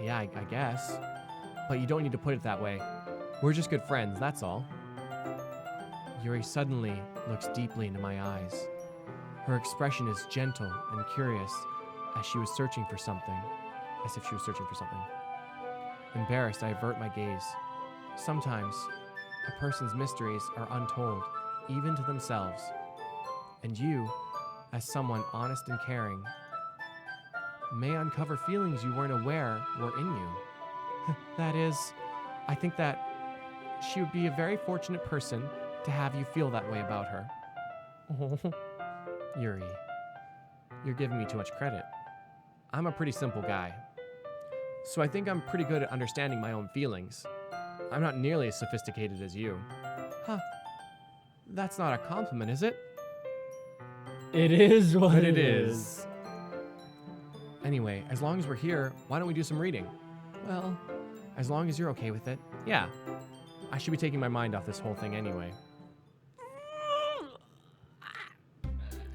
Yeah, I guess. But you don't need to put it that way. We're just good friends, that's all. Yuri suddenly looks deeply into my eyes. Her expression is gentle and curious as if she was searching for something. Embarrassed, I avert my gaze. Sometimes, a person's mysteries are untold, even to themselves. And you, as someone honest and caring, may uncover feelings you weren't aware were in you. That is, I think that she would be a very fortunate person to have you feel that way about her. Yuri, you're giving me too much credit. I'm a pretty simple guy, so I think I'm pretty good at understanding my own feelings. I'm not nearly as sophisticated as you. Huh. That's not a compliment, is it? It is what it is. Anyway, as long as we're here, why don't we do some reading? Well, as long as you're okay with it. Yeah. I should be taking my mind off this whole thing anyway.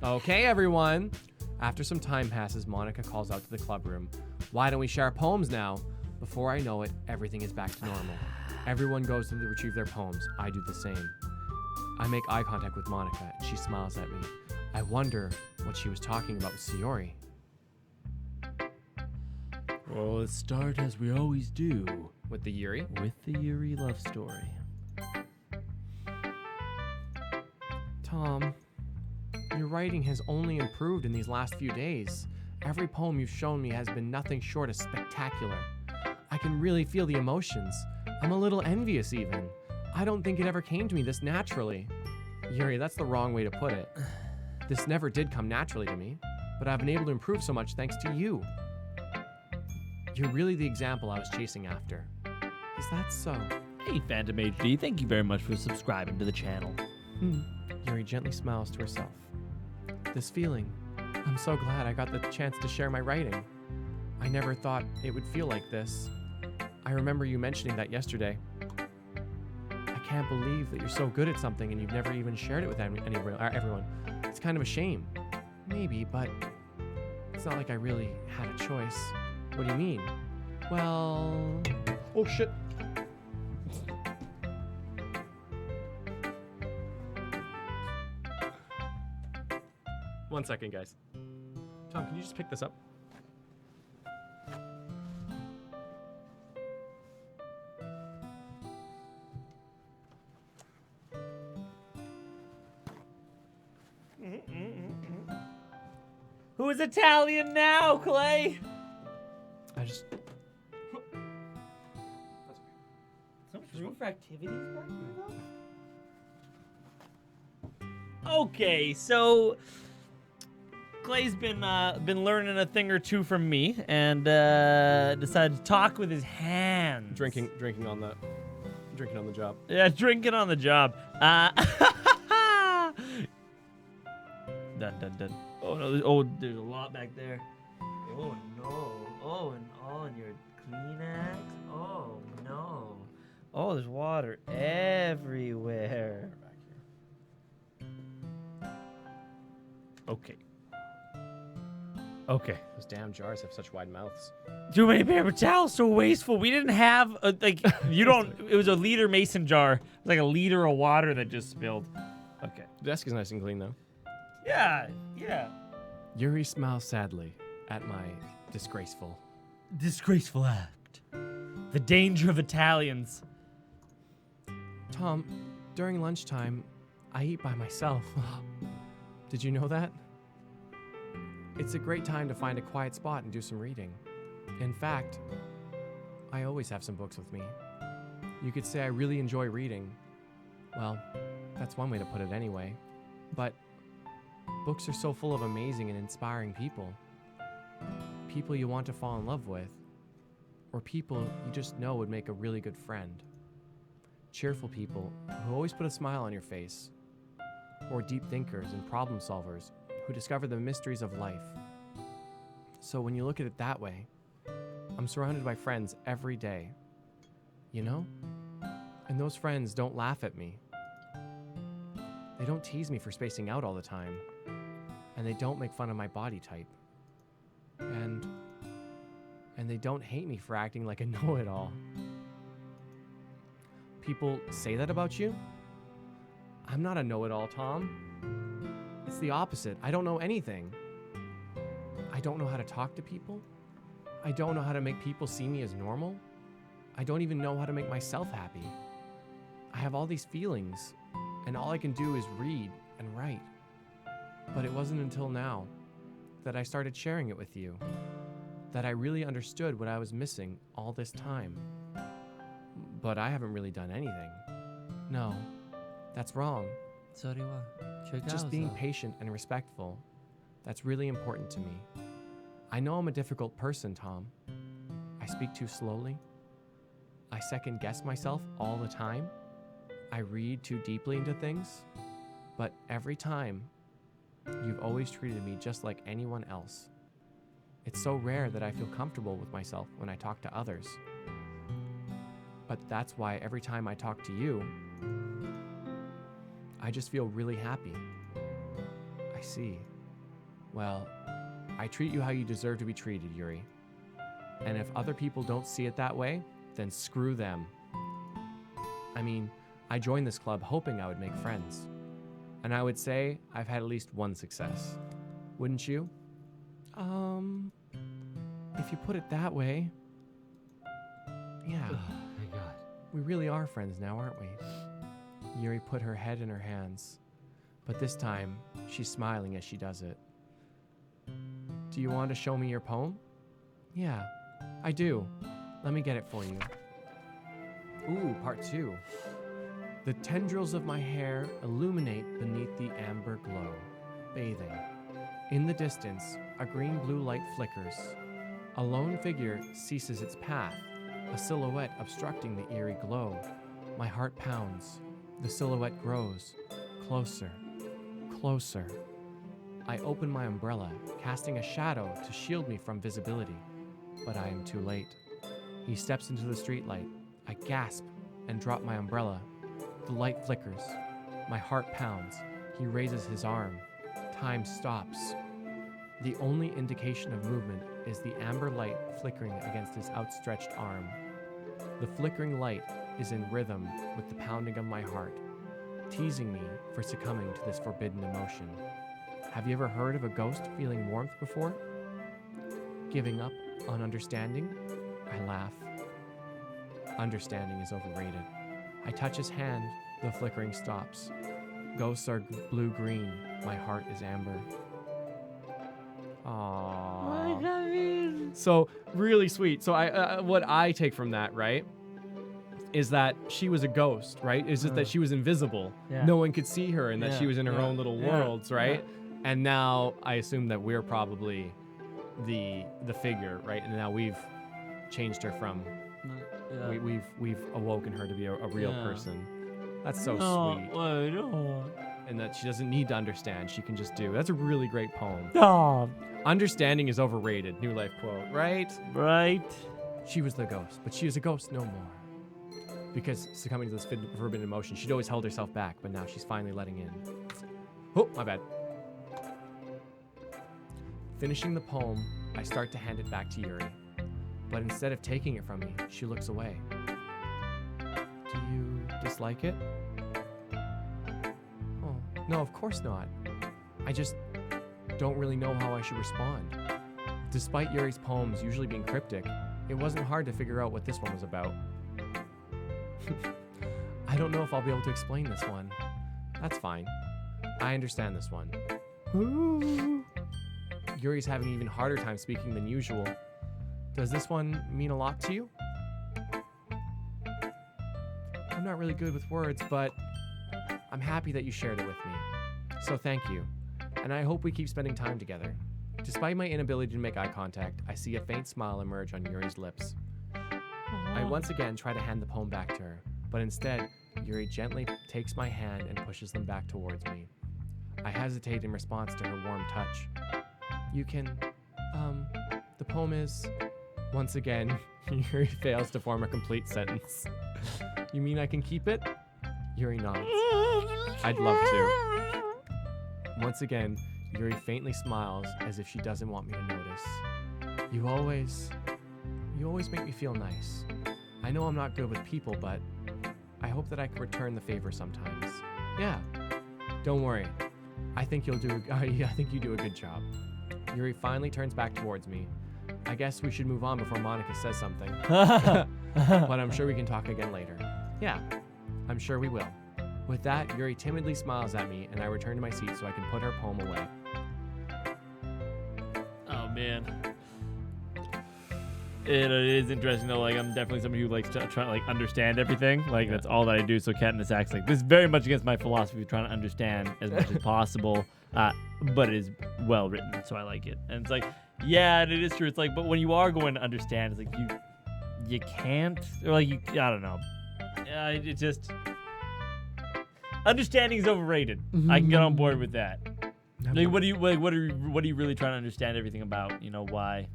Okay, everyone. After some time passes, Monika calls out to the clubroom. Why don't we share poems now? Before I know it, everything is back to normal. Everyone goes to retrieve their poems. I do the same. I make eye contact with Monika, and she smiles at me. I wonder what she was talking about with Sayori. Well, let's start as we always do. With the Yuri? With the Yuri love story. Tom, your writing has only improved in these last few days. Every poem you've shown me has been nothing short of spectacular. I can really feel the emotions. I'm a little envious even. I don't think it ever came to me this naturally. Yuri, that's the wrong way to put it. This never did come naturally to me, but I've been able to improve so much thanks to you. You're really the example I was chasing after. Is that so? Hey, Phantom HD, thank you very much for subscribing to the channel. Yuri gently smiles to herself. This feeling, I'm so glad I got the chance to share my writing. I never thought it would feel like this. I remember you mentioning that yesterday. I can't believe that you're so good at something and you've never even shared it with everyone. It's kind of a shame. Maybe, but it's not like I really had a choice. What do you mean? Well... Oh, shit. One second, guys. Tom, can you just pick this up? Who is Italian now, Clay? I just... Some room for activities back here, though? Okay, so... Clay's been learning a thing or two from me, and decided to talk with his hands. Drinking on the job. Yeah, drinking on the job. Dun. Oh no! There's a lot back there. Oh no! And your Kleenex. Oh no! Oh, there's water everywhere. Okay. Those damn jars have such wide mouths. Too many paper towels, so wasteful. We didn't have it was a liter mason jar. It was like a liter of water that just spilled. Okay. The desk is nice and clean though. Yeah. Yuri smiles sadly at my disgraceful act. The danger of Italians. Tom, during lunchtime, I eat by myself. Did you know that? It's a great time to find a quiet spot and do some reading. In fact, I always have some books with me. You could say I really enjoy reading. Well, that's one way to put it anyway. But books are so full of amazing and inspiring people. People you want to fall in love with. Or people you just know would make a really good friend. cheerful people who always put a smile on your face, or deep thinkers and problem solvers who discover the mysteries of life. So when you look at it that way, I'm surrounded by friends every day, you know? And those friends don't laugh at me. They don't tease me for spacing out all the time, and they don't make fun of my body type. And they don't hate me for acting like a know-it-all. People say that about you? I'm not a know-it-all, Tom. It's the opposite. I don't know anything. I don't know how to talk to people. I don't know how to make people see me as normal. I don't even know how to make myself happy. I have all these feelings, and all I can do is read and write. But it wasn't until now that I started sharing it with you that I really understood what I was missing all this time. But I haven't really done anything. No, that's wrong. Just being patient and respectful, that's really important to me. I know I'm a difficult person, Tom. I speak too slowly. I second guess myself all the time. I read too deeply into things. But every time, you've always treated me just like anyone else. It's so rare that I feel comfortable with myself when I talk to others. But that's why every time I talk to you, I just feel really happy. I see. Well, I treat you how you deserve to be treated, Yuri. And if other people don't see it that way, then screw them. I mean, I joined this club hoping I would make friends. And I would say I've had at least one success. Wouldn't you? If you put it that way, yeah. Oh my God. We really are friends now, aren't we? Yuri put her head in her hands, but this time she's smiling as she does it. Do you want to show me your poem? Yeah, I do. Let me get it for you. Ooh, part 2. The tendrils of my hair illuminate beneath the amber glow, bathing. In the distance, a green-blue light flickers. A lone figure ceases its path, a silhouette obstructing the eerie glow. My heart pounds. The silhouette grows. Closer. Closer. I open my umbrella, casting a shadow to shield me from visibility. But I am too late. He steps into the streetlight. I gasp and drop my umbrella. The light flickers. My heart pounds. He raises his arm. Time stops. The only indication of movement is the amber light flickering against his outstretched arm. The flickering light is in rhythm with the pounding of my heart, teasing me for succumbing to this forbidden emotion. Have you ever heard of a ghost feeling warmth before? Giving up on understanding? I laugh. Understanding is overrated. I touch his hand, the flickering stops. Ghosts are blue-green, my heart is amber. Aww. So, really sweet. So, what I take from that, right, is that she was a ghost, right? Is just that she was invisible. Yeah. No one could see her, and that she was in her own little worlds, right? Yeah. And now I assume that we're probably the figure, right? And now we've changed her from we've awoken her to be a real person. That's so sweet. And that she doesn't need to understand. She can just do. That's a really great poem. Understanding is overrated. New Life quote, right? Right. She was the ghost, but she is a ghost no more. Because succumbing to this forbidden emotion, she'd always held herself back, but now she's finally letting in. Oh, my bad. Finishing the poem, I start to hand it back to Yuri. But instead of taking it from me, she looks away. Do you dislike it? Oh, no, of course not. I just don't really know how I should respond. Despite Yuri's poems usually being cryptic, it wasn't hard to figure out what this one was about. I don't know if I'll be able to explain this one. That's fine. I understand this one. Ooh. Yuri's having an even harder time speaking than usual. Does this one mean a lot to you? I'm not really good with words, but I'm happy that you shared it with me. So thank you. And I hope we keep spending time together. Despite my inability to make eye contact, I see a faint smile emerge on Yuri's lips. I once again try to hand the poem back to her, but instead, Yuri gently takes my hand and pushes them back towards me. I hesitate in response to her warm touch. You can, the poem is... Once again, Yuri fails to form a complete sentence. You mean I can keep it? Yuri nods. I'd love to. Once again, Yuri faintly smiles as if she doesn't want me to notice. You always make me feel nice. I know I'm not good with people, but I hope that I can return the favor sometimes. Yeah, don't worry. I think you do a good job. Yuri finally turns back towards me. I guess we should move on before Monika says something. But I'm sure we can talk again later. Yeah, I'm sure we will. With that, Yuri timidly smiles at me, and I return to my seat so I can put her poem away. Oh, man. It is interesting, though. Like, I'm definitely somebody who likes to try to, like, understand everything. Like, that's all that I do. So Katniss acts like this is very much against my philosophy of trying to understand as much as possible. But it is well written, so I like it. And it's like, yeah, it is true. It's like, but when you are going to understand, it's like you can't, or like I don't know. It just understanding is overrated. I can get on board with that. Like, what are you really trying to understand everything about? You know why?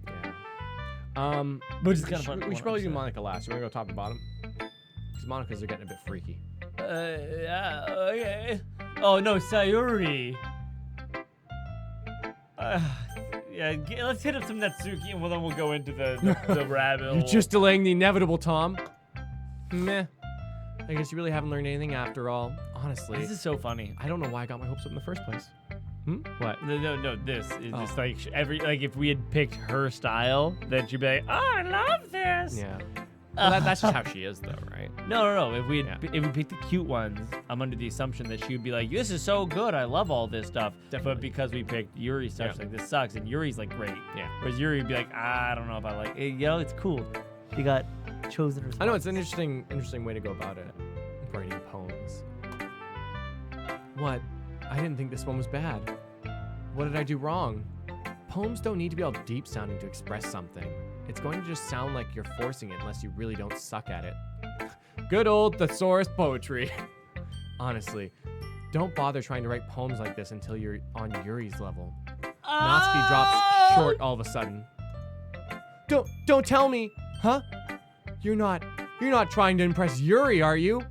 Yeah. Which is kind of fun. We should probably do Monika last. You want to go top and bottom? Because Monikas are getting a bit freaky. Yeah. Okay. Oh no, Sayori. Yeah, let's hit up some Natsuki, and then we'll go into the rabbit hole. You're just delaying the inevitable, Tom. Meh. I guess you really haven't learned anything after all. Honestly. This is so funny. I don't know why I got my hopes up in the first place. What? No. This is just like if we had picked her style, then she'd be like, "Oh, I love this." Yeah. Well, that's just how she is, though, right? No. If we picked the cute ones, I'm under the assumption that she would be like, "This is so good. I love all this stuff." Definitely. But because we picked Yuri stuff, she's like, "This sucks," and Yuri's like, "Great." Yeah. Whereas Yuri would be like, "I don't know if I like it. You know, it's cool. You got chosen response." I know it's an interesting way to go about it. Writing poems. What? I didn't think this one was bad. What did I do wrong? Poems don't need to be all deep sounding to express something. It's going to just sound like you're forcing it unless you really don't suck at it. Good old thesaurus poetry. Honestly, don't bother trying to write poems like this until you're on Yuri's level. Natsuki drops short all of a sudden. Don't tell me, huh? You're not trying to impress Yuri, are you?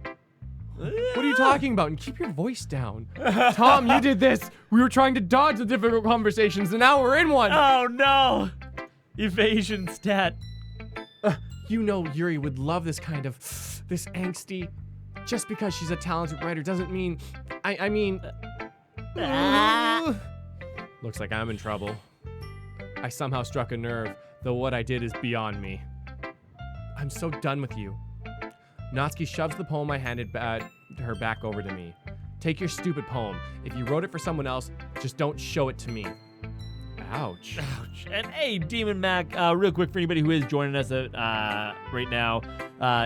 What are you talking about? And keep your voice down. Tom, you did this. We were trying to dodge the difficult conversations, and now we're in one. Oh no! Evasion stat. You know Yuri would love this kind of, this angsty. Just because she's a talented writer doesn't mean, I mean. Looks like I'm in trouble. I somehow struck a nerve, though what I did is beyond me. I'm so done with you. Natsuki shoves the poem I handed her back over to me. Take your stupid poem. If you wrote it for someone else, just don't show it to me. Ouch. Ouch. And hey, Demon Mac, real quick for anybody who is joining us right now.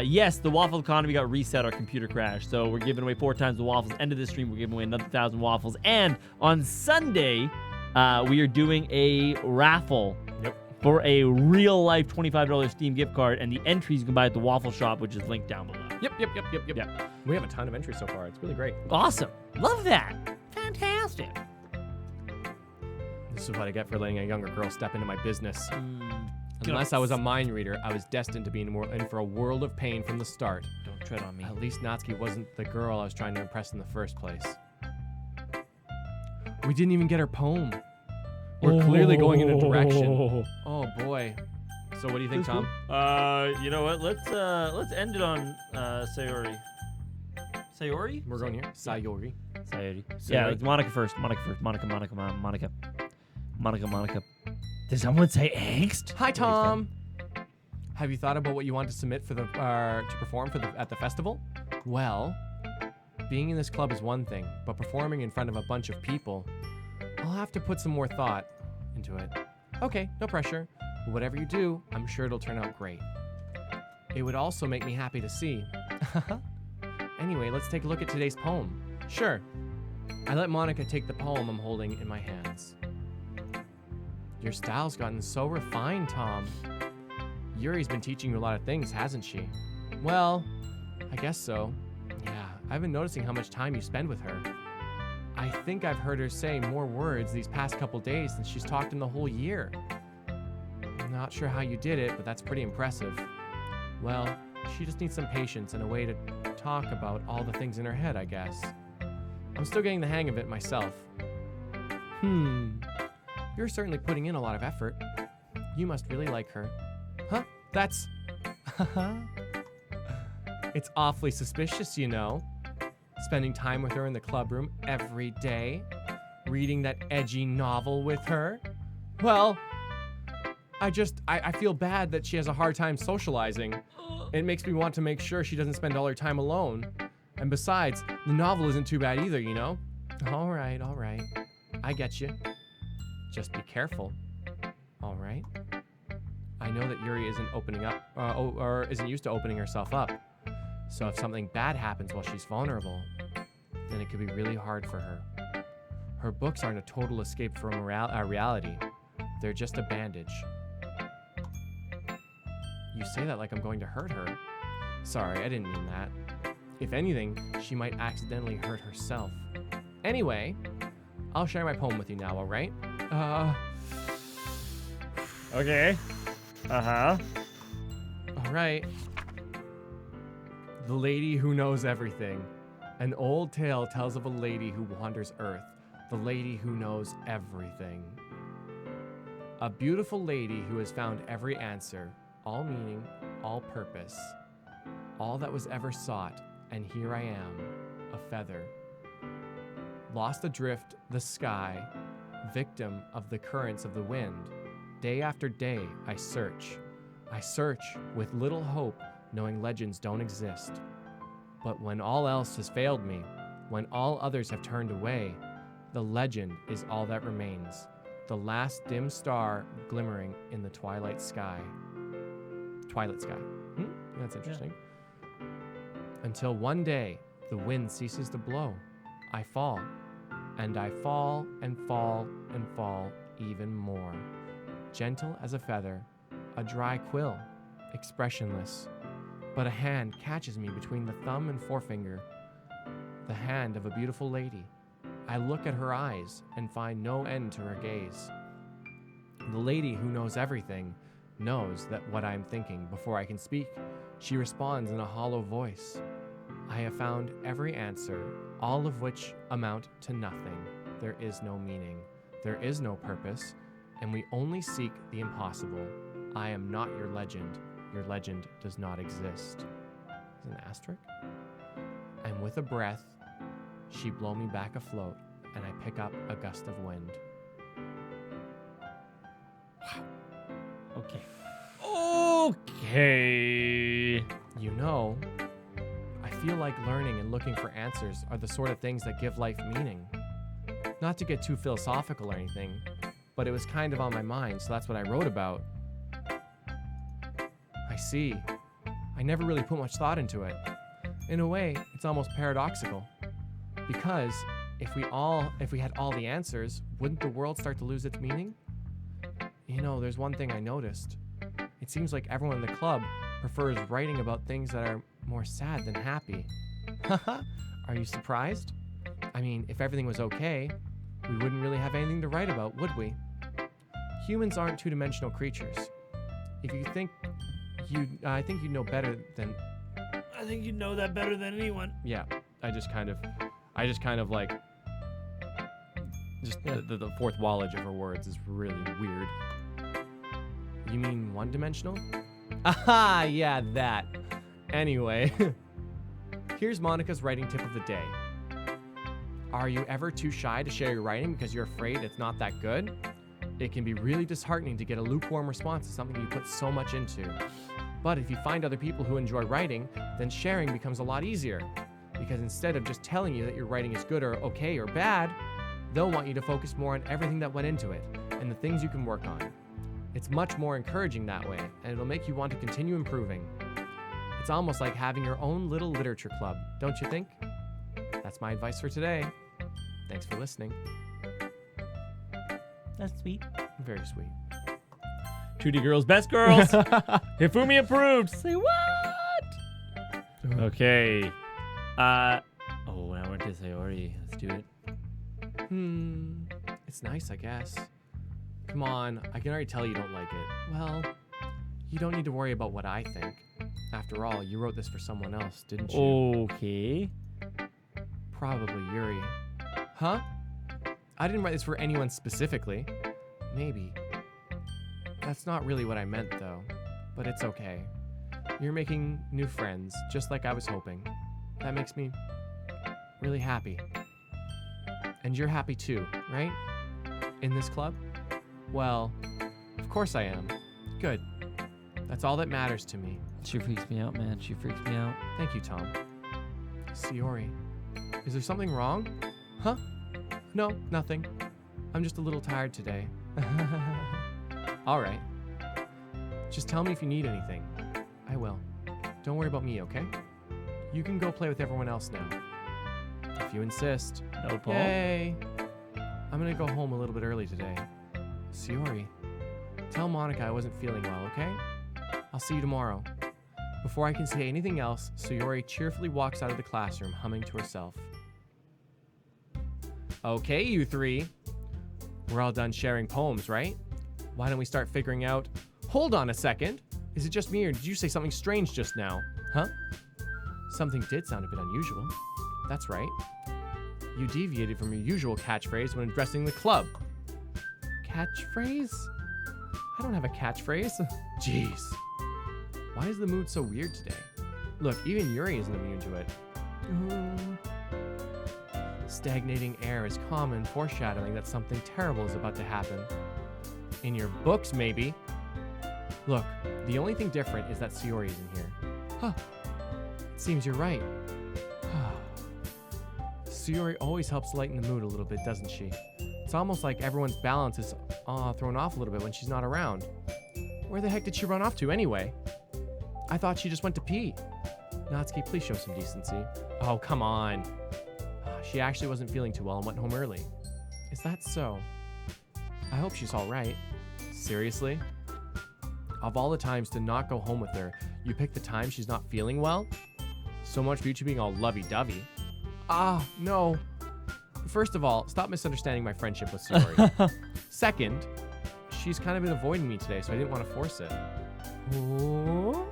Yes, the waffle economy got reset. Our computer crashed. So we're giving away 4 times the waffles. End of this stream, we're giving away another 1,000 waffles. And on Sunday, we are doing a raffle. Yep. For a real-life $25 Steam gift card, and the entries you can buy at the Waffle Shop, which is linked down below. Yep. We have a ton of entries so far. It's really great. Awesome. Love that. Fantastic. This is what I get for letting a younger girl step into my business. Unless I was a mind reader, I was destined to be in for a world of pain from the start. Don't tread on me. At least Natsuki wasn't the girl I was trying to impress in the first place. We didn't even get her poem. We're clearly going in a direction. Oh boy. So what do you think, Tom? You know what? Let's end it on Sayori. Sayori? We're going here. Sayori. Sayori. Yeah, it's Monika first. Monika. Did someone say angst? Hi, Tom. Have you thought about what you want to submit for the to perform at the festival? Well, being in this club is one thing, but performing in front of a bunch of people, I'll have to put some more thought into it. Okay, no pressure. But whatever you do, I'm sure it'll turn out great. It would also make me happy to see. Anyway, let's take a look at today's poem. Sure. I let Monika take the poem I'm holding in my hands. Your style's gotten so refined, Tom. Yuri's been teaching you a lot of things, hasn't she? Well, I guess so. Yeah, I've been noticing how much time you spend with her. I think I've heard her say more words these past couple days than she's talked in the whole year. I'm not sure how you did it, but that's pretty impressive. Well, she just needs some patience and a way to talk about all the things in her head, I guess. I'm still getting the hang of it myself. You're certainly putting in a lot of effort. You must really like her. Huh? That's... It's awfully suspicious, you know. Spending time with her in the clubroom every day. Reading that edgy novel with her. Well, I feel bad that she has a hard time socializing. It makes me want to make sure she doesn't spend all her time alone. And besides, the novel isn't too bad either, you know? All right. I get you. Just be careful. All right? I know that Yuri isn't opening up, or isn't used to opening herself up. So if something bad happens while she's vulnerable, then it could be really hard for her. Her books aren't a total escape from reality. They're just a bandage. You say that like I'm going to hurt her. Sorry, I didn't mean that. If anything, she might accidentally hurt herself. Anyway, I'll share my poem with you now, alright? Okay. Alright. The Lady Who Knows Everything. An old tale tells of a lady who wanders Earth. The lady who knows everything. A beautiful lady who has found every answer, all meaning, all purpose, all that was ever sought, and here I am, a feather. Lost adrift the sky, victim of the currents of the wind. Day after day, I search. I search with little hope, knowing legends don't exist. But when all else has failed me, when all others have turned away, the legend is all that remains. The last dim star glimmering in the twilight sky. Twilight sky. That's interesting. Yeah. Until one day, the wind ceases to blow. I fall. And I fall and fall and fall even more. Gentle as a feather, a dry quill, expressionless. But a hand catches me between the thumb and forefinger. The hand of a beautiful lady. I look at her eyes and find no end to her gaze. The lady who knows everything knows that what I am thinking before I can speak. She responds in a hollow voice. I have found every answer, all of which amount to nothing. There is no meaning. There is no purpose, and we only seek the impossible. I am not your legend. Your legend does not exist. Is an asterisk? And with a breath, she blow me back afloat, and I pick up a gust of wind. Okay. You know, I feel like learning and looking for answers are the sort of things that give life meaning. Not to get too philosophical or anything, but it was kind of on my mind, so that's what I wrote about. I see. I never really put much thought into it. In a way, it's almost paradoxical. Because if we had all the answers, wouldn't the world start to lose its meaning? You know, there's one thing I noticed. It seems like everyone in the club prefers writing about things that are more sad than happy. Haha, are you surprised? I mean, if everything was okay, we wouldn't really have anything to write about, would we? Humans aren't two-dimensional creatures. If you think I think you know better than... I think you know that better than anyone. Yeah, I just kind of like... Just the fourth wallage of her words is really weird. You mean one-dimensional? Aha, yeah, that. Anyway, here's Monika's writing tip of the day. Are you ever too shy to share your writing because you're afraid it's not that good? It can be really disheartening to get a lukewarm response to something you put so much into. But if you find other people who enjoy writing, then sharing becomes a lot easier. Because instead of just telling you that your writing is good or okay or bad, they'll want you to focus more on everything that went into it and the things you can work on. It's much more encouraging that way, and it'll make you want to continue improving. It's almost like having your own little literature club, don't you think? That's my advice for today. Thanks for listening. That's sweet. Very sweet. 2D girls, best girls. Hifumi approved. Say what? Okay. to Sayori. Let's do it. It's nice, I guess. Come on, I can already tell you don't like it. Well, you don't need to worry about what I think. After all, you wrote this for someone else, didn't you? Okay. Probably Yuri. Huh? I didn't write this for anyone specifically. Maybe. That's not really what I meant, though. But it's okay. You're making new friends, just like I was hoping. That makes me really happy. And you're happy too, right? In this club? Well, of course I am. Good. That's all that matters to me. She freaks me out, man. She freaks me out. Thank you, Tom. Sayori, is there something wrong? Huh? No, nothing. I'm just a little tired today. All right. Just tell me if you need anything. I will. Don't worry about me, okay? You can go play with everyone else now. If you insist. No problem. Yay! I'm gonna go home a little bit early today. Sayori, tell Monika I wasn't feeling well, okay? I'll see you tomorrow. Before I can say anything else, Sayori cheerfully walks out of the classroom, humming to herself. Okay, you three. We're all done sharing poems, right? Why don't we start figuring out... Hold on a second. Is it just me, or did you say something strange just now? Huh? Something did sound a bit unusual. That's right. You deviated from your usual catchphrase when addressing the club. Catchphrase? I don't have a catchphrase. Jeez. Why is the mood so weird today? Look, even Yuri isn't immune to it. Stagnating air is common, foreshadowing that something terrible is about to happen. In your books, maybe. Look, the only thing different is that Sayori isn't here. Huh. It seems you're right. Sayori always helps lighten the mood a little bit, doesn't she? It's almost like everyone's balance is thrown off a little bit when she's not around. Where the heck did she run off to anyway? I thought she just went to pee. Natsuki, please show some decency. Oh, come on. She actually wasn't feeling too well and went home early. Is that so? I hope she's all right. Seriously? Of all the times to not go home with her, you pick the time she's not feeling well? So much for you two being all lovey-dovey. No. First of all, stop misunderstanding my friendship with Sayori. Second, she's kind of been avoiding me today, so I didn't want to force it. Oh?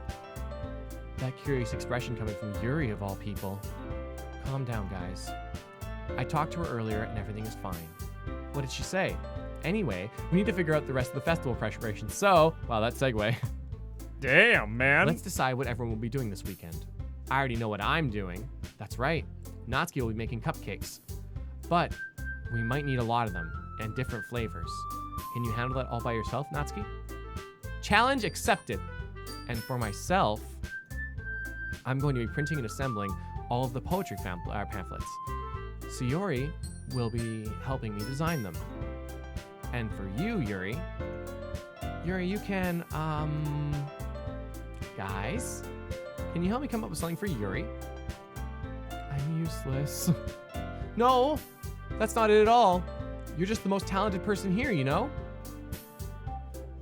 That curious expression coming from Yuri of all people. Calm down, guys. I talked to her earlier and everything is fine. What did she say? Anyway, we need to figure out the rest of the festival preparations, so... Wow, that segue. Damn, man. Let's decide what everyone will be doing this weekend. I already know what I'm doing. That's right. Natsuki will be making cupcakes. But we might need a lot of them, and different flavors. Can you handle that all by yourself, Natsuki? Challenge accepted. And for myself, I'm going to be printing and assembling all of the poetry pamphlets. Sayori will be helping me design them. And for you, Yuri, you can, guys, can you help me come up with something for Yuri? I'm useless. No, that's not it at all. You're just the most talented person here, you know?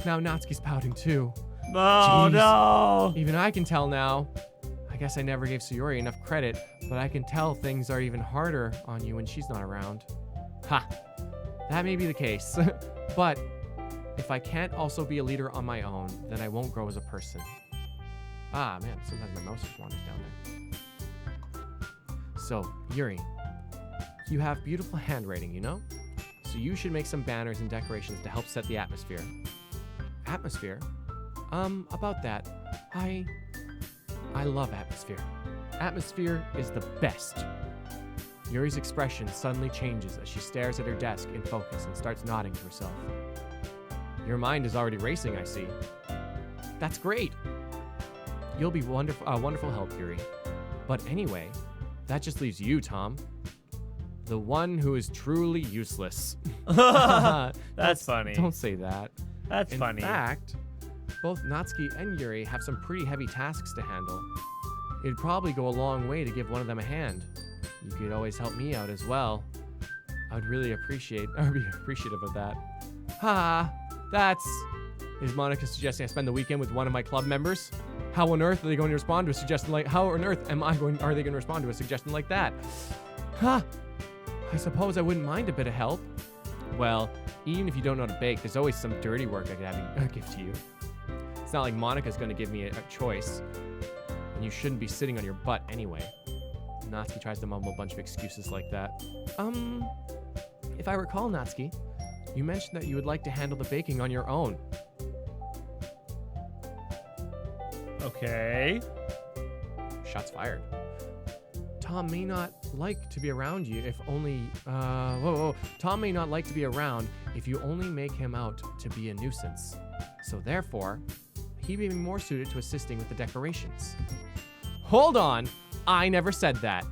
Now Natsuki's pouting too. Oh, Jeez. no. Even I can tell now. I guess I never gave Sayori enough credit, but I can tell things are even harder on you when she's not around. Ha! That may be the case, but if I can't also be a leader on my own, then I won't grow as a person. Ah, man, sometimes my mouse just wanders down there. So, Yuri, you have beautiful handwriting, you know? So you should make some banners and decorations to help set the atmosphere. Atmosphere? About that, I love atmosphere. Atmosphere is the best. Yuri's expression suddenly changes as she stares at her desk in focus and starts nodding to herself. Your mind is already racing, I see. That's great. You'll be wonderful help, Yuri. But anyway, that just leaves you, Tom. The one who is truly useless. That's funny. Don't say that. That's funny. In fact, both Natsuki and Yuri have some pretty heavy tasks to handle. It'd probably go a long way to give one of them a hand. You could always help me out as well. I would really be appreciative of that. Is Monika suggesting I spend the weekend with one of my club members? How on earth are they going to respond to a suggestion like, how on earth are they going to respond to a suggestion like that? Huh. I suppose I wouldn't mind a bit of help. Well, even if you don't know how to bake, there's always some dirty work I could give to you. It's not like Monika's going to give me a choice. And you shouldn't be sitting on your butt anyway. Natsuki tries to mumble a bunch of excuses like that. If I recall, Natsuki, you mentioned that you would like to handle the baking on your own. Okay. Shots fired. Tom may not like to be around you if only, Tom may not like to be around if you only make him out to be a nuisance. So therefore, he may be more suited to assisting with the decorations. Hold on, I never said that.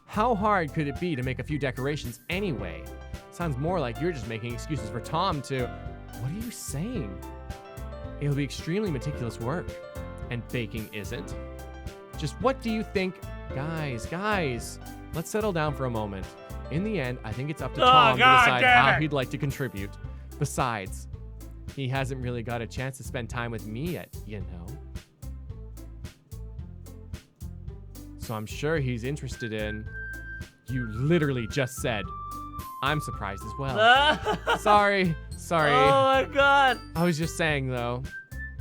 How hard could it be to make a few decorations anyway? Sounds more like you're just making excuses for Tom to... What are you saying? It'll be extremely meticulous work. And baking isn't. Just what do you think? Guys, let's settle down for a moment. In the end, I think it's up to Tom to decide how he'd like to contribute. Besides, he hasn't really got a chance to spend time with me yet, you know. So I'm sure he's interested in... You literally just said. I'm surprised as well. Sorry. Oh my god. I was just saying, though.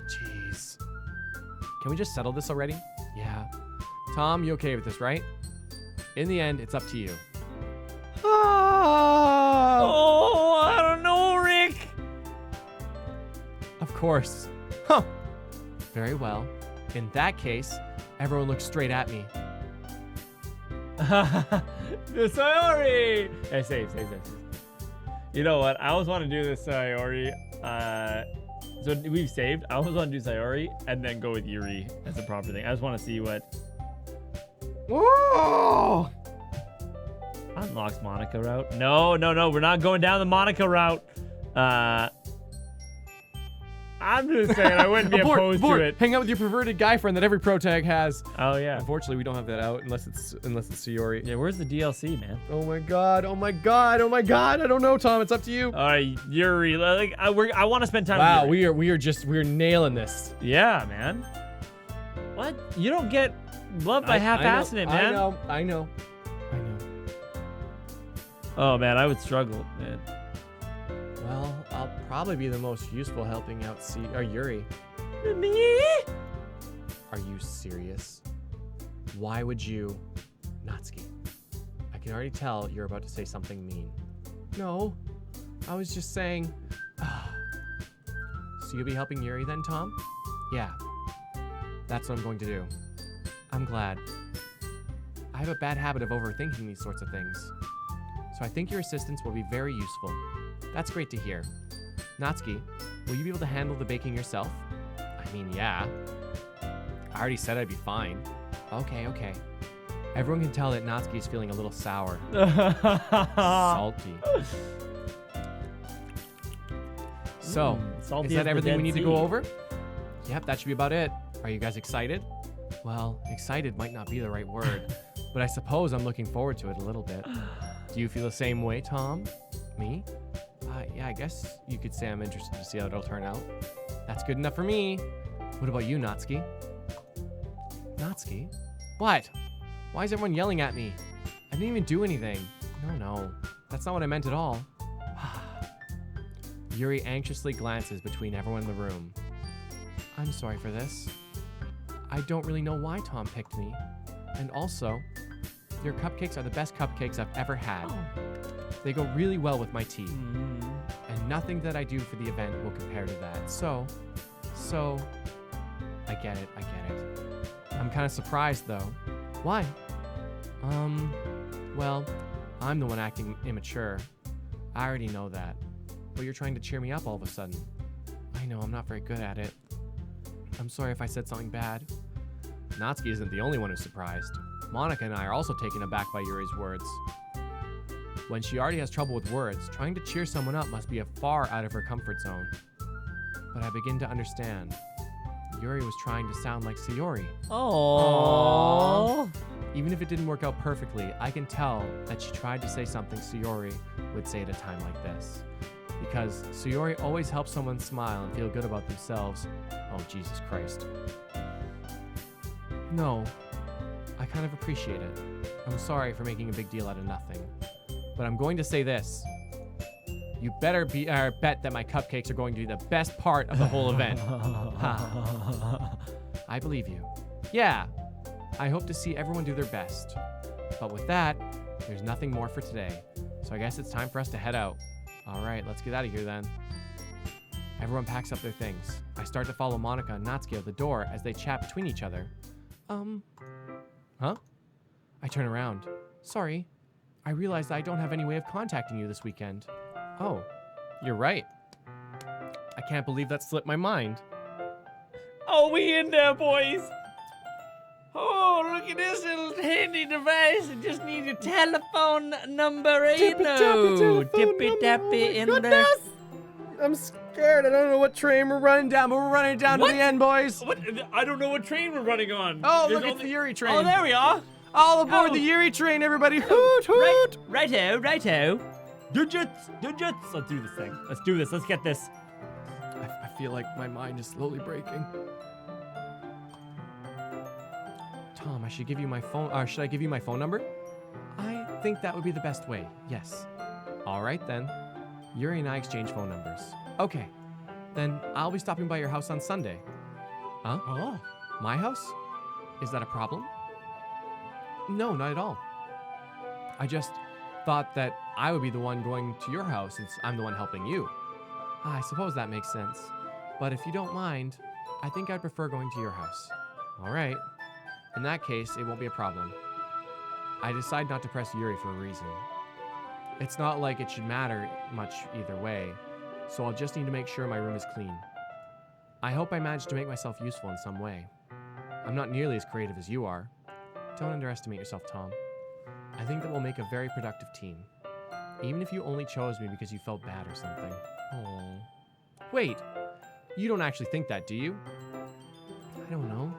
Jeez. Can we just settle this already? Yeah. Tom, you okay with this, right? In the end, it's up to you. Oh, I don't know, Rick. Of course. Huh. Very well. In that case, everyone look straight at me. The Sayori. Hey, save. You know what? I always want to do this Sayori. So we've saved. I always want to do Sayori and then go with Yuri as the proper thing. I just want to see what. Whoa! Unlocks Monika route. No. We're not going down the Monika route. I'm just saying I wouldn't be opposed to it. Hang out with your perverted guy friend that every protag has. Oh yeah. Unfortunately, we don't have that out unless it's Sayori. Yeah, where's the DLC, man? Oh my god! I don't know, Tom. It's up to you. All right, Yuri. Like I want to spend time. Wow, with Yuri. we're nailing this. Yeah, man. What? You don't get love by half-assing it, man. I know. Oh man, I would struggle, man. Well, I'll probably be the most useful helping out Yuri. Me? Are you serious? Why would you? Natsuki, I can already tell you're about to say something mean. No, I was just saying... So you'll be helping Yuri then, Tom? Yeah, that's what I'm going to do. I'm glad. I have a bad habit of overthinking these sorts of things. So I think your assistance will be very useful. That's great to hear. Natsuki, will you be able to handle the baking yourself? I mean, yeah. I already said I'd be fine. Okay. Everyone can tell that Natsuki's feeling a little sour. Salty. So, salty is that everything we need to go Sea. over? Yep, that should be about it. Are you guys excited? Well, excited might not be the right word, but I suppose I'm looking forward to it a little bit. Do you feel the same way, Tom? Me? Yeah, I guess you could say I'm interested to see how it'll turn out. That's good enough for me. What about you, Natsuki? Natsuki? What? Why is everyone yelling at me? I didn't even do anything. No. That's not what I meant at all. Yuri anxiously glances between everyone in the room. I'm sorry for this. I don't really know why Tom picked me. And also, your cupcakes are the best cupcakes I've ever had. Oh. They go really well with my tea. And nothing that I do for the event will compare to that. So, I get it. I'm kind of surprised though. Why? Well, I'm the one acting immature. I already know that. But you're trying to cheer me up all of a sudden. I know I'm not very good at it. I'm sorry if I said something bad. Natsuki isn't the only one who's surprised. Monika and I are also taken aback by Yuri's words. When she already has trouble with words, trying to cheer someone up must be far out of her comfort zone. But I begin to understand. Yuri was trying to sound like Sayori. Aww. Even if it didn't work out perfectly, I can tell that she tried to say something Sayori would say at a time like this. Because Sayori always helps someone smile and feel good about themselves. Oh, Jesus Christ. No, I kind of appreciate it. I'm sorry for making a big deal out of nothing, but I'm going to say this. You better bet that my cupcakes are going to be the best part of the whole event. I believe you. Yeah, I hope to see everyone do their best. But with that, there's nothing more for today. So I guess it's time for us to head out. All right, let's get out of here then. Everyone packs up their things. I start to follow Monika and Natsuki out the door as they chat between each other. Huh? I turn around. Sorry, I realized I don't have any way of contacting you this weekend. Oh, you're right. I can't believe that slipped my mind. Oh, we in there, boys. Oh, look at this little handy device. It just needs a telephone number, ain't no? Tippy-tappy in there. I'm scared. I don't know what train we're running down, but we're running down to the end, boys. What? I don't know what train we're running on. Oh, look, it's the Yuri train. Oh, there we are. All aboard the Yuri train, everybody. Hoot, hoot. Righto. Digits. Let's do this thing. Let's do this. Let's get this. I feel like my mind is slowly breaking. Tom, I should give you my phone. Should I give you my phone number? I think that would be the best way. Yes. All right then. Yuri and I exchange phone numbers. Okay. Then I'll be stopping by your house on Sunday. Huh? Oh. My house? Is that a problem? No, not at all. I just thought that I would be the one going to your house since I'm the one helping you. I suppose that makes sense. But if you don't mind, I think I'd prefer going to your house. All right. In that case, it won't be a problem. I decide not to press Yuri for a reason. It's not like it should matter much either way, so I'll just need to make sure my room is clean. I hope I manage to make myself useful in some way. I'm not nearly as creative as you are. Don't underestimate yourself, Tom. I think that we'll make a very productive team. Even if you only chose me because you felt bad or something. Oh. Wait, you don't actually think that, do you? I don't know.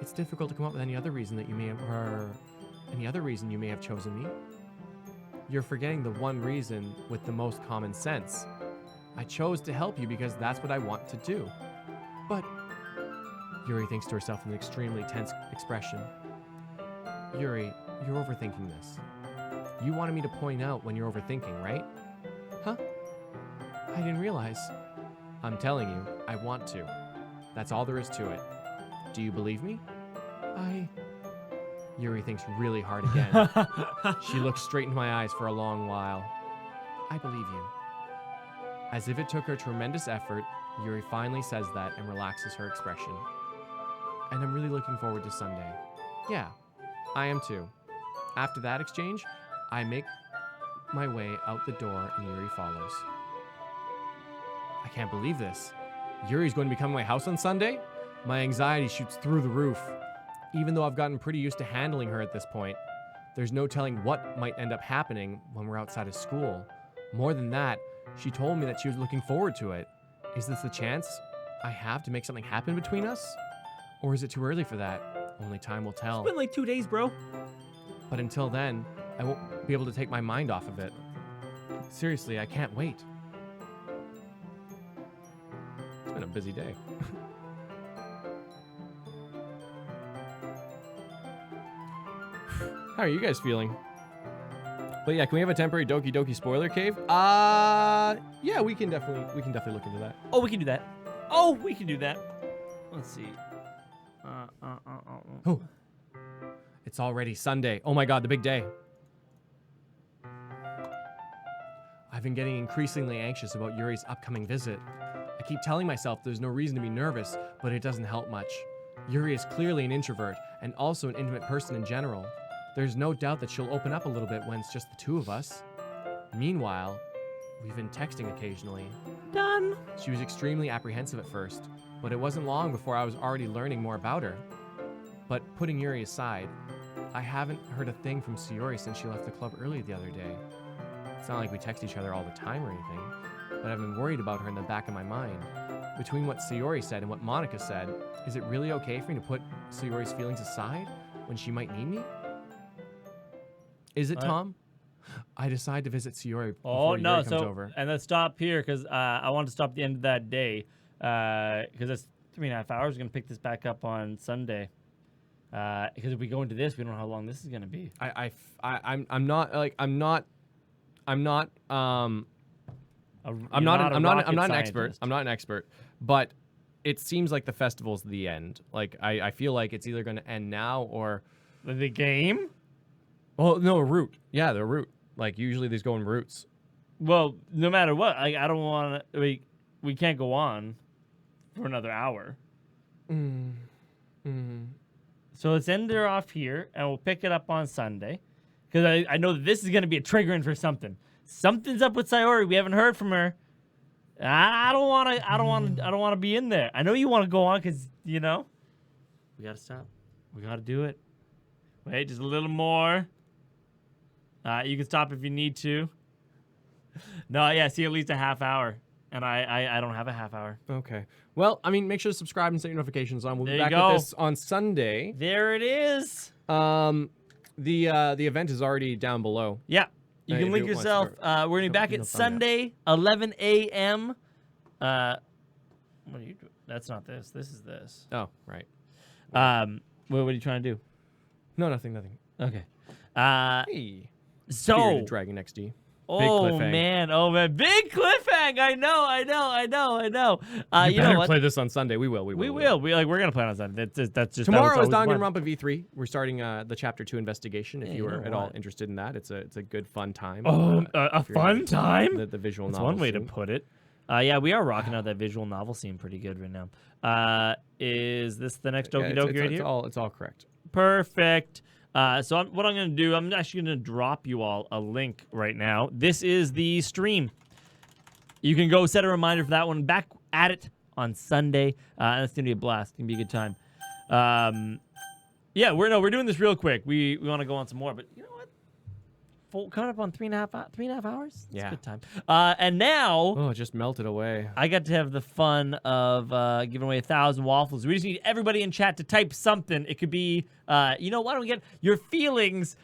It's difficult to come up with any other reason that you may have, or any other reason you may have chosen me. You're forgetting the one reason with the most common sense. I chose to help you because that's what I want to do. But, Yuri thinks to herself with an extremely tense expression. Yuri, you're overthinking this. You wanted me to point out when you're overthinking, right? Huh? I didn't realize. I'm telling you, I want to. That's all there is to it. Do you believe me? Yuri thinks really hard again. She looks straight into my eyes for a long while. I believe you. As if it took her tremendous effort, Yuri finally says that and relaxes her expression. And I'm really looking forward to Sunday. Yeah, I am too. After that exchange, I make my way out the door and Yuri follows. I can't believe this. Yuri's going to be coming to my house on Sunday? My anxiety shoots through the roof. Even though I've gotten pretty used to handling her at this point, there's no telling what might end up happening when we're outside of school. More than that, she told me that she was looking forward to it. Is this the chance I have to make something happen between us? Or is it too early for that? Only time will tell. It's been like 2 days, bro. But until then, I won't be able to take my mind off of it. Seriously, I can't wait. It's been a busy day. How are you guys feeling? But yeah, can we have a temporary Doki Doki spoiler cave? Yeah, we can definitely look into that. Oh, we can do that. Oh, we can do that. Let's see. Oh, it's already Sunday. Oh my God, the big day. I've been getting increasingly anxious about Yuri's upcoming visit. I keep telling myself there's no reason to be nervous, but it doesn't help much. Yuri is clearly an introvert and also an intimate person in general. There's no doubt that she'll open up a little bit when it's just the two of us. Meanwhile, we've been texting occasionally. Done. She was extremely apprehensive at first, but it wasn't long before I was already learning more about her. But putting Yuri aside, I haven't heard a thing from Sayori since she left the club early the other day. It's not like we text each other all the time or anything, but I've been worried about her in the back of my mind. Between what Sayori said and what Monika said, is it really okay for me to put Sayori's feelings aside when she might need me? Is it, Tom? I decide to visit Sayori before Yuri comes over. And let's stop here because I want to stop at the end of that day because it's 3.5 hours. We're going to pick this back up on Sunday. Because if we go into this, we don't know how long this is gonna be. I'm not an expert. I'm not an expert, but it seems like the festival's the end. Like I feel like it's either going to end now or The game? well, no, a route. Yeah, the route. Like usually these go in routes. Well, no matter what, like I don't want to. We can't go on for another hour. So let's end her off here, and we'll pick it up on Sunday, because I know that this is going to be a triggering for something. Something's up with Sayori. We haven't heard from her. I don't want to be in there. I know you want to go on because we gotta stop. We gotta do it. Wait, just a little more. You can stop if you need to. No, yeah, see at least a half hour, and I don't have a half hour. Okay. Well, I mean, make sure to subscribe and set your notifications on. We'll be There you back go. with this on Sunday. There it is. The event is already down below. Yeah. You can if link you want yourself. to- We're going to be back no at thumbnail. Sunday, 11 a.m. What are you doing? That's not this. This is this. Oh, right. What are you trying to do? No, nothing. Okay. Hey. So, Bearded Dragon XD. oh cliffhang. man, big cliffhang. I know. You know better what? play this on Sunday. We will. We will. We're going to play on Sunday. That's just Tomorrow is always fun. Danganronpa V3. We're starting the Chapter 2 investigation. If Hey, you you are know at all what? interested in that, it's a good fun time. Oh, a if you're fun into time? The visual That's novel one way to scene. put it. Yeah, we are rocking out that visual novel scene pretty good right now. Is this the next Doki Doki right here? It's all correct. Perfect. So what I'm going to do, I'm actually going to drop you all a link right now. This is the stream. You can go set a reminder for that one. Back at it on Sunday. And it's going to be a blast. It's going to be a good time. Yeah, we're doing this real quick. We want to go on some more, but you know what? Coming up on 3.5 hours? It's Yeah. a good time. And now... Oh, it just melted away. I got to have the fun of giving away 1,000 waffles. We just need everybody in chat to type something. It could be, why don't we get your feelings?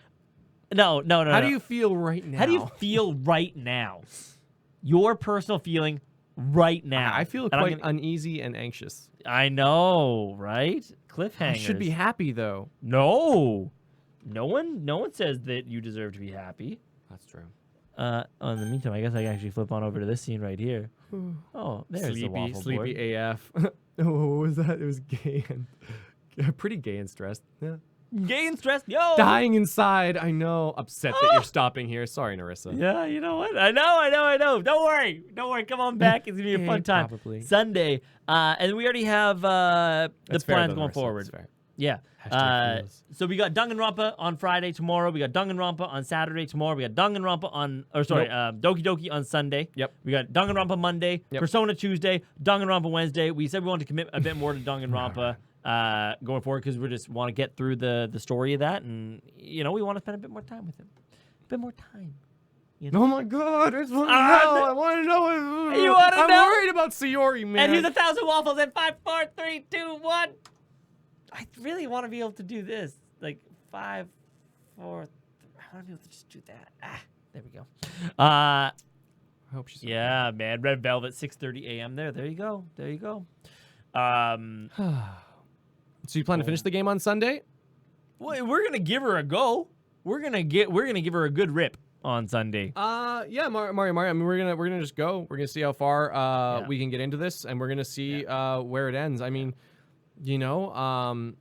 No. How do you feel right now? How do you feel right now? Your personal feeling right now. I feel And I'm quite uneasy and anxious. I know, right? Cliffhangers. I should be happy though. No. No one says that you deserve to be happy. That's true. In the meantime, I guess I can actually flip on over to this scene right here. Oh, there's the waffle board. Sleepy AF. Oh, what was that? It was gay and pretty gay and stressed. Yeah. Gay and stressed, yo! Dying inside. I know. Upset that you're stopping here. Sorry, Narissa. Yeah, you know what? I know. Don't worry. Come on back. It's gonna be a fun time. Probably. Sunday, and we already have the That's fair, plans though, going Narissa. forward. That's fair. Yeah. Feels. So we got Danganronpa on Friday tomorrow. We got Danganronpa on Saturday tomorrow. We got Danganronpa on, Doki Doki on Sunday. Yep. We got Danganronpa Monday. Yep. Persona Tuesday. Danganronpa Wednesday. We said we wanted to commit a bit more to Danganronpa going forward because we just want to get through the story of that, and we want to spend a bit more time with him. A bit more time. Oh my God! I just want to know. I want to know. You wanna know? I'm worried about Sayori, man. And here's 1,000 waffles in 5, 4, 3, 2, 1. I really want to be able to do this. Like 5, 4, 3. I want to be able to just do that. There we go. I hope she's. Yeah, man. Red Velvet, 6:30 a.m. There you go. So you plan to finish the game on Sunday? Well, we're gonna give her a go. We're gonna give her a good rip on Sunday. Yeah, Mario. I mean, we're gonna just go. We're gonna see how far we can get into this, and we're gonna see where it ends. I mean, I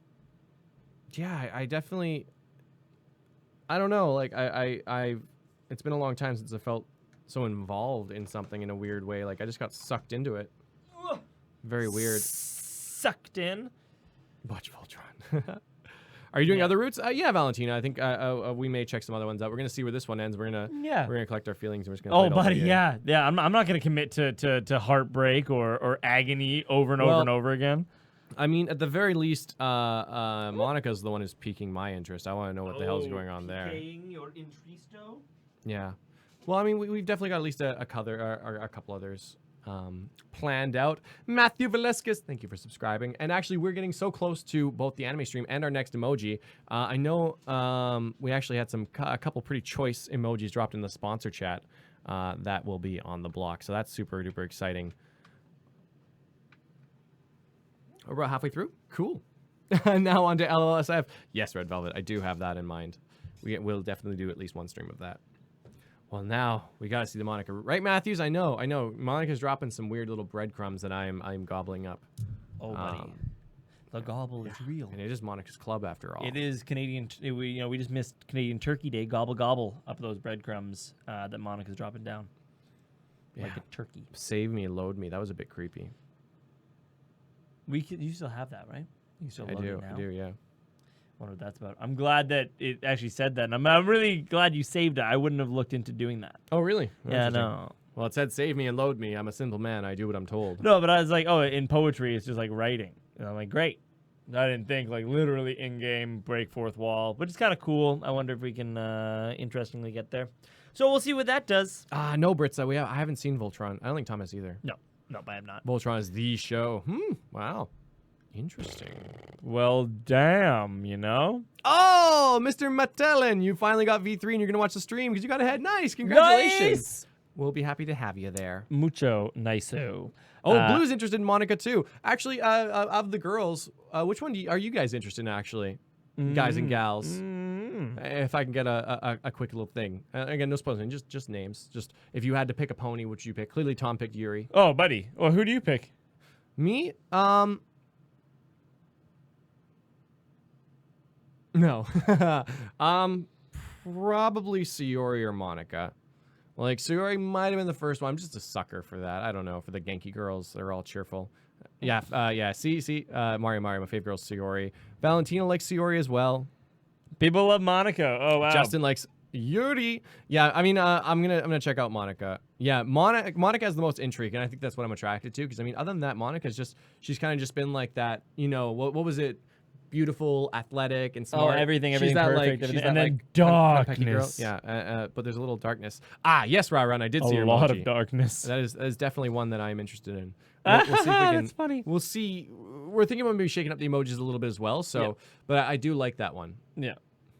definitely. I don't know. Like I it's been a long time since I felt so involved in something in a weird way. Like I just got sucked into it. Very weird. Sucked in. Watch Voltron. Are you doing other routes? Yeah, Valentina. I think we may check some other ones out. We're gonna see where this one ends. We're gonna collect our feelings. And we're just gonna. Oh, play it all buddy, again. yeah. I'm not gonna commit to heartbreak or agony over and over and over again. I mean, at the very least, Monika's the one who's piquing my interest. I want to know what the hell's going on there. Your intristo? Yeah. Well, I mean, we've definitely got at least a couple others planned out. Matthew Velasquez, thank you for subscribing. And actually, we're getting so close to both the anime stream and our next emoji. I know we actually had a couple pretty choice emojis dropped in the sponsor chat that will be on the block. So that's super duper exciting. We're about halfway through. Cool. Now on to LLSF. Yes, Red Velvet, I do have that in mind. We'll definitely do at least one stream of that. Well, now we gotta see the Monika, right, Matthews? I know. Monika's dropping some weird little breadcrumbs that I'm gobbling up. Oh, buddy. The gobble is real. And it is Monika's club after all. It is Canadian. We just missed Canadian Turkey Day. Gobble gobble up those breadcrumbs that Monika's dropping down. Yeah. Like a turkey. Save me, load me. That was a bit creepy. You still have that, right? You still load it now? I do, yeah. Wonder what that's about. I'm glad that it actually said that. And I'm really glad you saved it. I wouldn't have looked into doing that. Oh, really? Yeah, no. Well, it said save me and load me. I'm a simple man. I do what I'm told. No, but I was like, oh, in poetry, it's just like writing. And I'm like, great. I didn't think like literally in-game break fourth wall, but it's kind of cool. I wonder if we can interestingly get there. So we'll see what that does. No, Brits. I haven't seen Voltron. I don't think Tom has either. No, I have not. Voltron is the show. Wow. Interesting. Well, damn, you know? Oh, Mr. Mattelin, you finally got V3 and you're going to watch the stream because you got ahead. Nice. Congratulations. Nice. We'll be happy to have you there. Mucho nice-o. Oh, Blue's interested in Monika too. Actually, of the girls, which one are you guys interested in actually? Guys and gals. If I can get a quick little thing. Again, no spoilers, just names. Just if you had to pick a pony, which you pick? Clearly Tom picked Yuri. Oh, buddy. Well, who do you pick? Me? No. Probably Sayori or Monika. Like, Sayori might have been the first one. I'm just a sucker for that. I don't know. For the Genki girls, they're all cheerful. Yeah, See, Mario, my favorite girl's Sayori. Valentina likes Sayori as well. People love Monika. Oh, wow. Justin likes Yuri. Yeah, I mean, I'm gonna check out Monika. Yeah, Monika has the most intrigue, and I think that's what I'm attracted to. Because I mean, other than that, Monika's she's kind of just been like that. You know, what was it? Beautiful, athletic, and smart. Oh, everything she's that, perfect. Like, she's and that, then like, darkness. Yeah, but there's a little darkness. Yes, Ryan, I did see a your lot emoji. of darkness. That is definitely one that I'm interested in. We'll see if we can. That's funny. We'll see. We're thinking about maybe shaking up the emojis a little bit as well. So, yeah. But I do like that one. Yeah.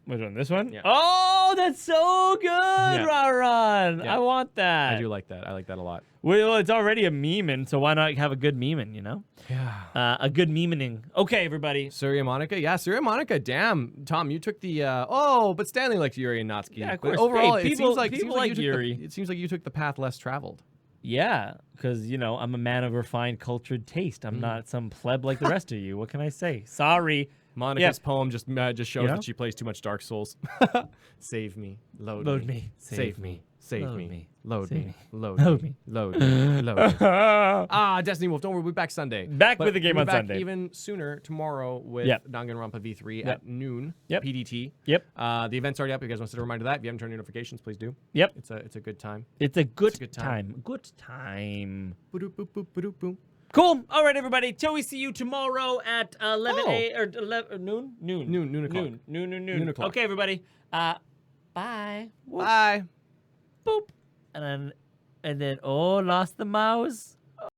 Which one? This one? Yeah. Oh, that's so good, Ron. Yeah. I want that. I do like that. I like that a lot. Well, it's already a memeing, so why not have a good memeing, you know? Yeah. A good memeing. Okay, everybody. Surya Monika. Yeah, Surya Monika. Damn. Tom, you took the... but Stanley likes Yuri and Natsuki. Yeah, of But course. overall, Hey, it seems like Yuri. it seems like you took the path less traveled. Yeah, because, you know, I'm a man of refined, cultured taste. I'm not some pleb like the rest of you. What can I say? Sorry. Monika's poem just shows that she plays too much Dark Souls. Save me. Load me. Save me. Save me. Load me. Load me. Load me. Load me. Destiny Wolf, don't worry, we'll be back Sunday. Back with the game we'll on be back Sunday. Even sooner tomorrow with Danganronpa V3 at noon PDT. Yep. The event's already up. If you guys want to set a reminder of that, if you haven't turned on notifications, please do. Yep. It's a good time. It's a good time. Good time. Boop, boop, boop, boop, boop. Cool. All right, everybody. Till we see you tomorrow at 11 or 11 noon. Noon o'clock. Noon o'clock. Okay, everybody. Bye. Bye. Boop. And then lost the mouse.